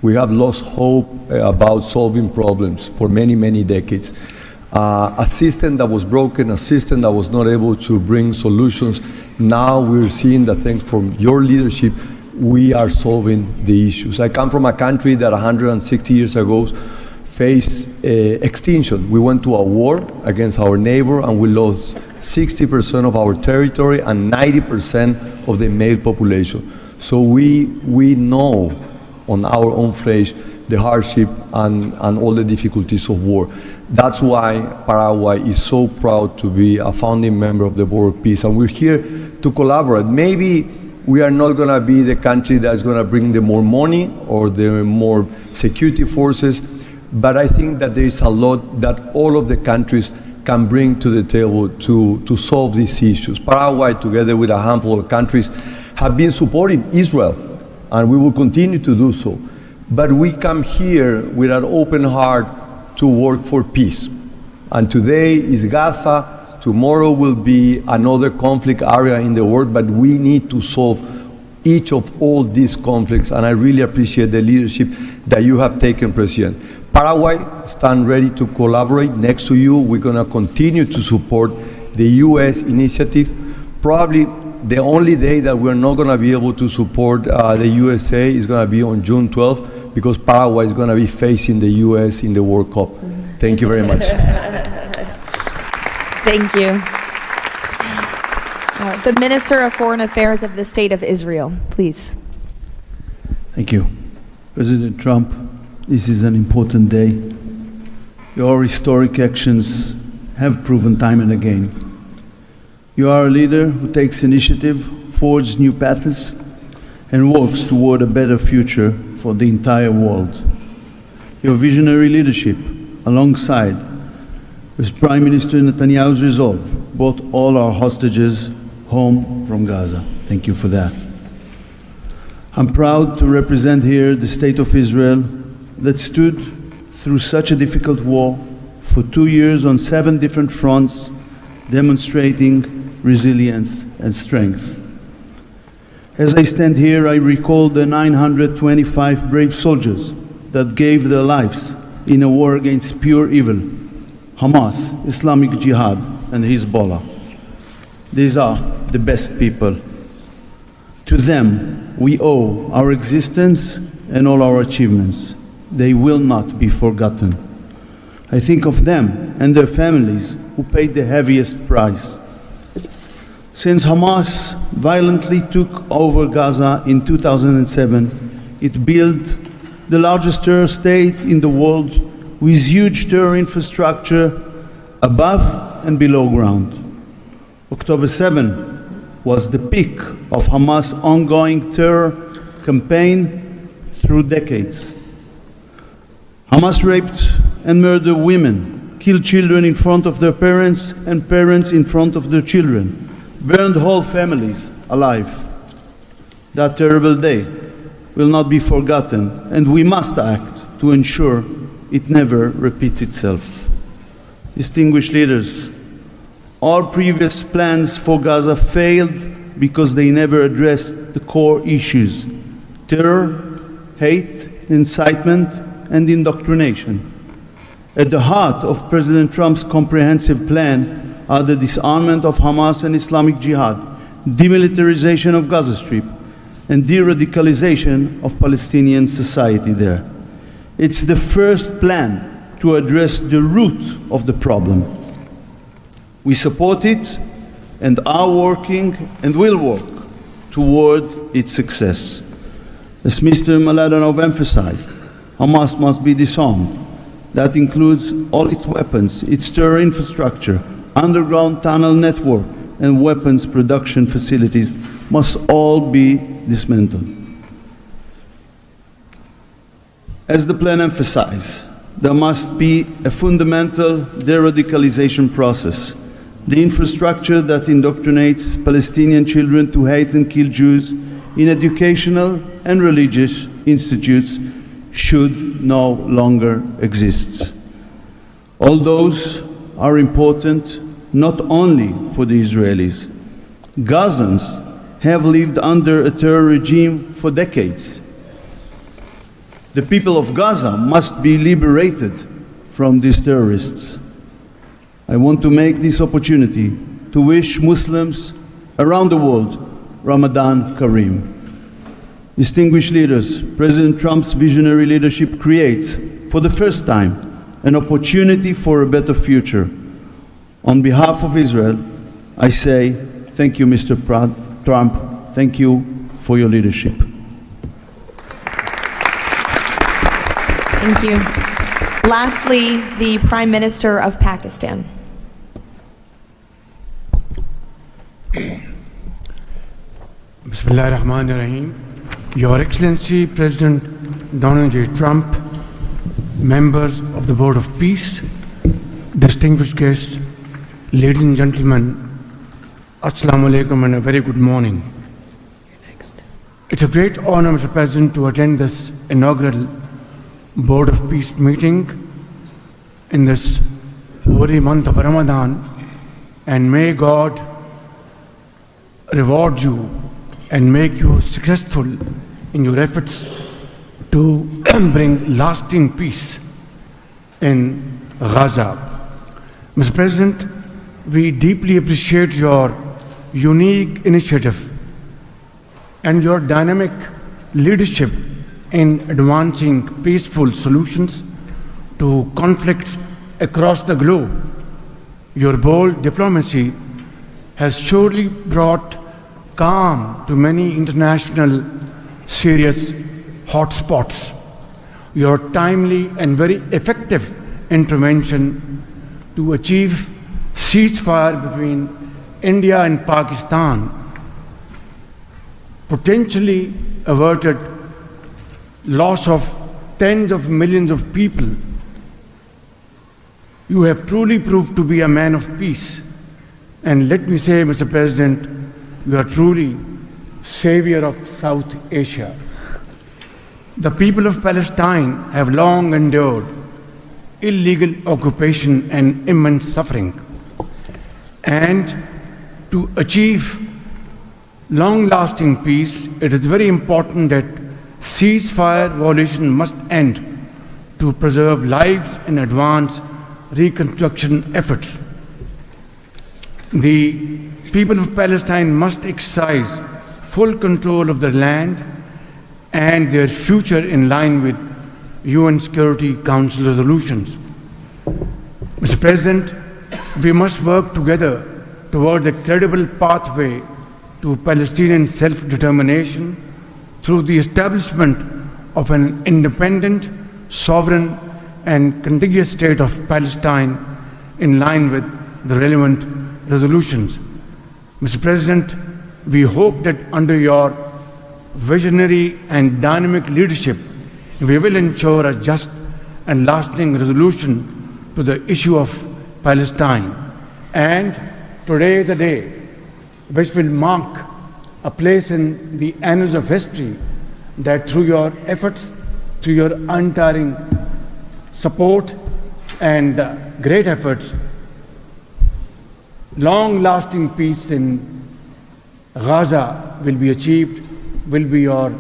We have lost hope about solving problems for many, many decades. A system that was broken, a system that was not able to bring solutions. Now we're seeing that thanks from your leadership, we are solving the issues. I come from a country that 160 years ago faced extinction. We went to a war against our neighbor and we lost 60% of our territory and 90% of the male population. So we know on our own flesh the hardship and all the difficulties of war. That's why Paraguay is so proud to be a founding member of the Board of Peace, and we're here to collaborate. Maybe we are not going to be the country that's going to bring the more money or the more security forces, but I think that there is a lot that all of the countries can bring to the table to solve these issues. Paraguay, together with a handful of countries, have been supporting Israel, and we will continue to do so. But we come here with an open heart to work for peace. And today is Gaza, tomorrow will be another conflict area in the world, but we need to solve each of all these conflicts, and I really appreciate the leadership that you have taken, President. Paraguay stand ready to collaborate next to you. We're going to continue to support the U.S. initiative. Probably the only day that we're not going to be able to support the USA is going to be on June 12th, because Paraguay is going to be facing the U.S. in the World Cup. Thank you very much. Thank you. The Minister of Foreign Affairs of the State of Israel, please. Thank you. President Trump, this is an important day. Your historic actions have proven time and again. You are a leader who takes initiative, forges new paths, and works toward a better future for the entire world. Your visionary leadership, alongside with Prime Minister Netanyahu's resolve, brought all our hostages home from Gaza. Thank you for that. I'm proud to represent here the State of Israel that stood through such a difficult war for 2 years on 7 different fronts, demonstrating resilience and strength. As I stand here, I recall the 925 brave soldiers that gave their lives in a war against pure evil, Hamas, Islamic Jihad, and Hezbollah. These are the best people. To them, we owe our existence and all our achievements. They will not be forgotten. I think of them and their families who paid the heaviest price. Since Hamas violently took over Gaza in 2007, it built the largest terror state in the world with huge terror infrastructure above and below ground. October 7 was the peak of Hamas' ongoing terror campaign through decades. Hamas raped and murdered women, killed children in front of their parents and parents in front of their children, burned whole families alive. That terrible day will not be forgotten, and we must act to ensure it never repeats itself. Distinguished leaders, all previous plans for Gaza failed because they never addressed the core issues: terror, hate, incitement, and indoctrination. At the heart of President Trump's comprehensive plan are the disarmament of Hamas and Islamic Jihad, demilitarization of Gaza Strip, and de-radicalization of Palestinian society there. It's the first plan to address the root of the problem. We support it and are working and will work toward its success. As Mr. Mladenov emphasized, Hamas must be disarmed. That includes all its weapons, its terror infrastructure, underground tunnel network, and weapons production facilities must all be dismantled. As the plan emphasized, there must be a fundamental de-radicalization process. The infrastructure that indoctrinates Palestinian children to hate and kill Jews in educational and religious institutes should no longer exist. All those are important not only for the Israelis. Gazans have lived under a terror regime for decades. The people of Gaza must be liberated from these terrorists. I want to make this opportunity to wish Muslims around the world Ramadan Kareem. Distinguished leaders, President Trump's visionary leadership creates, for the first time, an opportunity for a better future. On behalf of Israel, I say thank you, Mr. Trump. Thank you for your leadership. Thank you. Lastly, the Prime Minister of Pakistan. Bismillah ar-Rahman ar-Rahim. Your Excellency, President Donald J. Trump, members of the Board of Peace, distinguished guests, ladies and gentlemen, Assalamu alaikum and a very good morning. It's a great honor, Mr. President, to attend this inaugural Board of Peace meeting in this holy month of Ramadan, and may God reward you and make you successful in your efforts to bring lasting peace in Gaza. Mr. President, we deeply appreciate your unique initiative and your dynamic leadership in advancing peaceful solutions to conflicts across the globe. Your bold diplomacy has surely brought calm to many international serious hotspots. Your timely and very effective intervention to achieve ceasefire between India and Pakistan potentially averted loss of tens of millions of people. You have truly proved to be a man of peace. And let me say, Mr. President, you are truly savior of South Asia. The people of Palestine have long endured illegal occupation and immense suffering. And to achieve long-lasting peace, it is very important that ceasefire violation must end to preserve lives and advance reconstruction efforts. The people of Palestine must exercise full control of their land and their future in line with UN Security Council resolutions. Mr. President, we must work together towards a credible pathway to Palestinian self-determination through the establishment of an independent, sovereign, and contiguous state of Palestine in line with the relevant resolutions. Mr. President, we hope that under your visionary and dynamic leadership, we will ensure a just and lasting resolution to the issue of Palestine. And today is a day which will mark a place in the annals of history that through your efforts, through your untiring support and great efforts, long-lasting peace in Gaza will be achieved, will be your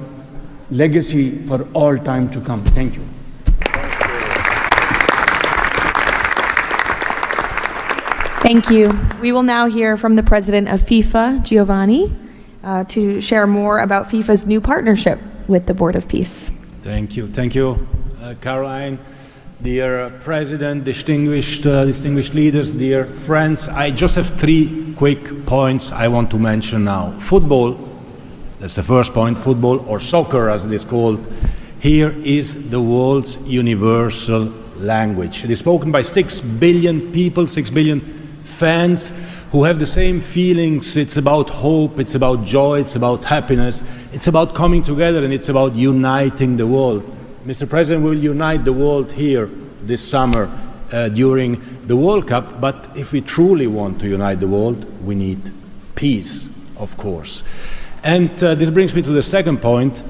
legacy for all time to come. Thank you. Thank you. We will now hear from the president of FIFA, Giovanni, to share more about FIFA's new partnership with the Board of Peace. Thank you. Thank you, Caroline. Dear President, distinguished leaders, dear friends, I just have 3 quick points I want to mention now. Football, that's the first point, football, or soccer as it is called, here is the world's universal language. It is spoken by 6 billion people, 6 billion fans who have the same feelings. It's about hope, it's about joy, it's about happiness, it's about coming together, and it's about uniting the world. Mr. President will unite the world here this summer during the World Cup, but if we truly want to unite the world, we need peace, of course. And this brings me to the second point,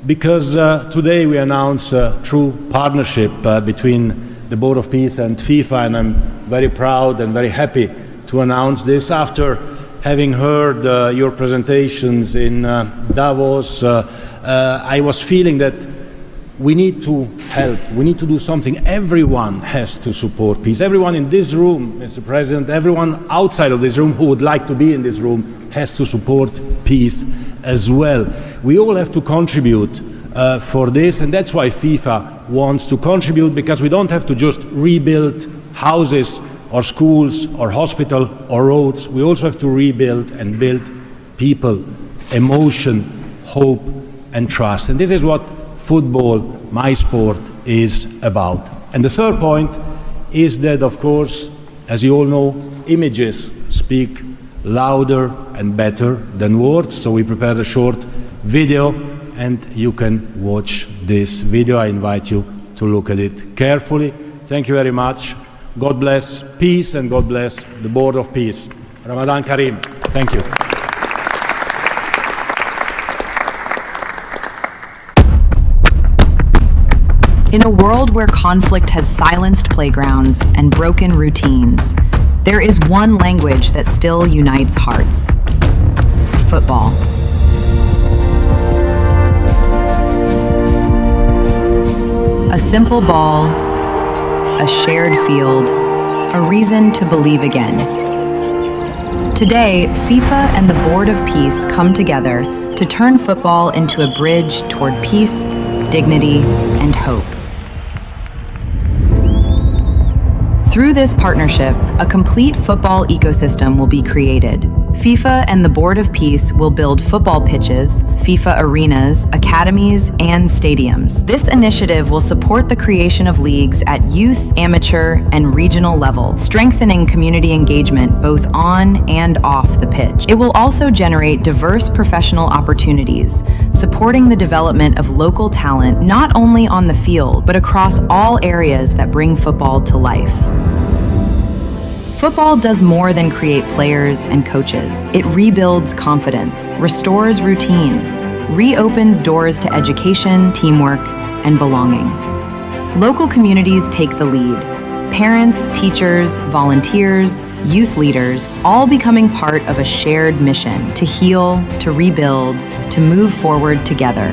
because today we announce a true partnership between the Board of Peace and FIFA, and I'm very proud and very happy to announce this after having heard your presentations in Davos. I was feeling that we need to help, we need to do something. Everyone has to support peace. Everyone in this room, Mr. President, everyone outside of this room who would like to be in this room has to support peace as well. We all have to contribute for this, and that's why FIFA wants to contribute, because we don't have to just rebuild houses or schools or hospital or roads. We also have to rebuild and build people, emotion, hope and trust. And this is what football, my sport, is about. And the third point is that, of course, as you all know, images speak louder and better than words. So we prepared a short video, and you can watch this video. I invite you to look at it carefully. Thank you very much. God bless peace, and God bless the Board of Peace. Ramadan Kareem. Thank you. In a world where conflict has silenced playgrounds and broken routines, there is one language that still unites hearts: football. A simple ball, a shared field, a reason to believe again. Today, FIFA and the Board of Peace come together to turn football into a bridge toward peace, dignity, and hope. Through this partnership, a complete football ecosystem will be created. FIFA and the Board of Peace will build football pitches, FIFA arenas, academies, and stadiums. This initiative will support the creation of leagues at youth, amateur, and regional level, strengthening community engagement both on and off the pitch. It will also generate diverse professional opportunities, supporting the development of local talent not only on the field, but across all areas that bring football to life. Football does more than create players and coaches. It rebuilds confidence, restores routine, reopens doors to education, teamwork, and belonging. Local communities take the lead. Parents, teachers, volunteers, youth leaders, all becoming part of a shared mission to heal, to rebuild, to move forward together.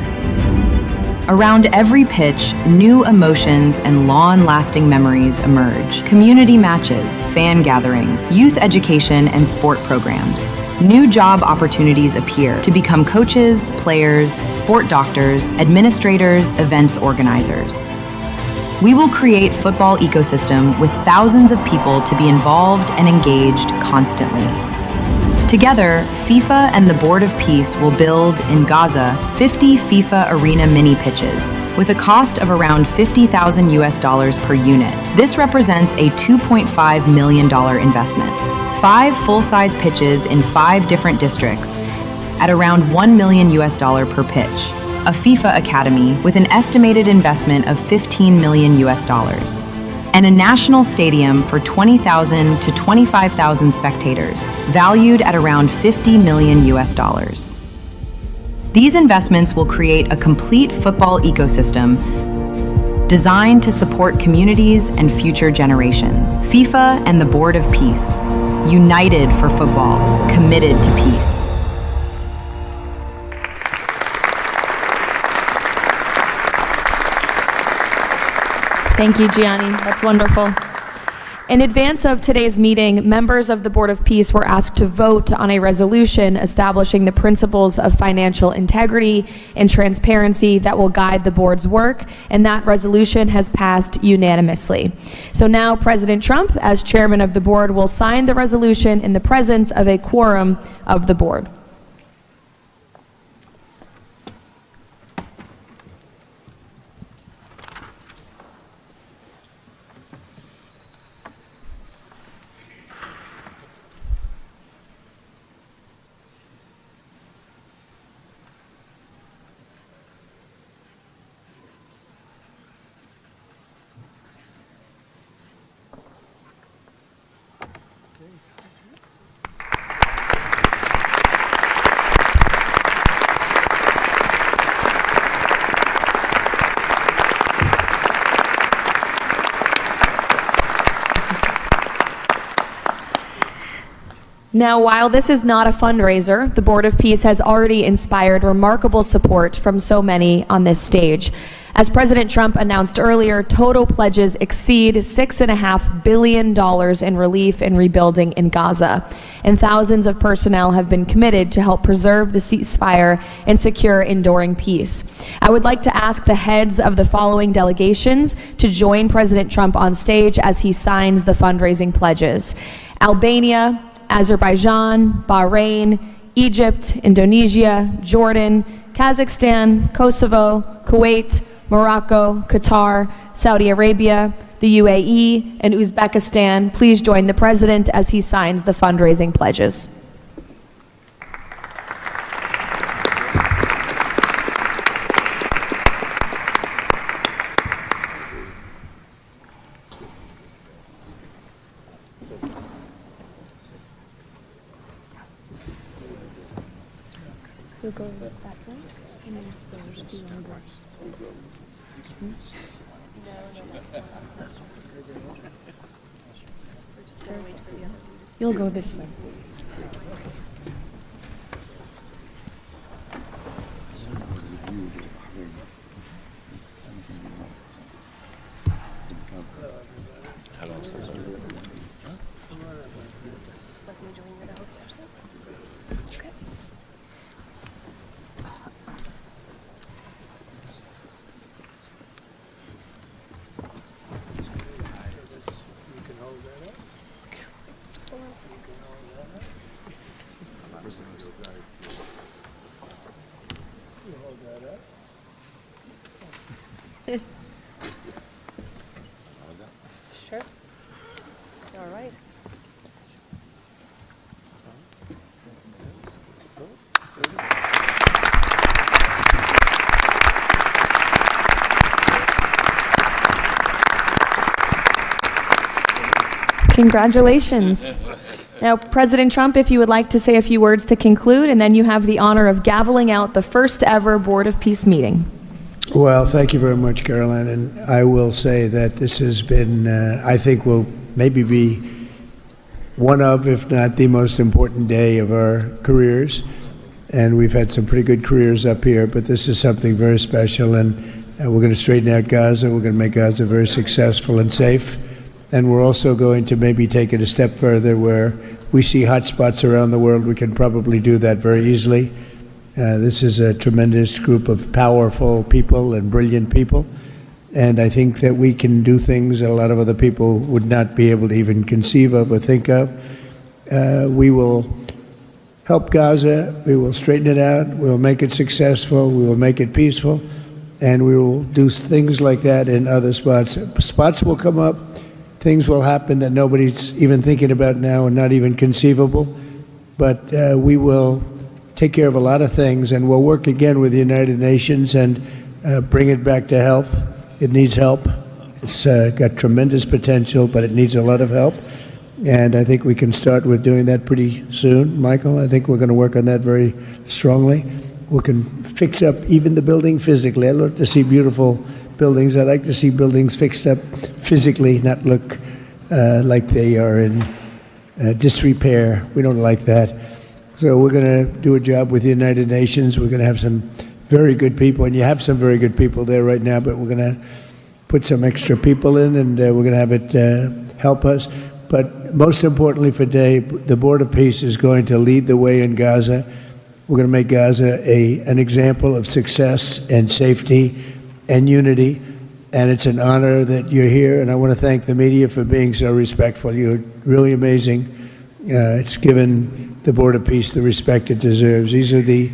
Around every pitch, new emotions and long-lasting memories emerge. Community matches, fan gatherings, youth education, and sport programs. New job opportunities appear to become coaches, players, sport doctors, administrators, events organizers. We will create football ecosystem with thousands of people to be involved and engaged constantly. Together, FIFA and the Board of Peace will build, in Gaza, 50 FIFA arena mini pitches, with a cost of around $50,000 per unit. This represents a $2.5 million investment. 5 full-size pitches in 5 different districts, at around $1 million per pitch. A FIFA academy with an estimated investment of $15 million. And a national stadium for 20,000 to 25,000 spectators, valued at around $50 million. These investments will create a complete football ecosystem designed to support communities and future generations. FIFA and the Board of Peace, united for football, committed to peace. Thank you, Gianni. That's wonderful. In advance of today's meeting, members of the Board of Peace were asked to vote on a resolution establishing the principles of financial integrity and transparency that will guide the board's work, and that resolution has passed unanimously. So now President Trump, as chairman of the board, will sign the resolution in the presence of a quorum of the board. Now, while this is not a fundraiser, the Board of Peace has already inspired remarkable support from so many on this stage. As President Trump announced earlier, total pledges exceed $6.5 billion in relief and rebuilding in Gaza, and thousands of personnel have been committed to help preserve the ceasefire and secure enduring peace. I would like to ask the heads of the following delegations to join President Trump on stage as he signs the fundraising pledges: Albania, Azerbaijan, Bahrain, Egypt, Indonesia, Jordan, Kazakhstan, Kosovo, Kuwait, Morocco, Qatar, Saudi Arabia, the UAE, and Uzbekistan. Please join the President as he signs the fundraising pledges. We'll go that way, and then so you want to go. Sir, you'll go this way. Sure. All right. Congratulations. Now, President Trump, if you would like to say a few words to conclude, and then you have the honor of gaveling out the first ever Board of Peace meeting. Well, thank you very much, Caroline. And I will say that this has been, I think, will maybe be one of, if not the most important day of our careers. And we've had some pretty good careers up here, but this is something very special. And we're going to straighten out Gaza. We're going to make Gaza very successful and safe. And we're also going to maybe take it a step further where we see hot spots around the world. We can probably do that very easily. This is a tremendous group of powerful people and brilliant people. And I think that we can do things that a lot of other people would not be able to even conceive of or think of. We will help Gaza. We will straighten it out. We will make it successful. We will make it peaceful. And we will do things like that in other spots. Spots will come up. Things will happen that nobody's even thinking about now and not even conceivable. But we will take care of a lot of things, and we'll work again with the United Nations and bring it back to health. It needs help. It's got tremendous potential, but it needs a lot of help. And I think we can start with doing that pretty soon, Michael. I think we're going to work on that very strongly. We can fix up even the building physically. I love to see beautiful buildings. I like to see buildings fixed up physically, not look like they are in disrepair. We don't like that. So we're going to do a job with the United Nations. We're going to have some very good people, and you have some very good people there right now, but we're going to put some extra people in, and we're going to have it help us. But most importantly for today, the Board of Peace is going to lead the way in Gaza. We're going to make Gaza an example of success and safety and unity. And it's an honor that you're here, and I want to thank the media for being so respectful. You're really amazing. It's given the Board of Peace the respect it deserves. These are the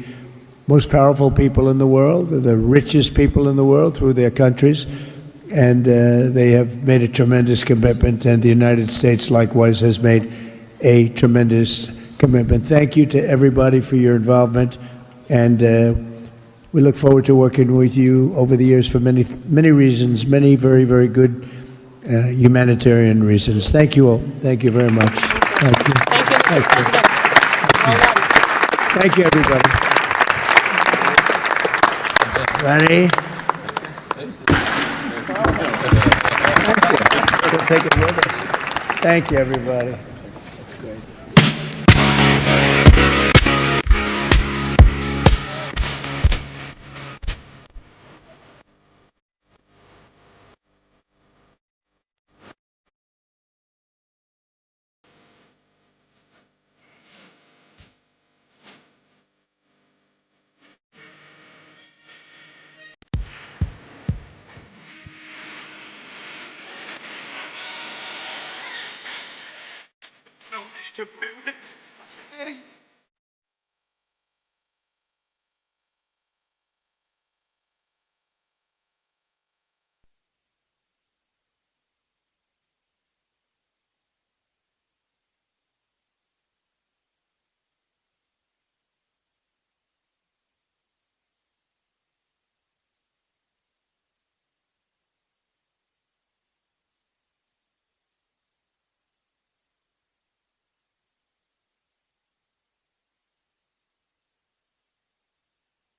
most powerful people in the world, the richest people in the world through their countries, and they have made a tremendous commitment, and the United States likewise has made a tremendous commitment. Thank you to everybody for your involvement, and we look forward to working with you over the years for many, many reasons, many very, very good humanitarian reasons. Thank you all. Thank you very much. Thank you. Thank you, Mr. President. Well done. Thank you, everybody. Ready? We'll take it with us. Thank you, everybody. That's great. To build it steady.